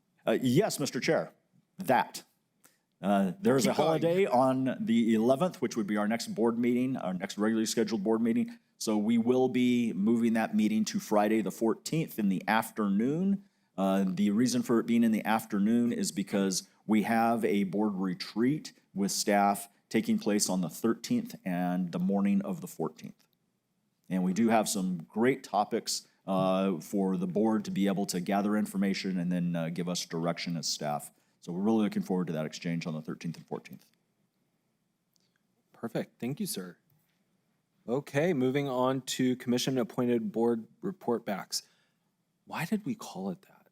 Yes, Mr. Chair, that. There is a holiday on the 11th, which would be our next board meeting, our next regularly scheduled board meeting. So we will be moving that meeting to Friday, the 14th in the afternoon. The reason for it being in the afternoon is because we have a board retreat with staff taking place on the 13th and the morning of the 14th. And we do have some great topics for the board to be able to gather information and then give us direction as staff. So we're really looking forward to that exchange on the 13th and 14th. Perfect. Thank you, sir. Okay, moving on to commission-appointed board report backs. Why did we call it that?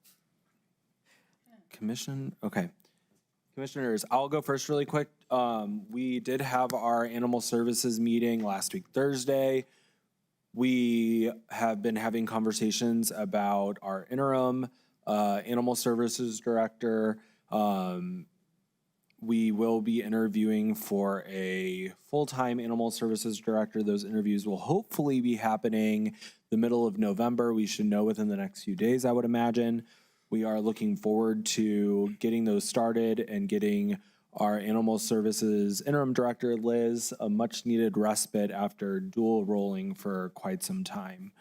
Commission, okay. Commissioners, I'll go first really quick. We did have our animal services meeting last week, Thursday. We have been having conversations about our interim animal services director. We will be interviewing for a full-time animal services director. Those interviews will hopefully be happening the middle of November. We should know within the next few days, I would imagine. We are looking forward to getting those started and getting our animal services interim director, Liz, a much-needed respite after dual rolling for quite some time.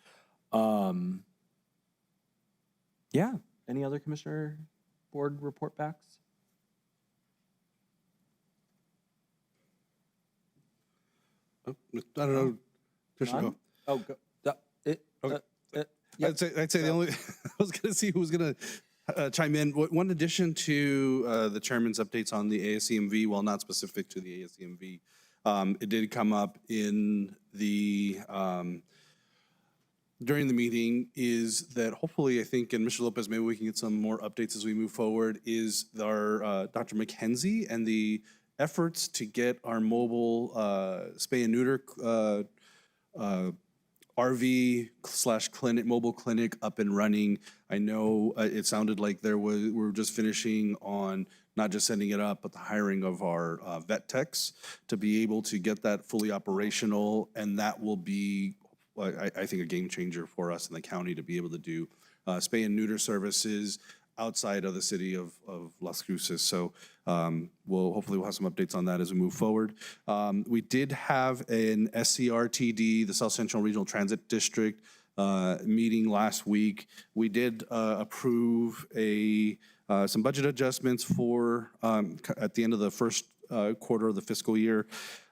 Yeah, any other commissioner board report backs? I don't know. None? Oh, go. I'd say the only, I was going to see who was going to chime in. One addition to the chairman's updates on the ASCMV, while not specific to the ASCMV, it did come up in the, during the meeting, is that hopefully, I think, and Mr. Lopez, maybe we can get some more updates as we move forward, is our Dr. McKenzie and the efforts to get our mobile spay and neuter RV/clinic, mobile clinic up and running. I know it sounded like we were just finishing on not just setting it up, but the hiring of our vet techs to be able to get that fully operational. And that will be, I think, a game changer for us in the county to be able to do spay and neuter services outside of the city of Las Cruces. So hopefully we'll have some updates on that as we move forward. We did have an SCRTD, the South Central Regional Transit District, meeting last week. We did approve some budget adjustments for at the end of the first quarter of the fiscal year.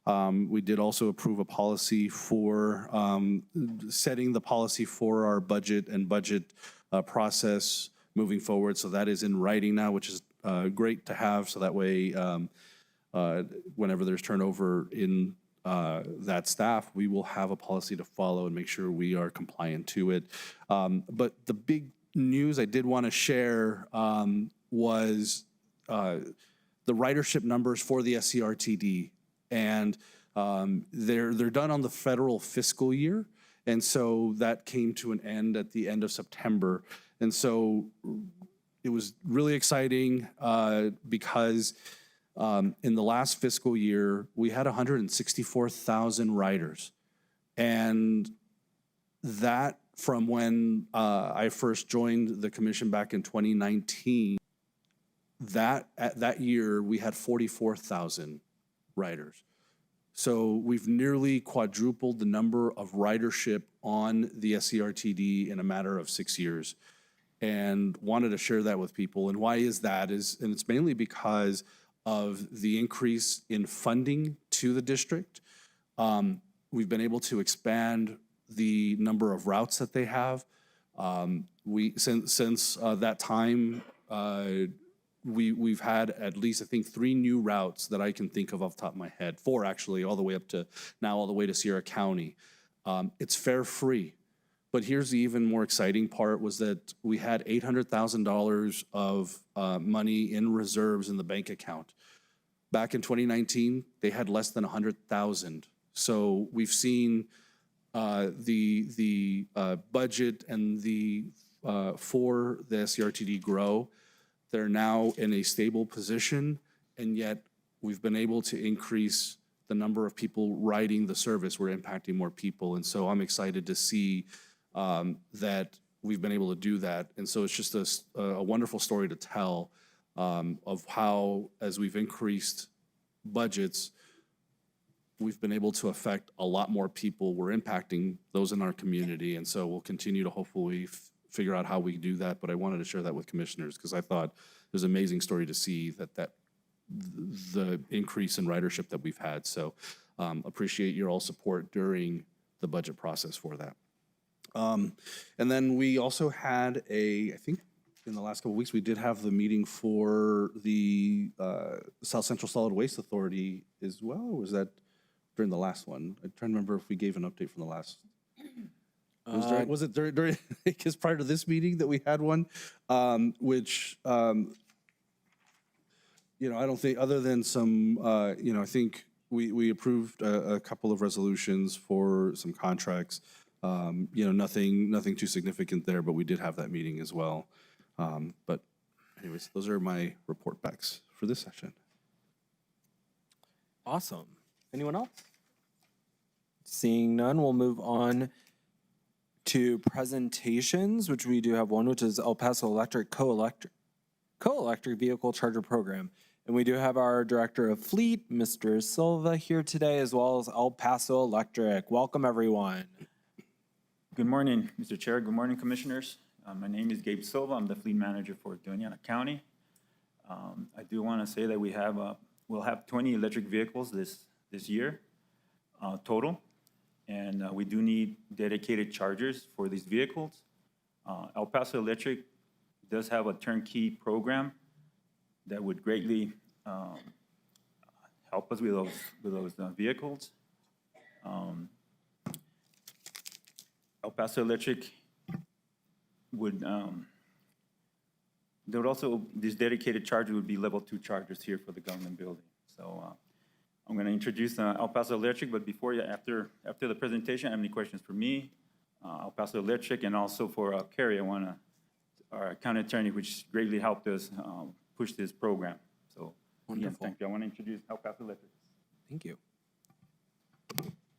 We did also approve a policy for setting the policy for our budget and budget process moving forward. So that is in writing now, which is great to have. So that way, whenever there's turnover in that staff, we will have a policy to follow and make sure we are compliant to it. But the big news I did want to share was the ridership numbers for the SCRTD. And they're done on the federal fiscal year. And so that came to an end at the end of September. And so it was really exciting because in the last fiscal year, we had 164,000 riders. And that from when I first joined the commission back in 2019, that year we had 44,000 riders. So we've nearly quadrupled the number of ridership on the SCRTD in a matter of 6 years, and wanted to share that with people. And why is that? And it's mainly because of the increase in funding to the district. We've been able to expand the number of routes that they have. Since that time, we've had at least, I think, 3 new routes that I can think of off the top of my head. 4 actually, all the way up to now, all the way to Sierra County. It's fare free But here's the even more exciting part was that we had $800,000 of money in reserves in the bank account. Back in 2019, they had less than 100,000. So we've seen the budget and for the SCRTD grow. They're now in a stable position, and yet we've been able to increase the number of people riding the service. We're impacting more people, and so I'm excited to see that we've been able to do that. And so it's just a wonderful story to tell of how, as we've increased budgets, we've been able to affect a lot more people. We're impacting those in our community, and so we'll continue to hopefully figure out how we do that. But I wanted to share that with commissioners because I thought it was an amazing story to see the increase in ridership that we've had. So appreciate your all support during the budget process for that. And then we also had I think in the last couple of weeks, we did have the meeting for the South Central Solid Waste Authority as well, or was that during the last one? I'm trying to remember if we gave an update from the last. Was it during, because prior to this meeting that we had one, which, I don't think, other than some, I think we approved a couple of resolutions for some contracts. Nothing too significant there, but we did have that meeting as well. But anyways, those are my report backs for this session. Awesome. Anyone else? Seeing none, we'll move on to presentations, which we do have one, which is El Paso Electric Co-Electric Vehicle Charger Program. And we do have our Director of Fleet, Mr. Silva, here today, as well as El Paso Electric. Welcome, everyone. Good morning, Mr. Chair. Good morning, Commissioners. My name is Gabe Silva. I'm the Fleet Manager for Doña County. I do want to say that we'll have 20 electric vehicles this year total, and we do need dedicated chargers for these vehicles. El Paso Electric does have a turnkey program that would greatly help us with those vehicles. El Paso Electric these dedicated chargers would be level 2 chargers here for the government building. So I'm going to introduce El Paso Electric, but after the presentation, I have any questions for me, El Paso Electric, and also for Carrie, our county attorney, which greatly helped us push this program. So wonderful. Again, thank you. I want to introduce El Paso Electric. Thank you.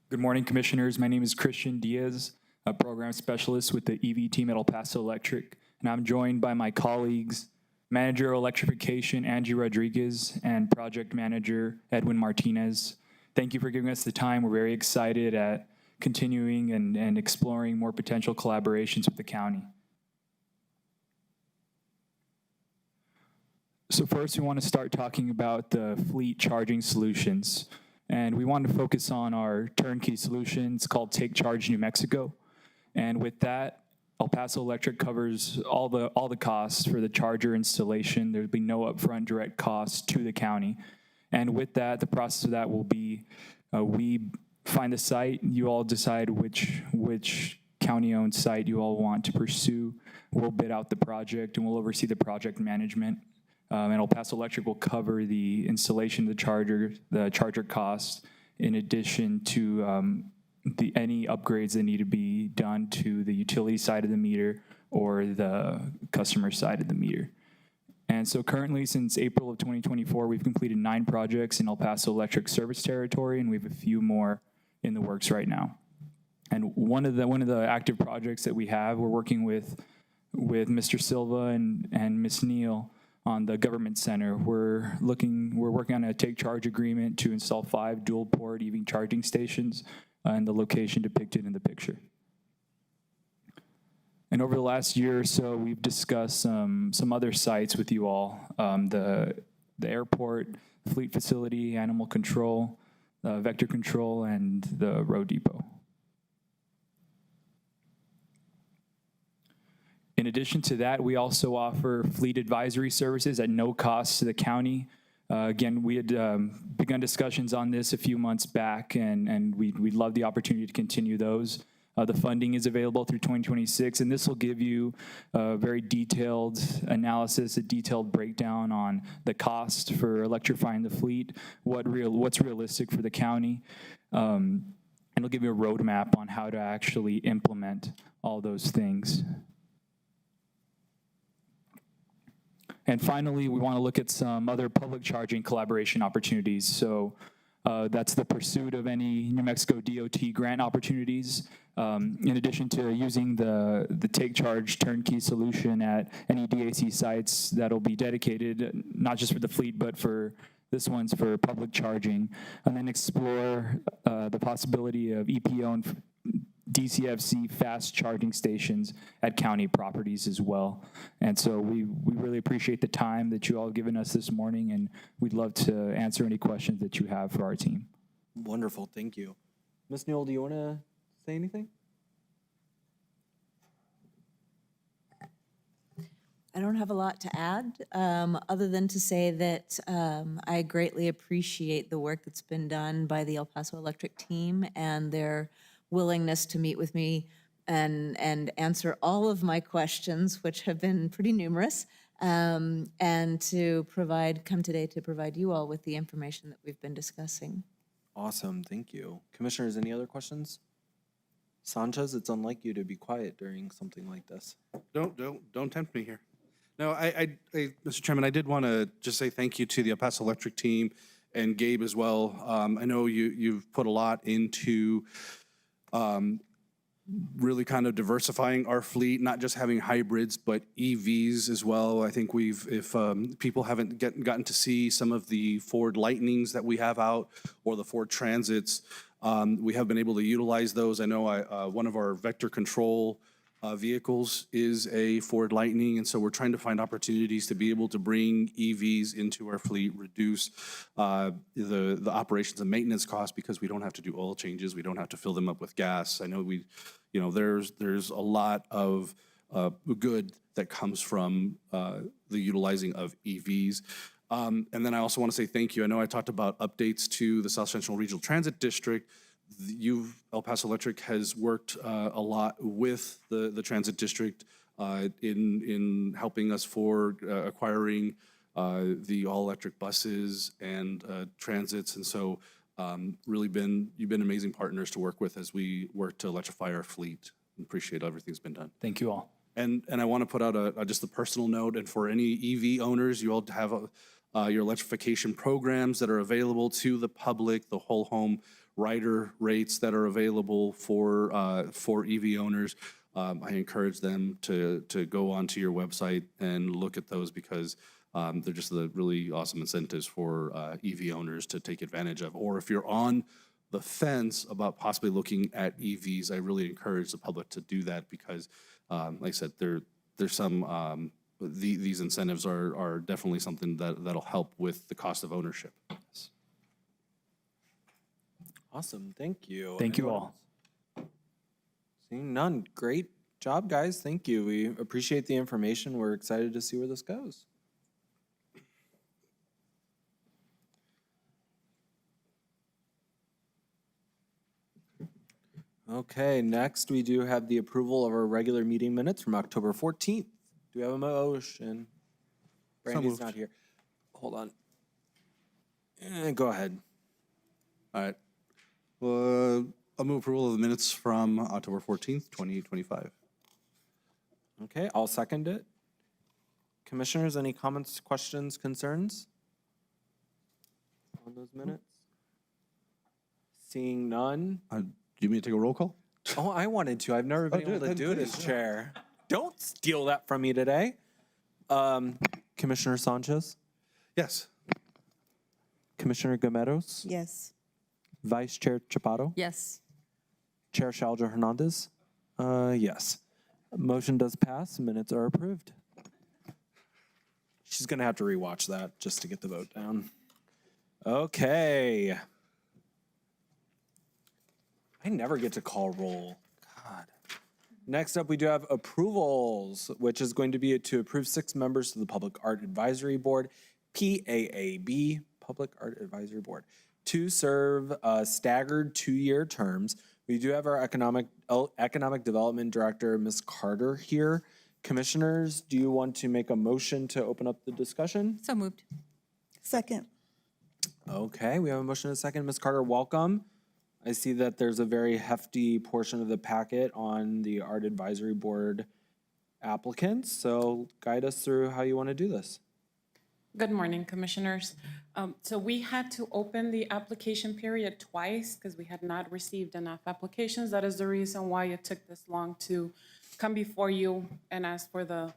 Good morning, Commissioners. My name is Christian Diaz, a program specialist with the EV team at El Paso Electric, and I'm joined by my colleagues, Manager of Electrification Angie Rodriguez and Project Manager Edwin Martinez. Thank you for giving us the time. We're very excited at continuing and exploring more potential collaborations with the county. So first, we want to start talking about the fleet charging solutions. And we want to focus on our turnkey solutions called Take Charge New Mexico. And with that, El Paso Electric covers all the costs for the charger installation. There'll be no upfront direct costs to the county. And with that, the process of that will be we find the site, you all decide which county-owned site you all want to pursue. We'll bid out the project and we'll oversee the project management. And El Paso Electric will cover the installation of the charger costs, in addition to any upgrades that need to be done to the utility side of the meter or the customer side of the meter. And so currently, since April of 2024, we've completed 9 projects in El Paso Electric service territory, and we have a few more in the works right now. And one of the active projects that we have, we're working with Mr. Silva and Ms. Neal on the government center. We're working on a take charge agreement to install 5 dual port EV charging stations in the location depicted in the picture. And over the last year or so, we've discussed some other sites with you all, the airport, fleet facility, animal control, vector control, and the road depot. In addition to that, we also offer fleet advisory services at no cost to the county. Again, we had begun discussions on this a few months back, and we'd love the opportunity to continue those. The funding is available through 2026, and this will give you a very detailed analysis, a detailed breakdown on the cost for electrifying the fleet, what's realistic for the county, and it'll give you a roadmap on how to actually implement all those things. And finally, we want to look at some other public charging collaboration opportunities. So that's the pursuit of any New Mexico DOT grant opportunities. In addition to using the Take Charge turnkey solution at any DAC sites that'll be dedicated, not just for the fleet, but for this one's for public charging, and then explore the possibility of EPO-owned DCFC fast charging stations at county properties as well. And so we really appreciate the time that you all have given us this morning, and we'd love to answer any questions that you have for our team. Wonderful, thank you. Ms. Newell, do you want to say anything? I don't have a lot to add, other than to say that I greatly appreciate the work that's been done by the El Paso Electric team and their willingness to meet with me and answer all of my questions, which have been pretty numerous, and to come today to provide you all with the information that we've been discussing. Awesome, thank you. Commissioners, any other questions? Sanchez, it's unlike you to be quiet during something like this. Don't tempt me here. No, Mr. Chairman, I did want to just say thank you to the El Paso Electric team and Gabe as well. I know you've put a lot into really kind of diversifying our fleet, not just having hybrids, but EVs as well. I think if people haven't gotten to see some of the Ford Lightnings that we have out or the Ford Transits, we have been able to utilize those. I know one of our vector control vehicles is a Ford Lightning, and so we're trying to find opportunities to be able to bring EVs into our fleet, reduce the operations and maintenance costs because we don't have to do oil changes, we don't have to fill them up with gas. I know there's a lot of good that comes from the utilizing of EVs. And then I also want to say thank you. I know I talked about updates to the South Central Regional Transit District. El Paso Electric has worked a lot with the transit district in helping us for acquiring the all-electric buses and transits, and so you've been amazing partners to work with as we work to electrify our fleet. Appreciate everything's been done. Thank you all. And I want to put out just a personal note, and for any EV owners, you all have your electrification programs that are available to the public, the whole home rider rates that are available for EV owners. I encourage them to go onto your website and look at those because they're just the really awesome incentives for EV owners to take advantage of. Or if you're on the fence about possibly looking at EVs, I really encourage the public to do that because, like I said, there's some, these incentives are definitely something that'll help with the cost of ownership. Awesome, thank you. Thank you all. Seeing none, great job, guys. Thank you. We appreciate the information. We're excited to see where this goes. Okay, next we do have the approval of our regular meeting minutes from October 14th. Do we have a motion? Brandy's moved. not here. Hold on. Go ahead. All right. I'll move approval of the minutes from October 14th, 2025. Okay, I'll second it. Commissioners, any comments, questions, concerns on those minutes? Seeing none. Do you mean to take a roll call? Oh, I wanted to. I've never been able to do it as chair. Don't steal that from me today. Commissioner Sanchez? Yes. Commissioner Gameros? Yes. Vice Chair Chaparro? Yes. Chair Shalja Hernandez? Yes. Motion does pass. Minutes are approved. She's going to have to rewatch that just to get the vote down. Okay. I never get to call roll. God. Next up, we do have approvals, which is going to be to approve 6 members to the Public Art Advisory Board, PAAB, Public Art Advisory Board, to serve staggered 2-year terms We do have our economic development director, Ms. Carter, here. Commissioners, do you want to make a motion to open up the discussion? So moved. Second. Okay, we have a motion and a second. Ms. Carter, welcome. I see that there's a very hefty portion of the packet on the Art Advisory Board applicants, so guide us through how you want to do this. Good morning, Commissioners. So we had to open the application period twice because we had not received enough applications. That is the reason why it took this long to come before you and ask for the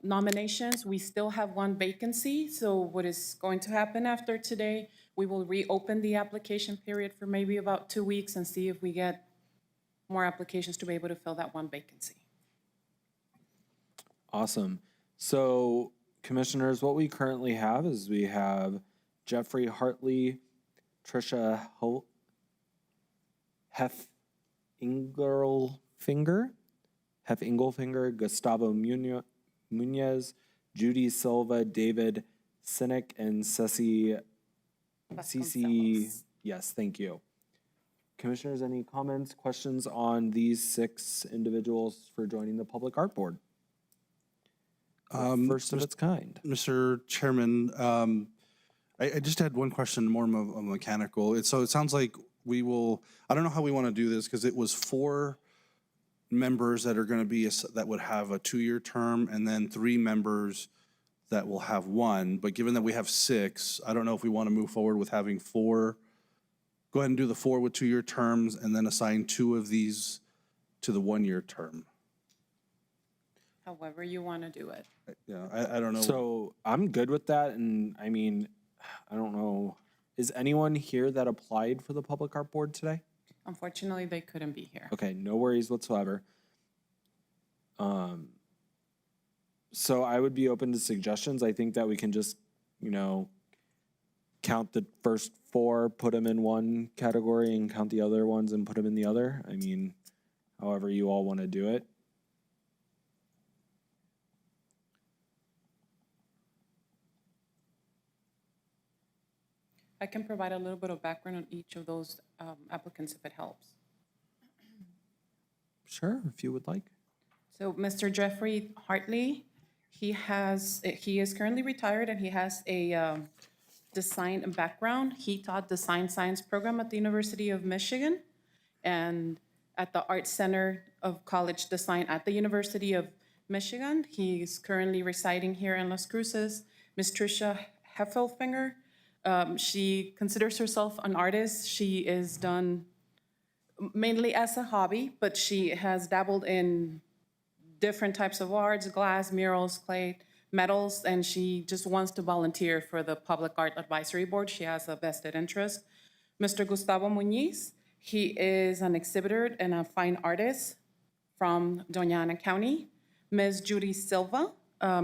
nominations. We still have one vacancy, so what is going to happen after today, we will reopen the application period for maybe about 2 weeks and see if we get more applications to be able to fill that one vacancy. Awesome. So, Commissioners, what we currently have is we have Jeffrey Hartley, Tricia Heffingelfinger, Gustavo Munoz, Judy Silva, David Sinek, and Ceci. Yes, thank you. Commissioners, any comments, questions on these 6 individuals for joining the Public Art Board? First of its kind. Mr. Chairman, I just had one question, more mechanical. So it sounds like we will, I don't know how we want to do this because it was 4 members that are going to be, that would have a 2-year term and then 3 members that will have 1. But given that we have 6, I don't know if we want to move forward with having 4. Go ahead and do the 4 with 2-year terms and then assign 2 of these to the 1-year term. However you want to do it. Yeah, I don't know. So I'm good with that, and I mean, I don't know. Is anyone here that applied for the Public Art Board today? Unfortunately, they couldn't be here. Okay, no worries whatsoever. So I would be open to suggestions. I think that we can just, count the first 4, put them in one category, and count the other ones and put them in the other. I mean, however you all want to do it. I can provide a little bit of background on each of those applicants if it helps. Sure, if you would like. So Mr. Jeffrey Hartley, he is currently retired and he has a design background. He taught design science program at the University of Michigan and at the Art Center of College Design at the University of Michigan. He's currently residing here in Las Cruces. Ms. Tricia Heffelfinger, she considers herself an artist. She is done mainly as a hobby, but she has dabbled in different types of arts, glass, murals, clay, metals, and she just wants to volunteer for the Public Art Advisory Board. She has a vested interest. Mr. Gustavo Muñiz, he is an exhibitor and a fine artist from Doña County. Ms. Judy Silva,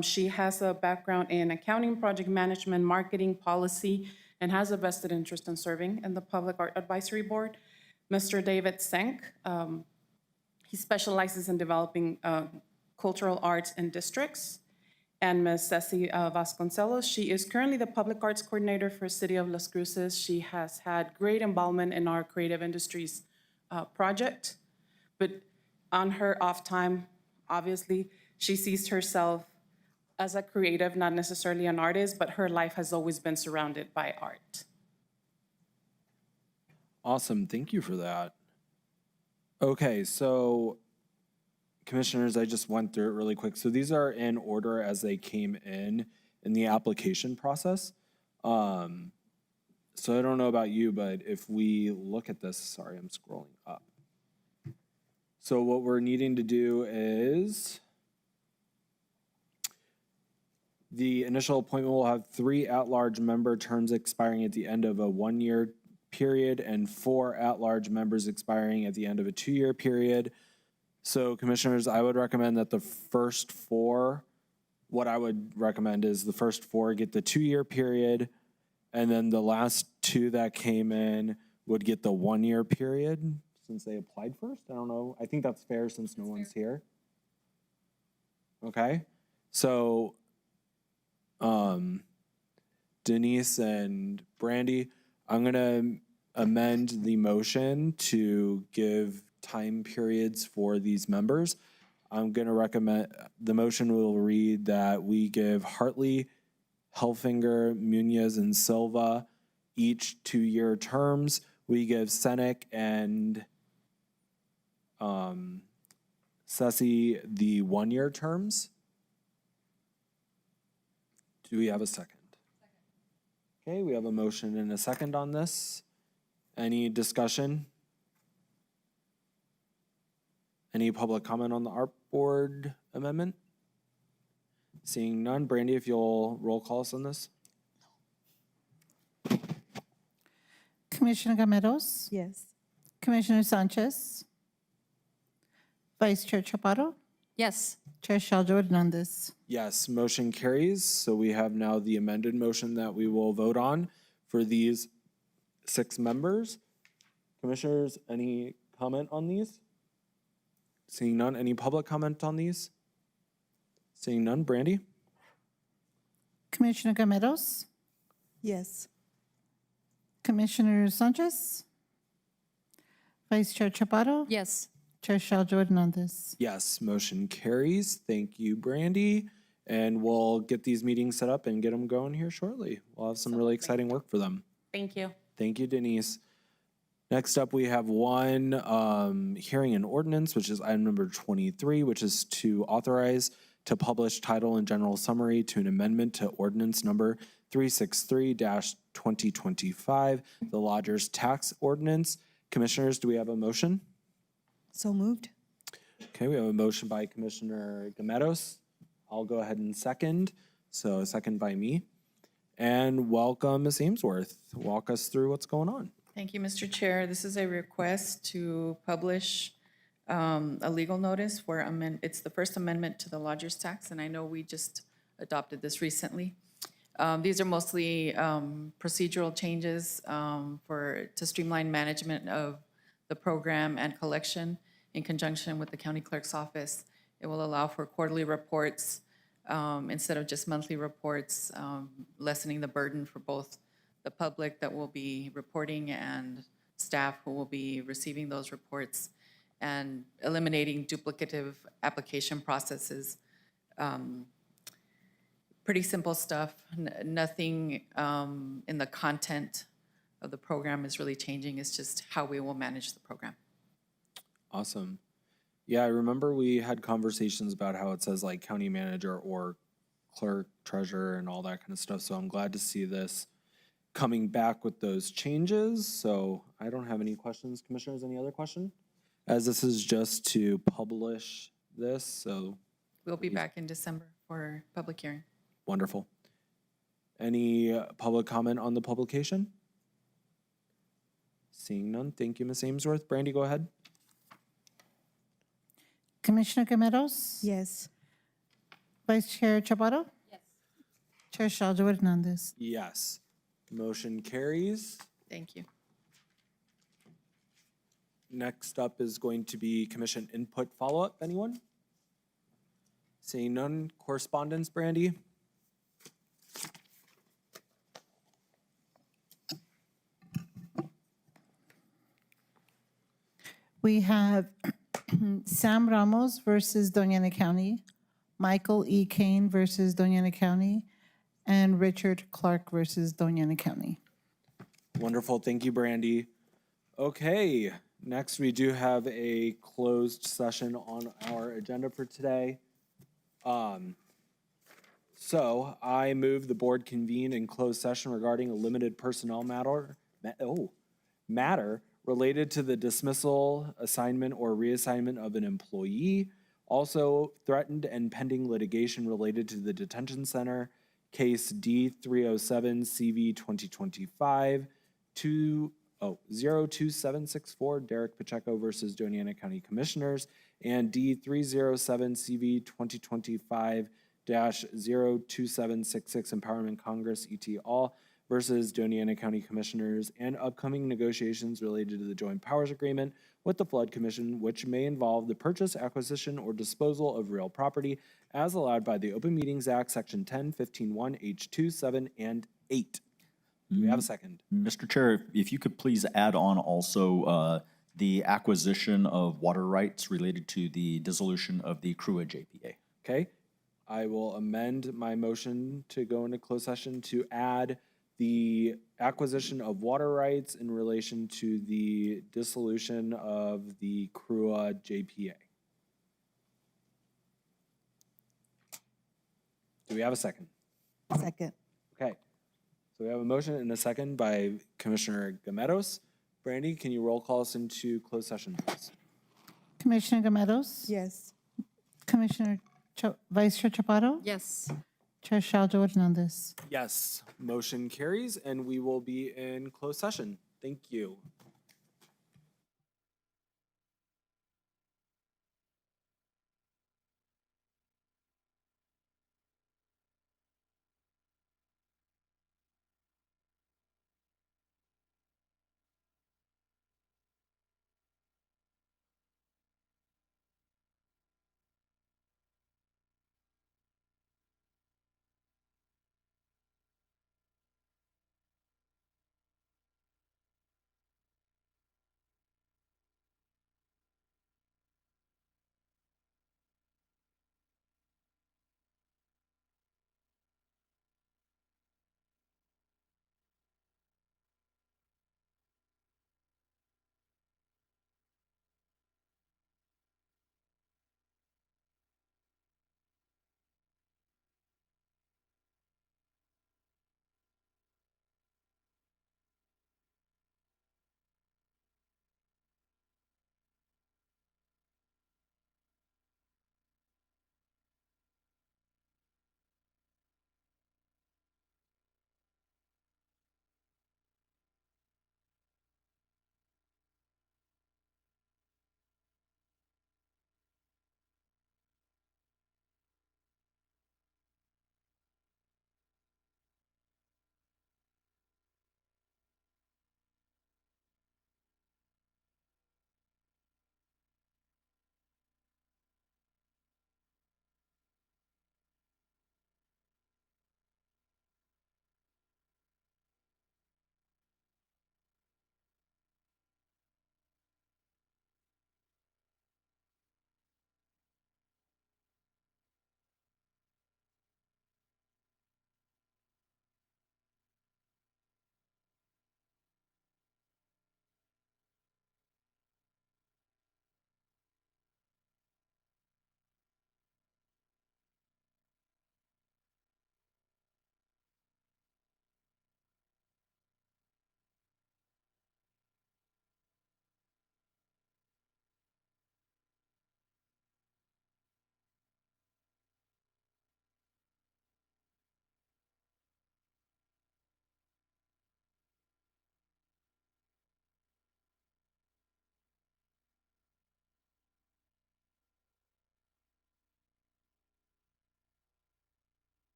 she has a background in accounting, project management, marketing, policy, and has a vested interest in serving in the Public Art Advisory Board. Mr. David Senk, he specializes in developing cultural arts in districts. And Ms. Ceci Vasconcelos, she is currently the Public Arts Coordinator for City of Las Cruces. She has had great involvement in our Creative Industries project. But on her off time, obviously, she sees herself as a creative, not necessarily an artist, but her life has always been surrounded by art. Awesome, thank you for that. Okay, so Commissioners, I just went through it really quick. So these are in order as they came in the application process. So I don't know about you, but if we look at this, sorry, I'm scrolling up. So what we're needing to do is the initial appointment will have 3 at-large member terms expiring at the end of a 1-year period and 4 at-large members expiring at the end of a 2-year period. So Commissioners, I would recommend that the first 4, what I would recommend is the first 4 get the 2-year period, and then the last 2 that came in would get the 1-year period since they applied first. I don't know. I think that's fair since no one's here. Okay. So Denise and Brandy, I'm going to amend the motion to give time periods for these members. I'm going to recommend, the motion will read that we give Hartley, Helfinger, Munoz, and Silva each 2-year terms. We give Senek and Sessi the 1-year terms. Do we have a second? Okay, we have a motion and a second on this. Any discussion? Any public comment on the art board amendment? Seeing none, Brandy, if you'll roll call us on this. Commissioner Gameros, Yes. Commissioner Sanchez, Vice Chair Chaparro, Yes. Chair Shaljo Hernandez. Yes, motion carries. So we have now the amended motion that we will vote on for these 6 members. Commissioners, any comment on these? Seeing none, any public comment on these? Seeing none, Brandy? Commissioner Gameros, Yes. Commissioner Sanchez, Vice Chair Chaparro, Yes. Chair Shaljo Hernandez. Yes, motion carries. Thank you, Brandy. And we'll get these meetings set up and get them going here shortly. We'll have some really exciting work for them. Thank you. Thank you, Denise. Next up, we have one hearing and ordinance, which is item number 23, which is to authorize to publish title and general summary to an amendment to ordinance number 363-2025, the lodger's tax ordinance. Commissioners, do we have a motion? So moved. Okay, we have a motion by Commissioner Gameros. I'll go ahead and second. So a second by me. And welcome, Ms. Amesworth. Walk us through what's going on. Thank you, Mr. Chair. This is a request to publish a legal notice for it's the first amendment to the lodger's tax, and I know we just adopted this recently. These are mostly procedural changes to streamline management of the program and collection in conjunction with the county clerk's office. It will allow for quarterly reports instead of just monthly reports, lessening the burden for both the public that will be reporting and staff who will be receiving those reports, and eliminating duplicative application processes. Pretty simple stuff. Nothing in the content of the program is really changing. It's just how we will manage the program. Awesome. Yeah, I remember we had conversations about how it says like county manager or clerk, treasurer, and all that kind of stuff. So I'm glad to see this coming back with those changes. So I don't have any questions. Commissioners, any other question? As this is just to publish this, so We'll be back in December for public hearing. wonderful. Any public comment on the publication? Seeing none, thank you, Ms. Amesworth. Brandy, go ahead. Commissioner Gameros, Yes. Vice Chair Chaparro, Yes. Chair Shaljo Hernandez. Yes. Motion carries. Thank you. Next up is going to be commission input follow-up. Anyone? Seeing none, correspondence, Brandy? We have Sam Ramos versus Doña County, Michael E. Kane versus Doña County, and Richard Clark versus Doña County. Wonderful, thank you, Brandy. Okay, next we do have a closed session on our agenda for today. So I move the board convene in closed session regarding a limited personnel matter related to the dismissal, assignment, or reassignment of an employee. Also threatened and pending litigation related to the detention center, case D307 CV 2025 02764 Derek Pacheco versus Doña County Commissioners, and D307 CV 2025-02766 Empowerment Congress et al. Versus Doña County Commissioners, and upcoming negotiations related to the Joint Powers Agreement with the Flood Commission, which may involve the purchase, acquisition, or disposal of real property as allowed by the Open Meetings Act, Section 10, 15, 1, H2, 7, and 8. Do we have a second? Mr. Chair, if you could please add on also the acquisition of water rights related to the dissolution of the CRUA JPA. Okay, I will amend my motion to go into closed session to add the acquisition of water rights in relation to the dissolution of the CRUA JPA. Do we have a second? Second. Okay, so we have a motion and a second by Commissioner Gameros. Brandy, can you roll call us into closed session, please? Commissioner Gometos? Yes. Commissioner Vice Chair Chaparro? Yes. Chair Shaljo Hernandez? Yes, motion carries, and we will be in closed session. Thank you.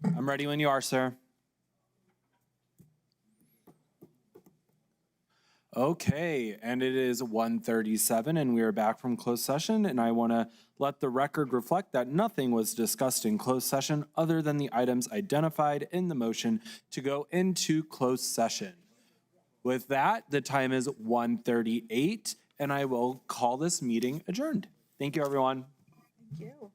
I'm ready when you are, sir. Okay, and it is 1:37 and we are back from closed session, and I want to let the record reflect that nothing was discussed in closed session other than the items identified in the motion to go into closed session. With that, the time is 1:38 and I will call this meeting adjourned. Thank you, everyone. Thank you.